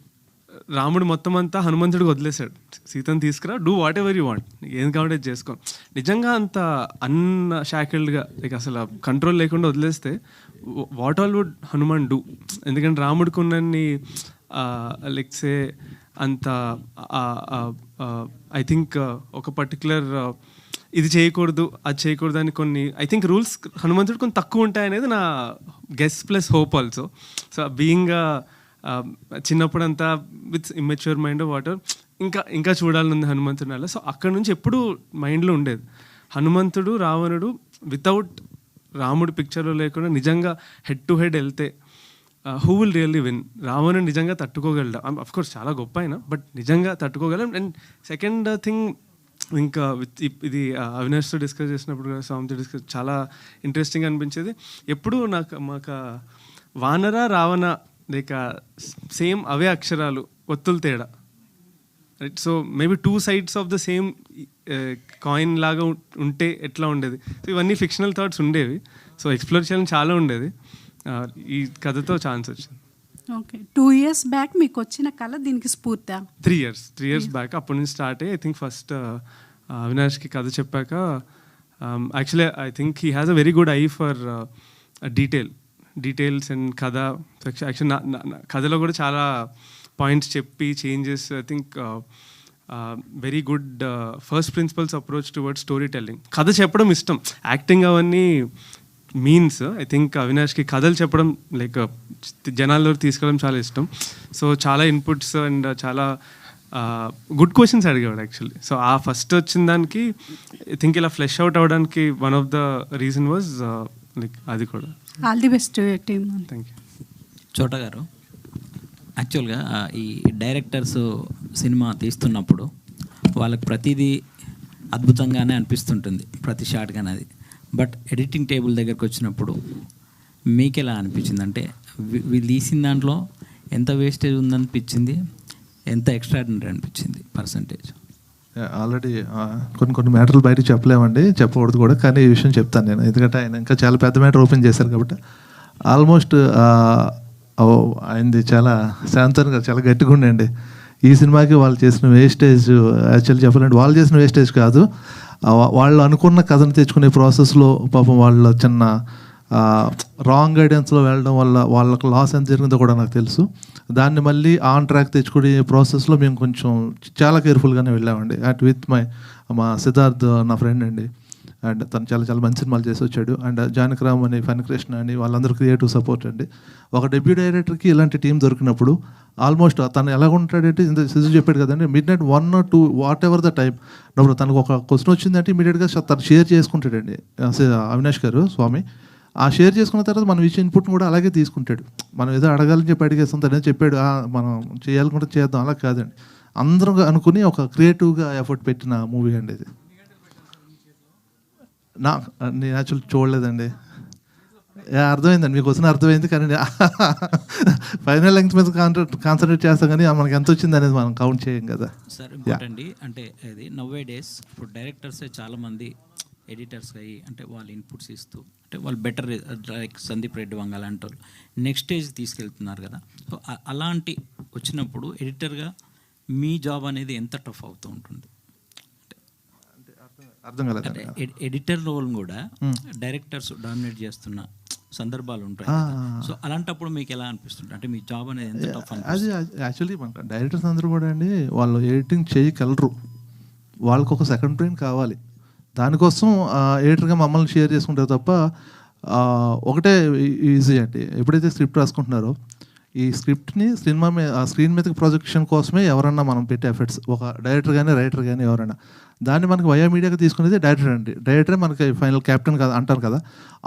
రాముడు మొత్తం అంతా హనుమంతుడికి వదిలేశాడు, సీతను తీసుకురా, do what ever you want, ఏం కాబట్టి చేసుకో. నిజంగా అంత అన్షాకిల్డ్గా లైక్ అసలు కంట్రోల్ లేకుండా వదిలేస్తే what all would Hanuman do? ఎందుకంటే రాముడికి ఉన్నన్ని లైక్ సే అంత ఐ థింక్ ఒక పర్టికులర్ ఇది చేయకూడదు అది చేయకూడదు అని కొన్ని ఐ థింక్ రూల్స్ హనుమంతుడు కొంచెం తక్కువ ఉంటాయనేది నా guess plus hope also. So being చిన్నప్పుడంతా విత్ ఇమ్మెచ్యూర్ మైండ్ వాటర్ ఇంకా చూడాలనుంది హనుమంతుడు అలా. సో అక్కడ నుంచి ఎప్పుడు మైండ్లో ఉండేది హనుమంతుడు రావణుడు వితౌట్ రాముడు పిక్చర్లో లేకుండా నిజంగా హెడ్ టు హెడ్ వెళ్తే హూ విల్ రియల్లీ విన్. రావణుడు నిజంగా తట్టుకోగలడా? అఫ్ కోర్స్ చాలా గొప్ప అయినా బట్ నిజంగా తట్టుకోగలం. అండ్ సెకండ్ థింగ్ ఇంకా ఇది అవినాష్తో డిస్కస్ చేసినప్పుడు స్వామితో డిస్కస్ చాలా ఇంట్రెస్టింగ్ అనిపించేది. ఎప్పుడు మాకు వానర రావణ లేక సేమ్ అవే అక్షరాలు ఒత్తులు తేడా, right? So maybe 2 sides of the same coin లాగా ఉంటే ఎట్లా ఉండేది. సో ఇవన్నీ ఫిక్షనల్ థాట్స్ ఉండేవి. సో ఎక్స్ప్లోర్ చేయాలని చాలా ఉండేది. ఈ కథతో ఛాన్స్ వచ్చింది. ఓకే, 2 years బ్యాక్ మీకు వచ్చిన కళ దీనికి స్ఫూర్తి? 3 years బ్యాక్ అప్పటి నుంచి స్టార్ట్ అయ్యి ఐ థింక్ ఫస్ట్ అవినాష్కి కథ చెప్పాక actually I think he has a very good I for details and కథ. యాక్చువల్లీ కథలో కూడా చాలా పాయింట్స్ చెప్పి changes. I think very good first principles approach towards story telling. కథ చెప్పడం ఇష్టం, యాక్టింగ్ అవన్నీ మీన్స్. ఐ థింక్ అవినాష్కి కథలు చెప్పడం లైక్ జనాల్లో తీసుకెళ్ళడం చాలా ఇష్టం. సో చాలా ఇన్పుట్స్ అండ్ చాలా గుడ్ క్వశ్చన్స్ అడిగేవాడు యాక్చువల్లీ. సో ఆ ఫస్ట్ వచ్చిన దానికి ఐ థింక్ ఇలా ఫ్లెష్ అవుట్ అవ్వడానికి one of the reason was like అది కూడా. All the best team. Thank you. చోటా గారు, యాక్చువల్గా ఈ డైరెక్టర్స్ సినిమా తీస్తున్నప్పుడు వాళ్ళకి ప్రతిదీ అద్భుతంగానే అనిపిస్తుంటుంది, ప్రతి షాట్ కానీ అది. బట్ ఎడిటింగ్ టేబుల్ దగ్గరకు వచ్చినప్పుడు మీకు ఎలా అనిపించింది? అంటే వీళ్ళు తీసిన దాంట్లో ఎంత వేస్టేజ్ ఉందనిపించింది, ఎంత ఎక్స్ట్రాడినరీ అనిపించింది పర్సంటేజ్? ఆల్రెడీ కొన్ని మ్యాటర్లు బయట చెప్పలేమండి, చెప్పకూడదు కూడా, కానీ ఈ విషయం చెప్తాను నేను. ఎందుకంటే ఆయన ఇంకా చాలా పెద్ద మ్యాటర్ ఓపెన్ చేశారు కాబట్టి. ఆల్మోస్ట్ ఆయనది చాలా శాంతంగా చాలా గట్టిగా ఉండండి. ఈ సినిమాకి వాళ్ళు చేసిన వేస్టేజ్ యాక్చువల్లీ చెప్పాలంటే వాళ్ళు చేసిన వేస్టేజ్ కాదు, వాళ్ళు అనుకున్న కథను తెచ్చుకునే ప్రాసెస్లో పాపం వాళ్ళు చిన్న రాంగ్ గైడెన్స్లో వెళ్ళడం వల్ల వాళ్ళకి లాస్ ఎంత జరిగిందో కూడా నాకు తెలుసు. దాన్ని మళ్ళీ ఆన్ ట్రాక్ తెచ్చుకునే ప్రాసెస్లో మేము కొంచెం చాలా కేర్ఫుల్గానే వెళ్ళామండి. అట్ విత్ మా సిద్ధార్థ్ నా ఫ్రెండ్ అండి, అండ్ తను చాలా చాలా మంచి సినిమాలు చేసి వచ్చాడు. అండ్ జానకిరామ్ అని, ఫణికృష్ణ అని, వాళ్ళందరూ క్రియేటివ్ సపోర్ట్ అండి. ఒక డెబ్యూ డైరెక్టర్కి ఇలాంటి టీం దొరికినప్పుడు ఆల్మోస్ట్ తను ఎలా ఉంటాడంటే, ఇంత సిజు చెప్పాడు కదండి, midnight 1 or 2 what ever the time నప్పుడు తనకు ఒక క్వశ్చన్ వచ్చిందంటే ఇమీడియట్గా తను షేర్ చేసుకుంటాడండి అవినాష్ గారు స్వామి. ఆ షేర్ చేసుకున్న తర్వాత మనం ఇచ్చే ఇన్పుట్ని కూడా అలాగే తీసుకుంటాడు. మనం ఏదో అడగాలని చెప్పి అడిగేస్తాం, తనే చెప్పాడు మనం చేయాలనుకుంటే చేద్దాం, అలా కాదండి. అందరూ అనుకుని ఒక క్రియేటివ్గా ఎఫర్ట్ పెట్టిన మూవీ అండి ఇది. నేను యాక్చువల్ చూడలేదండి. అర్థమైందండి, మీకు వచ్చిన అర్థమైంది, కానీ ఫైనల్ లెంగ్త్ మీద కాన్సన్ట్రేట్ చేస్తాం, కానీ మనకి ఎంత వచ్చింది అనేది మనం కౌంట్ చేయం కదా సార్. ఇంకోటండి, అంటే అది నవ్వే డేస్ ఇప్పుడు డైరెక్టర్సే చాలామంది ఎడిటర్స్ అయ్యి, అంటే వాళ్ళు ఇన్పుట్స్ ఇస్తూ, అంటే వాళ్ళు బెటర్ లైక్ సందీప్ రెడ్డి వంగ అలాంటి వాళ్ళు నెక్స్ట్ స్టేజ్ తీసుకెళ్తున్నారు కదా. సో అలాంటి వచ్చినప్పుడు ఎడిటర్గా మీ జాబ్ అనేది ఎంత టఫ్ అవుతూ ఉంటుంది? అర్థం కాలేదు. అంటే ఎడిటర్ రోల్ కూడా డైరెక్టర్స్ డామినేట్ చేస్తున్న సందర్భాలు ఉంటాయి. సో అలాంటప్పుడు మీకు ఎలా అనిపిస్తుంది? అంటే మీ జాబ్ అనేది ఎంత టఫ్? అది యాక్చువల్లీ మన డైరెక్టర్స్ అందరూ కూడా అండి, వాళ్ళు ఎడిటింగ్ చేయగలరు, వాళ్ళకు ఒక సెకండ్ బ్రెయిన్ కావాలి. దానికోసం ఎడిటర్గా మమ్మల్ని షేర్ చేసుకుంటారు తప్ప ఒకటే ఈజీ అండి. ఎప్పుడైతే స్క్రిప్ట్ రాసుకుంటున్నారో ఈ స్క్రిప్ట్ని సినిమా మీద స్క్రీన్ మీదకి ప్రొజెక్షన్ కోసమే ఎవరన్నా మనం పెట్టే ఎఫర్ట్స్, ఒక డైరెక్టర్ కానీ రైటర్ కానీ ఎవరైనా, దాన్ని మనకి వయా మీడియాగా తీసుకునేది డైరెక్టర్ అండి. డైరెక్టరే మనకి ఫైనల్ క్యాప్టెన్ కదా అంటారు కదా.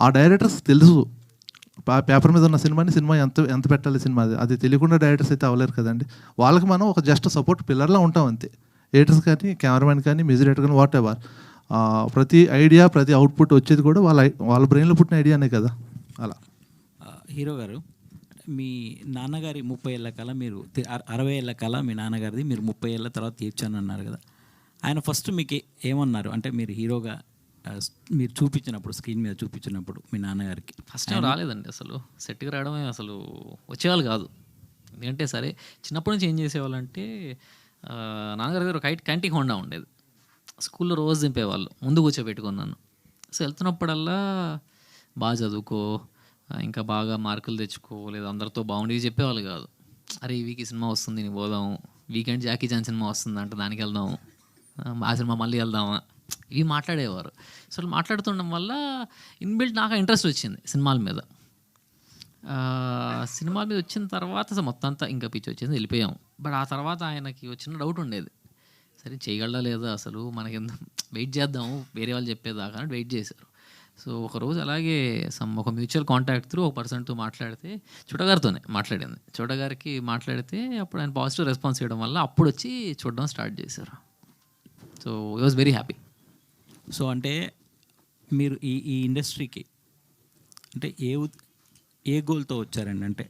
ఆ డైరెక్టర్స్ తెలుసు పేపర్ మీద ఉన్న సినిమా ఎంత పెట్టాలి సినిమా, అది తెలియకుండా డైరెక్టర్స్ అయితే అవ్వలేరు కదండి. వాళ్ళకి మనం ఒక జస్ట్ సపోర్ట్ పిల్లర్లా ఉంటాం అంతే. ఎడిటర్స్ కానీ, కెమెరామెన్ కానీ, మ్యూజిక్ డైరెక్టర్ కానీ, వాట్ ఎవర్, ప్రతి ఐడియా, ప్రతి అవుట్పుట్ వచ్చేది కూడా వాళ్ళ బ్రెయిన్లో పుట్టిన ఐడియానే కదా. అలా హీరో గారు, మీ నాన్నగారి 30 ఏళ్ళ కళ, మీరు 60 ఏళ్ళ కళ మీ నాన్నగారిది, మీరు 30 ఏళ్ళ తర్వాత తీర్చానన్నారు కదా. ఆయన ఫస్ట్ మీకు ఏమన్నారు? అంటే మీరు హీరోగా మీరు చూపించినప్పుడు, స్క్రీన్ మీద చూపించినప్పుడు మీ నాన్నగారికి ఫస్ట్ టైం రాలేదండి అసలు. సెట్కి రావడమే అసలు వచ్చేవాళ్ళు కాదు. ఎందుకంటే సరే చిన్నప్పటి నుంచి ఏం చేసేవాళ్ళు అంటే, నాన్నగారి దగ్గర ఒక క్యాంటీన్ హోండా ఉండేది, స్కూల్లో రోజు దింపేవాళ్ళు, ముందు కూర్చోబెట్టుకున్నాను. సో వెళ్తున్నప్పుడల్లా బాగా చదువుకో, ఇంకా బాగా మార్కులు తెచ్చుకో, లేదా అందరితో బాగుండేవి చెప్పేవాళ్ళు కాదు. అరే ఈ వీక్ ఈ సినిమా వస్తుంది, నీకు పోదాం, వీకెండ్ జాకీ చాన్ సినిమా వస్తుంది అంటే దానికి వెళ్దాం, ఆ సినిమా మళ్ళీ వెళ్దామా, ఇవి మాట్లాడేవారు. సో మాట్లాడుతుండడం వల్ల ఇన్బిల్ట్ నాకు ఇంట్రెస్ట్ వచ్చింది సినిమాల మీద. సినిమాల మీద వచ్చిన తర్వాత మొత్తం అంతా ఇంకా పిచ్చి వచ్చింది, వెళ్ళిపోయాం. బట్ ఆ తర్వాత ఆయనకి వచ్చిన డౌట్ ఉండేది, సరే చేయగలడా లేదా అసలు మనకి వెయిట్ చేద్దాము వేరే వాళ్ళు చెప్పేదాకా అని వెయిట్ చేశారు. సో ఒకరోజు అలాగే ఒక మ్యూచువల్ కాంటాక్ట్ త్రూ ఒక పర్సన్తో మాట్లాడితే చోటగారితోనే మాట్లాడింది. చోటగారికి మాట్లాడితే అప్పుడు ఆయన పాజిటివ్ రెస్పాన్స్ ఇవ్వడం వల్ల అప్పుడు వచ్చి చూడడం స్టార్ట్ చేశారు. So I was very happy. So అంటే మీరు ఈ ఇండస్ట్రీకి అంటే ఏ గోల్తో వచ్చారండి? అంటే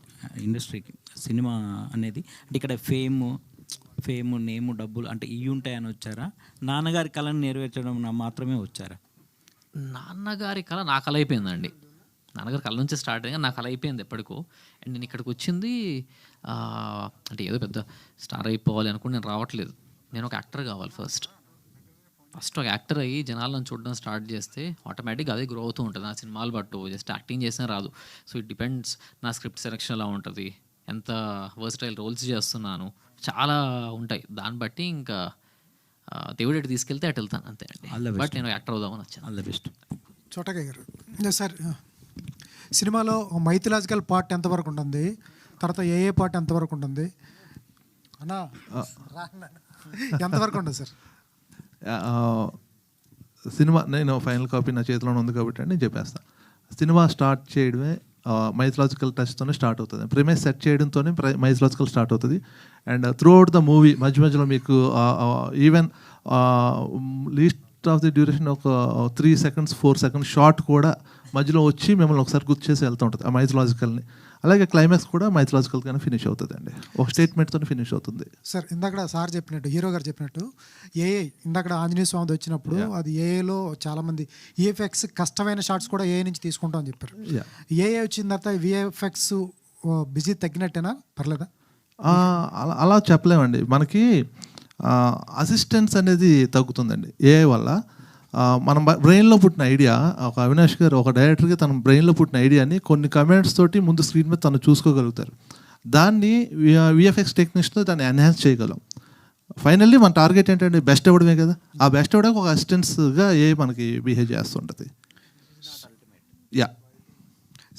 ఇండస్ట్రీకి సినిమా అనేది అంటే ఇక్కడ ఫేమ్ నేము డబ్బులు అంటే ఇవి ఉంటాయని వచ్చారా? నాన్నగారి కళను నెరవేర్చడం మాత్రమే వచ్చారా? నాన్నగారి కళ నా కళ అయిపోయిందండి. నాన్నగారి కళ నుంచి స్టార్ట్ అయ్యి నా కళ అయిపోయింది ఎప్పటికో. అండ్ నేను ఇక్కడికి వచ్చింది అంటే ఏదో పెద్ద స్టార్ అయిపోవాలి అనుకుని నేను రావట్లేదు. నేను ఒక యాక్టర్ కావాలి ఫస్ట్ ఒక యాక్టర్ అయ్యి జనాలను చూడడం స్టార్ట్ చేస్తే ఆటోమేటిక్గా అదే గ్రో అవుతూ ఉంటుంది. నా సినిమాలు బట్టు జస్ట్ యాక్టింగ్ చేసినా రాదు. సో ఇట్ డిపెండ్స్ నా స్క్రిప్ట్ సెలెక్షన్ ఎలా ఉంటుంది, ఎంత వర్సటైల్ రోల్స్ చేస్తున్నాను, చాలా ఉంటాయి. దాన్ని బట్టి ఇంకా దేవుడు ఎటు తీసుకెళ్తే అటు వెళ్తాను అంతే అండి. బట్ నేను యాక్టర్ అవుదామని వచ్చాను. All the best. చోటగా గారు సార్, సినిమాలో మైథలాజికల్ పార్ట్ ఎంతవరకు ఉంటుంది, తర్వాత ఏ పార్ట్ ఎంతవరకు ఉంటుంది అన్నా, ఎంతవరకు ఉంటుంది సార్? సినిమా నేను ఫైనల్ కాపీ నా చేతిలో ఉంది కాబట్టి నేను చెప్పేస్తాను. సినిమా స్టార్ట్ చేయడమే మైథలాజికల్ టచ్తోనే స్టార్ట్ అవుతుంది. ప్రిమైస్ సెట్ చేయడంతోనే మైథలాజికల్ స్టార్ట్ అవుతుంది. And through out the movie మధ్యలో మీకు even least of the duration ఒక 3 seconds 4 seconds షార్ట్ కూడా మధ్యలో వచ్చి మిమ్మల్ని ఒకసారి గుర్తు చేసి వెళ్తూ ఉంటుంది ఆ మైథలాజికల్ని. అలాగే క్లైమాక్స్ కూడా మైథలాజికల్గానే ఫినిష్ అవుతుంది అండి, ఒక స్టేట్మెంట్తో ఫినిష్ అవుతుంది. సార్ ఇందాక సార్ చెప్పినట్టు, హీరో గారు చెప్పినట్టు ఏఏ ఇందాక ఆంజనేయ స్వామి వచ్చినప్పుడు అది ఏఏలో చాలామంది ఈఎఫ్ఎక్స్ కష్టమైన షార్ట్స్ కూడా ఏఏ నుంచి తీసుకుంటాం అని చెప్పారు. ఏఏ వచ్చిన తర్వాత విఎఫ్ఎక్స్ బిజీ తగ్గినట్టేనా, పర్లేదా? అలా చెప్పలేమండి. మనకి అసిస్టెన్స్ అనేది తగ్గుతుందండి ఏఐ వల్ల. మన బ్రెయిన్లో పుట్టిన ఐడియా, ఒక అవినాష్ గారు ఒక డైరెక్టర్గా తన బ్రెయిన్లో పుట్టిన ఐడియాని కొన్ని కమెంట్స్ తోటి ముందు స్క్రీన్ మీద తను చూసుకోగలుగుతారు. దాన్ని విఎఫ్ఎక్స్ టెక్నిక్స్తో దాన్ని ఎన్హాన్స్ చేయగలం. ఫైనల్లీ మన టార్గెట్ ఏంటంటే బెస్ట్ అవ్వడమే కదా. ఆ బెస్ట్ అవ్వడానికి ఒక అసిస్టెంట్స్గా మనకి బిహేవ్ చేస్తుంటుంది.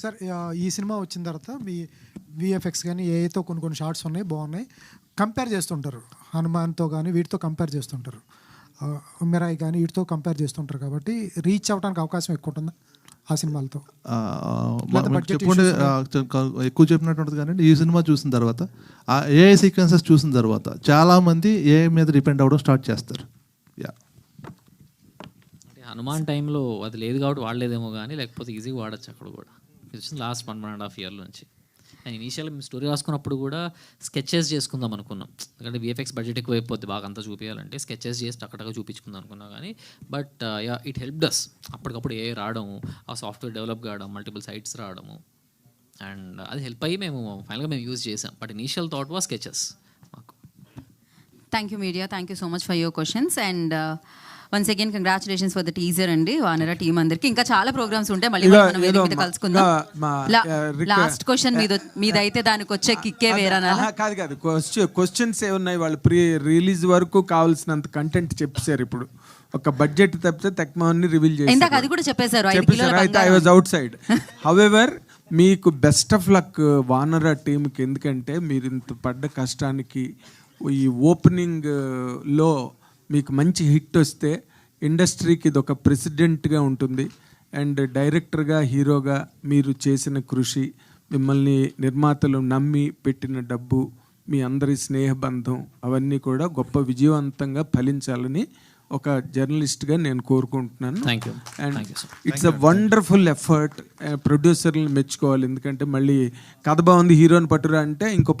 సార్ ఈ సినిమా వచ్చిన తర్వాత మీ విఎఫ్ఎక్స్ కానీ ఏఐతో కొన్ని షార్ట్స్ ఉన్నాయి, బాగున్నాయి, కంపేర్ చేస్తుంటారు. హనుమాన్తో కానీ వీటితో కంపేర్ చేస్తుంటారు, మిరాయి కానీ వీటితో కంపేర్ చేస్తుంటారు. కాబట్టి రీచ్ అవ్వడానికి అవకాశం ఎక్కువ ఉంటుందా ఆ సినిమాలతో? చెప్పుకుంటే ఎక్కువ చెప్పినట్టు కానీ ఈ సినిమా చూసిన తర్వాత ఆ ఏఐ సీక్వెన్సెస్ చూసిన తర్వాత చాలామంది ఏఐ మీద డిపెండ్ అవ్వడం స్టార్ట్ చేస్తారు. హనుమాన్ టైంలో అది లేదు కాబట్టి వాడలేదేమో కానీ లేకపోతే ఈజీగా వాడచ్చు అక్కడ కూడా. ఇది వచ్చింది లాస్ట్ 1.5 years నుంచి. అండ్ ఇనీషియల్ మేము స్టోరీ రాసుకున్నప్పుడు కూడా స్కెచెస్ చేసుకుందాం అనుకున్నాం. ఎందుకంటే విఎఫ్ఎక్స్ బడ్జెట్ ఎక్కువ అయిపోద్ది బాగా అంతా చూపించాలంటే, స్కెచెస్ చేసి అక్కడగా చూపించుకుందాం అనుకున్నాం. కానీ బట్ ఇట్ హెల్ప్డ్ అస్. అప్పటికప్పుడు ఏ రావడము, ఆ సాఫ్ట్వేర్ డెవలప్ కావడం, మల్టిపుల్ సైట్స్ రావడము, అండ్ అది హెల్ప్ అయ్యి ఫైనల్గా మేము యూజ్ చేసాం. But initial thought was sketches మాకు. Thank you media, thank you so much for your questions. And once again congratulations for the teaser అండి వానరా టీమ్ అందరికి. ఇంకా చాలా ప్రోగ్రామ్స్ ఉంటాయి, మళ్ళీ మనం వేదిక మీద కలుసుకుందాం. లాస్ట్ క్వశ్చన్ మీదైతే దానికి వచ్చే కిక్కే వేరేనా? కాదు క్వశ్చన్స్ ఏమున్నాయి, వాళ్ళు ప్రీ రిలీజ్ వరకు కావాల్సినంత కంటెంట్ చెప్పేశారు. ఇప్పుడు ఒక బడ్జెట్ తప్పితే తక్కువని రివీల్ చేశారు. ఇందాక అది కూడా చెప్పేశారు. అయితే I was out side. However మీకు బెస్ట్ ఆఫ్ లక్ వానరా టీంకి. ఎందుకంటే మీరు ఇంత పడ్డ కష్టానికి ఈ ఓపెనింగ్లో మీకు మంచి హిట్ వస్తే ఇండస్ట్రీకి ఇది ఒక ప్రెసిడెంట్గా ఉంటుంది. అండ్ డైరెక్టర్గా, హీరోగా మీరు చేసిన కృషి, మిమ్మల్ని నిర్మాతలు నమ్మి పెట్టిన డబ్బు, మీ అందరి స్నేహబంధం అవన్నీ కూడా గొప్ప విజయవంతంగా ఫలించాలని ఒక జర్నలిస్ట్గా నేను కోరుకుంటున్నాను. And it's a wonderful effort. ప్రొడ్యూసర్ని మెచ్చుకోవాలి. ఎందుకంటే మళ్ళీ కథ బాగుంది హీరోని పట్టురా అంటే ఇంకో